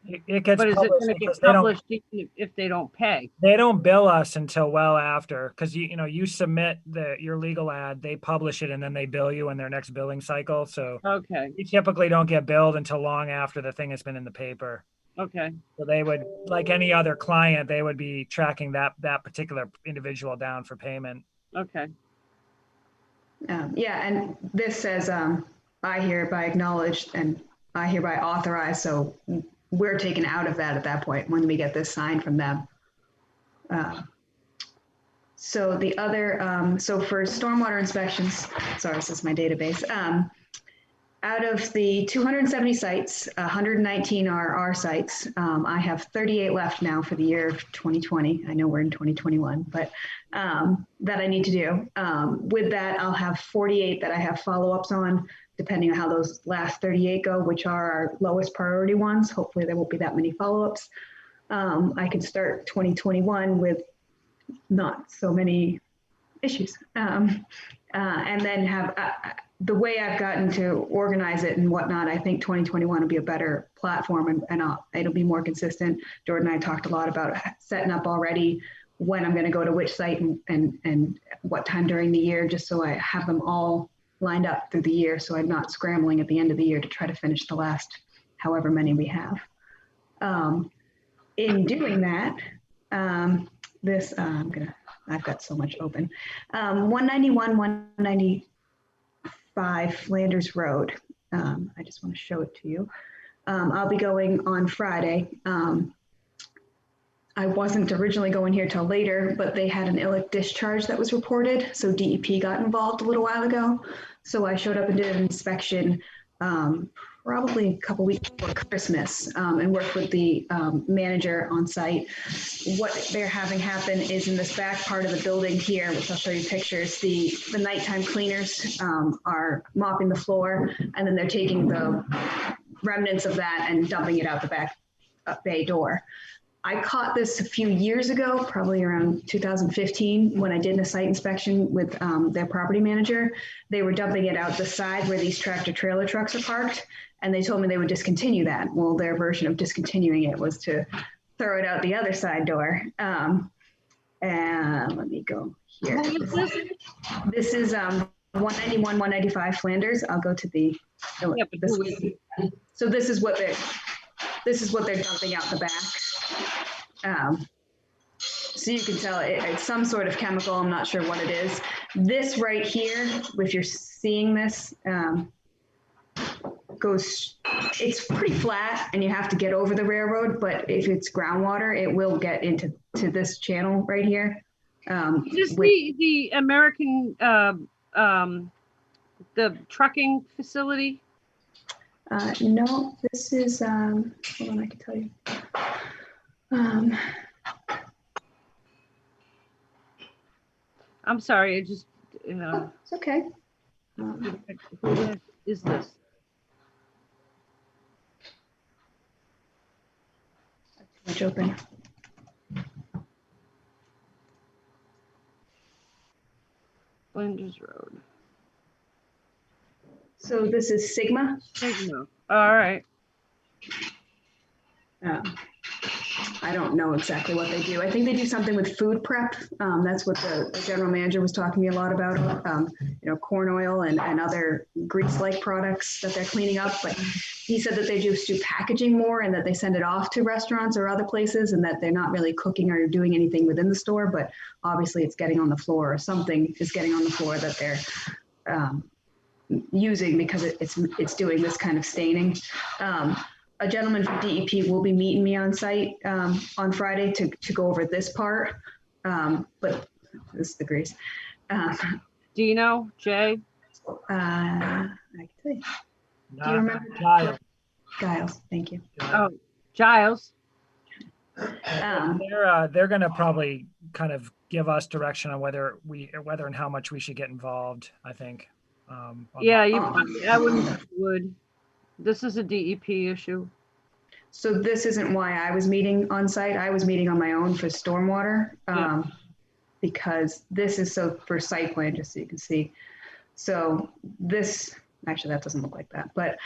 it gets but is it going to get published even if they don't pay? They don't bill us until well after, because you submit your legal ad, they publish it, and then they bill you in their next billing cycle. So okay, you typically don't get billed until long after the thing has been in the paper. Okay. So they would, like any other client, they would be tracking that particular individual down for payment. Okay. Yeah, and this says, I hereby acknowledge and I hereby authorize. So we're taken out of that at that point when we get this signed from them. So the other, so for stormwater inspections, sorry, this is my database. Out of the 270 sites, 119 are our sites. I have 38 left now for the year of 2020. I know we're in 2021, but that I need to do. With that, I'll have 48 that I have follow-ups on, depending on how those last 38 go, which are our lowest priority ones. Hopefully there won't be that many follow-ups. I can start 2021 with not so many issues. And then have, the way I've gotten to organize it and whatnot, I think 2021 will be a better platform, and it'll be more consistent. Jordan and I talked a lot about setting up already when I'm going to go to which site and what time during the year, just so I have them all lined up through the year, so I'm not scrambling at the end of the year to try to finish the last however many we have. In doing that, I've got so much open. 191, 195 Flanders Road. I just want to show it to you. I'll be going on Friday. I wasn't originally going here till later, but they had an illic discharge that was reported. So DEP got involved a little while ago. So I showed up and did an inspection probably a couple weeks before Christmas, and worked with the manager on site. What they're having happen is in this back part of the building here, which I'll show you pictures, the nighttime cleaners are mopping the floor, and then they're taking the remnants of that and dumping it out the back bay door. I caught this a few years ago, probably around 2015, when I did a site inspection with their property manager. They were dumping it out the side where these tractor trailer trucks are parked, and they told me they would discontinue that. Well, their version of discontinuing it was to throw it out the other side door. And let me go here. This is 191, 195 Flanders. I'll go to the. So this is what they're dumping out the back. So you can tell it's some sort of chemical. I'm not sure what it is. This right here, if you're seeing this, it's pretty flat and you have to get over the railroad, but if it's groundwater, it will get into this channel right here. Is this the American, the trucking facility? No, this is, hold on, I can tell you. I'm sorry, I just, it's okay. Who is this? Much open. Flinders Road. So this is Sigma. Sigma. All right. I don't know exactly what they do. I think they do something with food prep. That's what the general manager was talking to me a lot about, corn oil and other grease-like products that they're cleaning up. But he said that they just do packaging more and that they send it off to restaurants or other places and that they're not really cooking or doing anything within the store, but obviously it's getting on the floor or something is getting on the floor that they're using because it's doing this kind of staining. A gentleman from DEP will be meeting me on site on Friday to go over this part, but this is the grease. Do you know, Jay? I can tell you. Do you remember? Giles. Giles, thank you. Oh, Giles. They're going to probably kind of give us direction on whether and how much we should get involved, I think. Yeah, I would. This is a DEP issue. So this isn't why I was meeting on site. I was meeting on my own for stormwater because this is for site plan, just so you can see. So this, actually that doesn't look like that, but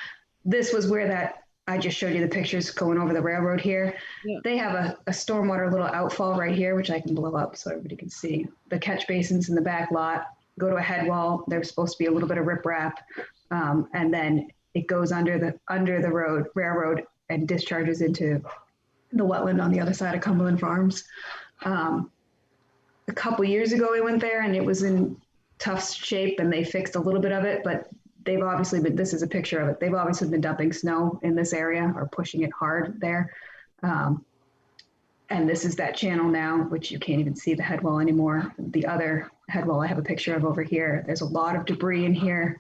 this was where I just showed you the pictures going over the railroad here. Yeah. They have a stormwater little outfall right here, which I can blow up so everybody can see. The catch basins in the back lot go to a head wall. There's supposed to be a little bit of riprap. And then it goes under the railroad and discharges into the wetland on the other side of Cumberland Farms. A couple years ago, we went there and it was in tough shape and they fixed a little bit of it, but they've obviously been, this is a picture of it. They've obviously been dumping snow in this area or pushing it hard there. And this is that channel now, which you can't even see the head wall anymore. The other head wall I have a picture of over here. There's a lot of debris in here.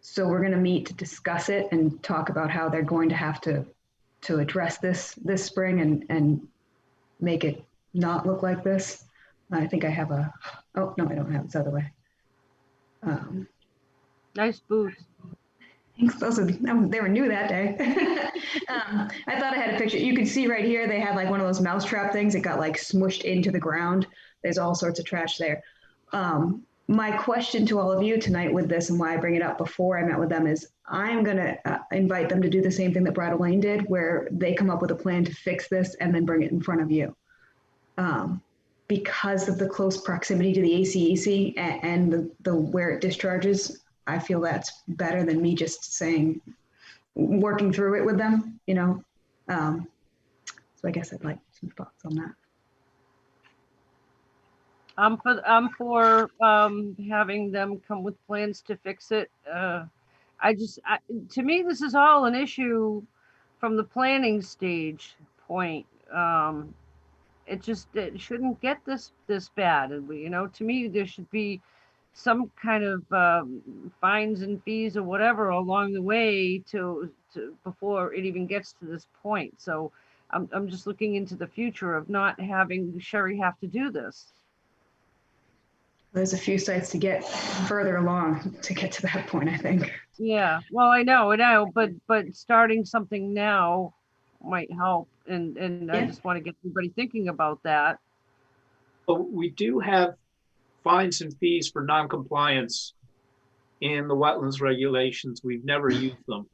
So we're going to meet to discuss it and talk about how they're going to have to address this spring and make it not look like this. I think I have oh, no, I don't have it. It's the other way. Nice boots. Thanks. They were new that day. I thought I had a picture. You can see right here, they had like one of those mousetrap things. It got like smushed into the ground. There's all sorts of trash there. My question to all of you tonight with this and why I bring it up before I met with them is I'm going to invite them to do the same thing that Bridal Lane did, where they come up with a plan to fix this and then bring it in front of you. Because of the close proximity to the ACEC and the where it discharges, I feel that's better than me just saying, working through it with them, So I guess I'd like some thoughts on that. I'm for having them come with plans to fix it. To me, this is all an issue from the planning stage point. It shouldn't get this bad. To me, there should be some kind of fines and fees or whatever along the way to before it even gets to this point. So I'm just looking into the future of not having Sherry have to do this. There's a few sites to get further along to get to that point, I think. Yeah, well, I know, but starting something now might help, and I Yeah. just want to get everybody thinking about that. But we do have fines and fees for non-compliance in the wetlands regulations. We've never used them.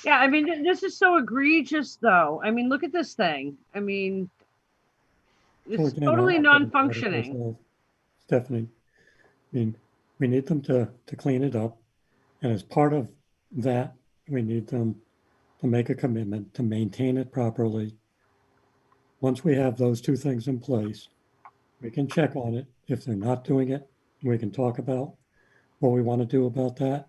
Yeah, I mean, this is so egregious, though. I mean, look at this thing. I mean, So it's again, totally I'll put it together for non-functioning. ourselves. Stephanie, I mean, we need them to clean it up. And as part of that, we need them to make a commitment to maintain it properly. Once we have those two things in place, we can check on it. If they're not doing it, we can talk about what we want to do about that.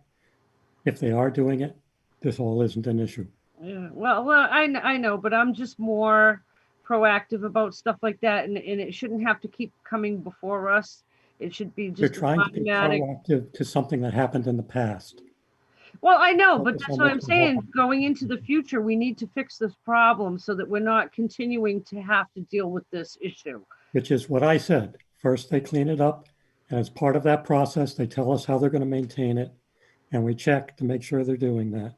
If they are doing it, this all isn't an issue. Yeah, well, I know, but I'm just more proactive about stuff like that, and it shouldn't have to keep coming before us. It should be You're just trying to be automatic. proactive to something that happened in the past. Well, I know, but Focus that's on what I'm what's gonna saying. happen. Going into the future, we need to fix this problem so that we're not continuing to have to deal with this issue. Which is what I said. First, they clean it up. And as part of that process, they tell us how they're going to maintain it. And we check to make sure they're doing that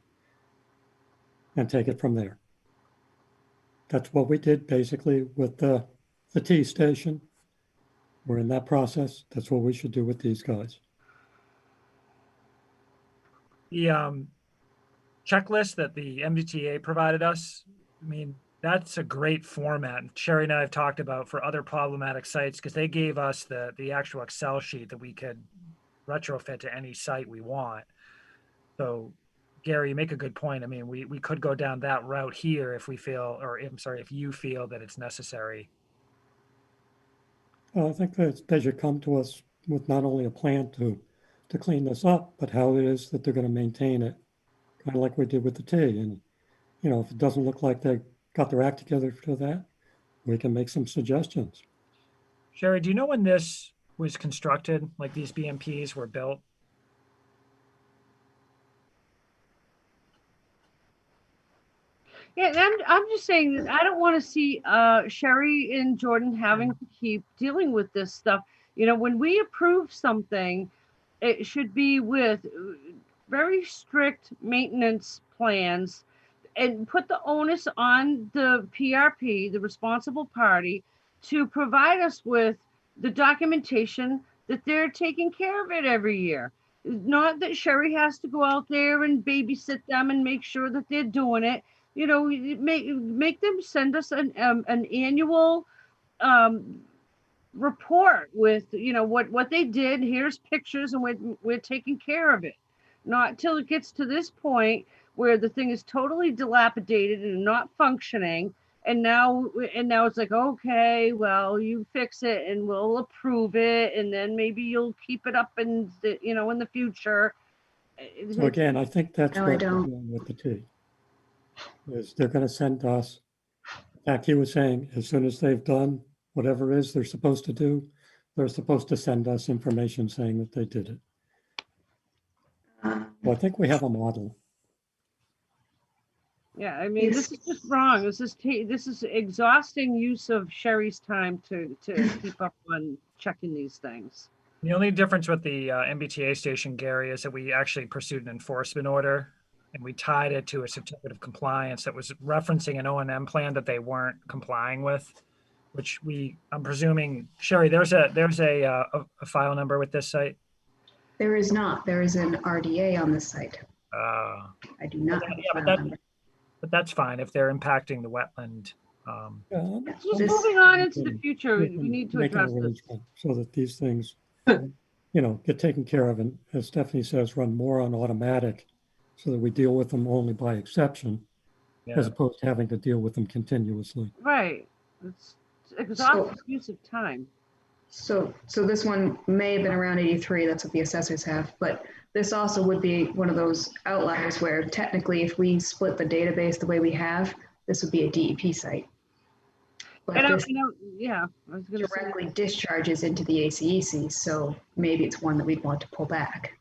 and take it from there. That's what we did basically with the T station. We're in that process. That's what we should do with these guys. The checklist that the MBTA provided us, I mean, that's a great format. Sherry and I have talked about for other problematic sites because they gave us the actual Excel sheet that we could retrofit to any site we want. So Gary, you make a good point. I mean, we could go down that route here if we feel, or I'm sorry, if you feel that it's necessary. I think that they should come to us with not only a plan to clean this up, but how it is that they're going to maintain it, kind of like we did with the T. And, you know, if it doesn't look like they got their act together for that, we can make some suggestions. Sherry, do you know when this was constructed, like these BMPs were built? Yeah, and I'm just saying that I don't want to see Sherry and Jordan having to keep dealing with this stuff. You know, when we approve something, it should be with very strict maintenance plans and put the onus on the PRP, the responsible party, to provide us with the documentation that they're taking care of it every year. Not that Sherry has to go out there and babysit them and make sure that they're doing it. You know, make them send us an annual report with, you know, what they did. Here's pictures, and we're taking care of it. Not till it gets to this point where the thing is totally dilapidated and not functioning. And now it's like, okay, well, you fix it and we'll approve it, and then maybe you'll keep it up in the, you know, in the future. So again, I think that's No, what I we're don't. doing with the T. Is they're going to send us, like he was saying, as soon as they've done whatever it is they're supposed to do, they're supposed to send us information saying that they did it. Well, I think we have a model. Yeah, I mean, this is just wrong. This is exhausting use of Sherry's time to keep up on checking these things. The only difference with the MBTA station, Gary, is that we actually pursued an enforcement order and we tied it to a certificate of compliance that was referencing an O&M plan that they weren't complying with, which I'm presuming, Sherry, there's a file number with this site? There is not. There is an RDA on this site. I do not have a but file number. But that's fine if they're impacting the wetland. Just moving on into the future, we need to Make an address this. arrangement so that these things, you know, get taken care of, and as Stephanie says, run more on automatic so that we deal with them only by exception, as opposed to having to deal with them continuously. Right. It's exhaustive use of time. So this one may have been around 83. That's what the assessors have. But this also would be one of those outliers where technically if we split the database the way we have, this would be a DEP site. But And this yeah, I was gonna say, directly discharges into the ACEC, so maybe it's one that we'd want to pull back.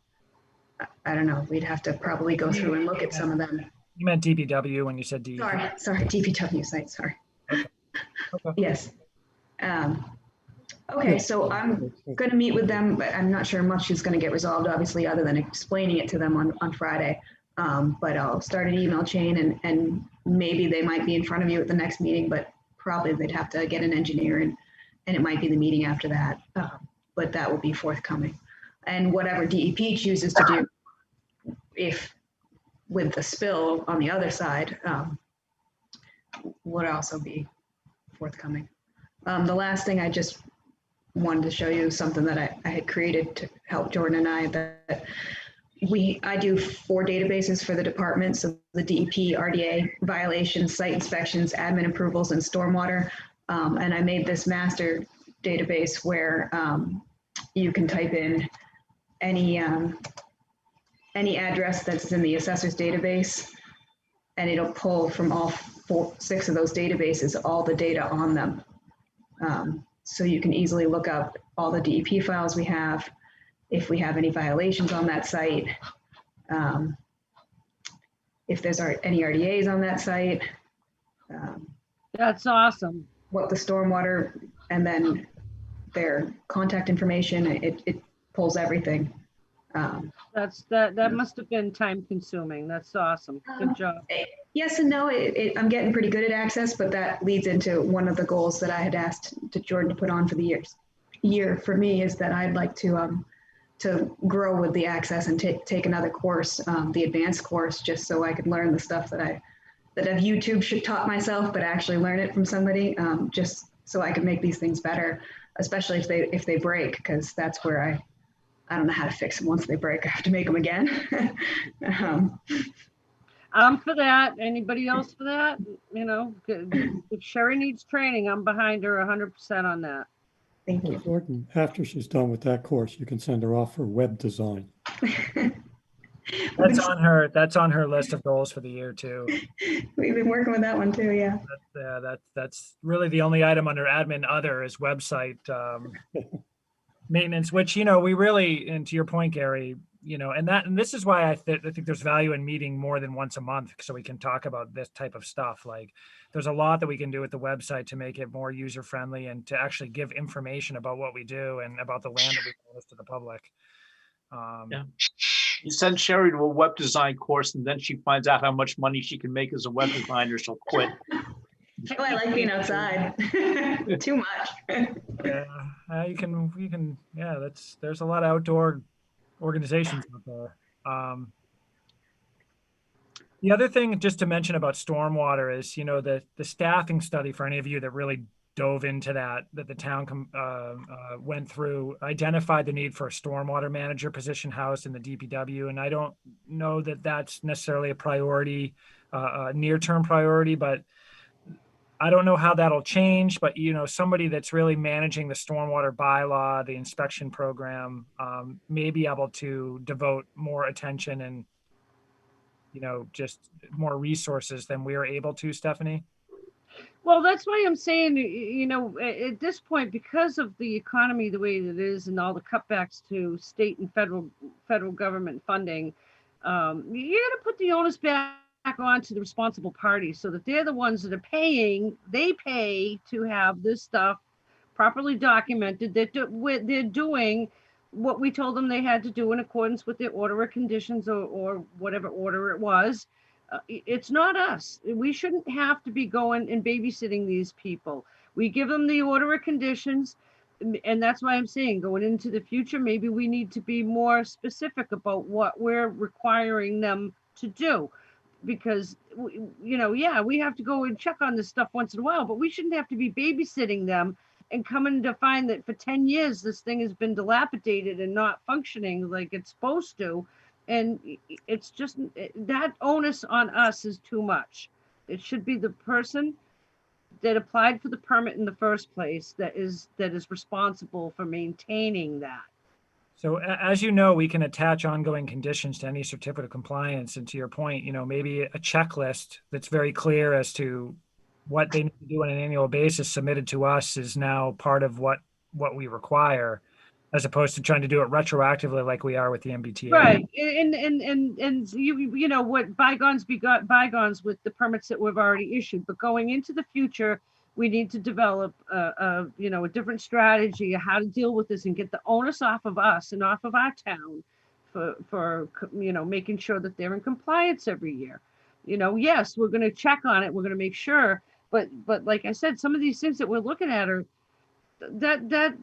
I don't know. We'd have to probably go through and look at some of them. You meant DBW when you said DEP. Sorry, DPW site, sorry. Okay. Yes. Okay, so I'm going to meet with them, but I'm not sure much is going to get resolved, obviously, other than explaining it to them on Friday. But I'll start an email chain and maybe they might be in front of you at the next meeting, but probably they'd have to get an engineer and it might be the meeting after that. But that will be forthcoming. And whatever DEP chooses to do, if with the spill on the other side, would also be forthcoming. The last thing I just wanted to show you something that I had created to help Jordan and I, that I do 4 databases for the department. So the DEP, RDA, violations, site inspections, admin approvals, and stormwater. And I made this master database where you can type in any address that's in the assessor's database, and it'll pull from all 6 of those databases, all the data on them. So you can easily look up all the DEP files we have, if we have any violations on that site, if there's any RDAs on that site. that's awesome. What the stormwater, and then their contact information, it pulls everything. That must have been time consuming. That's awesome. Good job. Yes and no. I'm getting pretty good at access, but that leads into one of the goals that I had asked to Jordan to put on for the year for me, is that I'd like to grow with the access and take another course, the advanced course, just so I could learn the stuff that I've YouTube taught myself, but actually learn it from somebody, just so I can make these things better, especially if they break, because that's where I don't know how to fix them once they break. I have to make them again. I'm for that. Anybody else for that? You know, if Sherry needs training, I'm behind her 100% on that. Thank Well, you. Jordan, after she's done with that course, you can send her off for web design. That's on her list of goals for the year too. We've been working with that one too, yeah. That's really the only item under admin other is website maintenance, which, we really, and to your point, Gary, and this is why I think there's value in meeting more than once a month, so we can talk about this type of stuff. Like, there's a lot that we can do with the website to make it more user friendly and to actually give information about what we do and about the land that we post to the public. Yeah. You send Sherry to a web design course and then she finds out how much money she can make as a web designer, she'll quit. Oh, I like being outside. Too much. Yeah, you can. Yeah, there's a lot of outdoor organizations out there. The other thing just to mention about stormwater is, the staffing study, for any of you that really dove into that the town went through, identified the need for a stormwater manager position housed in the DPW. And I don't know that that's necessarily a priority, a near-term priority, but I don't know how that'll change, but somebody that's really managing the stormwater bylaw, the inspection program, may be able to devote more attention and, just more resources than we are able to, Stephanie. Well, that's why I'm saying, at this point, because of the economy the way it is and all the cutbacks to state and federal government funding, you got to put the onus back onto the responsible parties, so that they're the ones that are paying. They pay to have this stuff properly documented, that they're doing what we told them they had to do in accordance with their order of conditions or whatever order it was. It's not us. We shouldn't have to be going and babysitting these people. We give them the order of conditions, and that's why I'm saying, going into the future, maybe we need to be more specific about what we're requiring them to do. Because, we have to go and check on this stuff once in a while, but we shouldn't have to be babysitting them and coming to find that for 10 years, this thing has been dilapidated and not functioning like it's supposed to. And it's just, that onus on us is too much. It should be the person that applied for the permit in the first place that is responsible for maintaining that. So as you know, we can attach ongoing conditions to any certificate of compliance. And to your point, maybe a checklist that's very clear as to what they need to do on an annual basis submitted to us is now part of what we require, as opposed to trying to do it retroactively like we are with the MBTA. Right, and you know what, bygones be bygones with the permits that we've already issued, but going into the future, we need to develop a different strategy of how to deal with this and get the onus off of us and off of our town for making sure that they're in compliance every year. Yes, we're going to check on it, we're going to make sure, but like I said, some of these things that we're looking at are that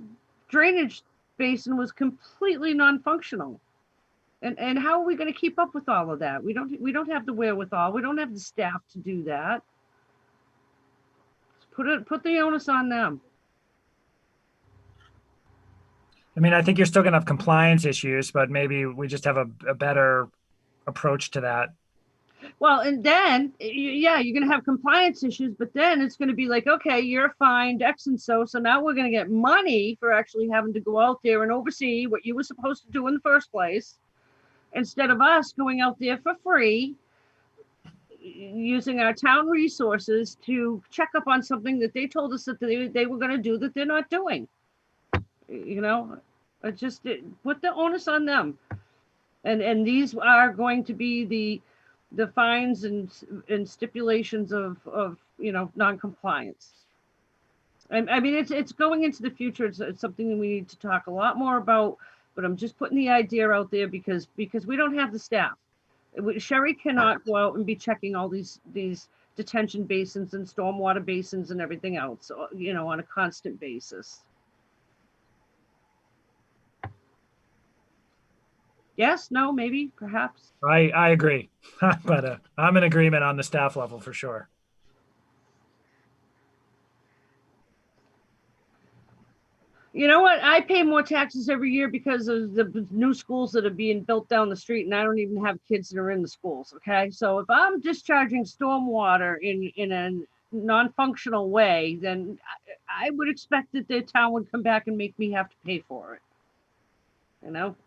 drainage basin was completely non-functional. And how are we going to keep up with all of that? We don't have the wherewithal. We don't have the staff to do that. Put the onus on them. I mean, I think you're still going to have compliance issues, but maybe we just have a better approach to that. Well, and then, yeah, you're going to have compliance issues, but then it's going to be like, okay, you're fined X and so now we're going to get money for actually having to go out there and oversee what you were supposed to do in the first place, instead of us going out there for free, using our town resources to check up on something that they told us that they were going to do that they're not doing. Put the onus on them. And these are going to be the fines and stipulations of non-compliance. I mean, it's going into the future. It's something that we need to talk a lot more about, but I'm just putting the idea out there because we don't have the staff. Sherry cannot go out and be checking all these detention basins and stormwater basins and everything else, on a constant basis. Yes, no, maybe, perhaps. I agree, but I'm in agreement on the staff level for sure. You know what? I pay more taxes every year because of the new schools that are being built down the street, and I don't even have kids that are in the schools. Okay, so if I'm discharging stormwater in a non-functional way, then I would expect that the town would come back and make me have to pay for it.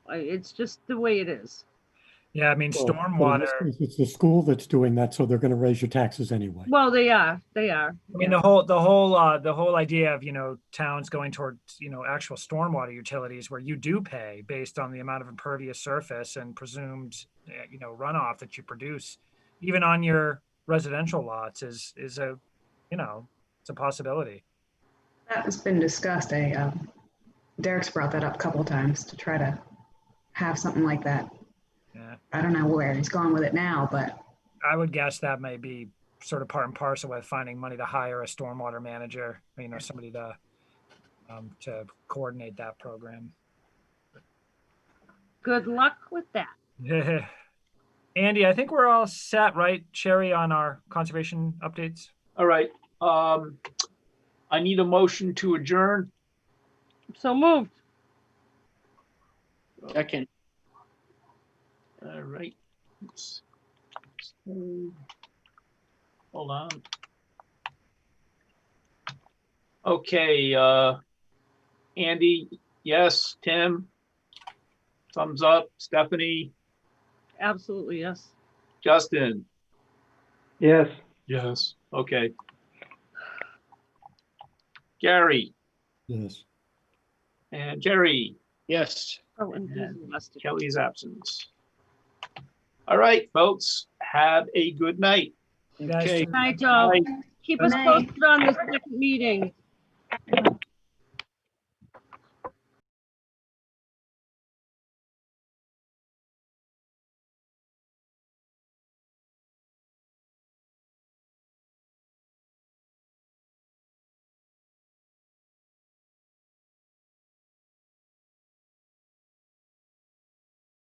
It's just the way it is. Yeah, I mean, Well, but in stormwater. this case, it's the school that's doing that, so they're going to raise your taxes anyway. Well, they are. I mean, the whole idea of towns going towards actual stormwater utilities where you do pay based on the amount of impervious surface and presumed runoff that you produce, even on your residential lots, is a it's a possibility. That has been discussed. Derek's brought that up a couple of times to try to have something like that. Yeah. I don't know where he's going with it now, but I would guess that may be sort of part and parcel with finding money to hire a stormwater manager, somebody to coordinate that program. Good luck with that. Andy, I think we're all set, right, Sherry, on our conservation updates? All right. I need a motion to adjourn. So moved. Second. All right. Hold on. Okay. Andy, yes. Tim, thumbs up. Stephanie, Absolutely, yes. Justin. Yes. Yes. Okay. Gary Yes. and Jerry. Yes. Oh, and Kelly's absence. All right, folks. Have a good night. Okay. Night, y'all. Keep us Night. posted on this next meeting.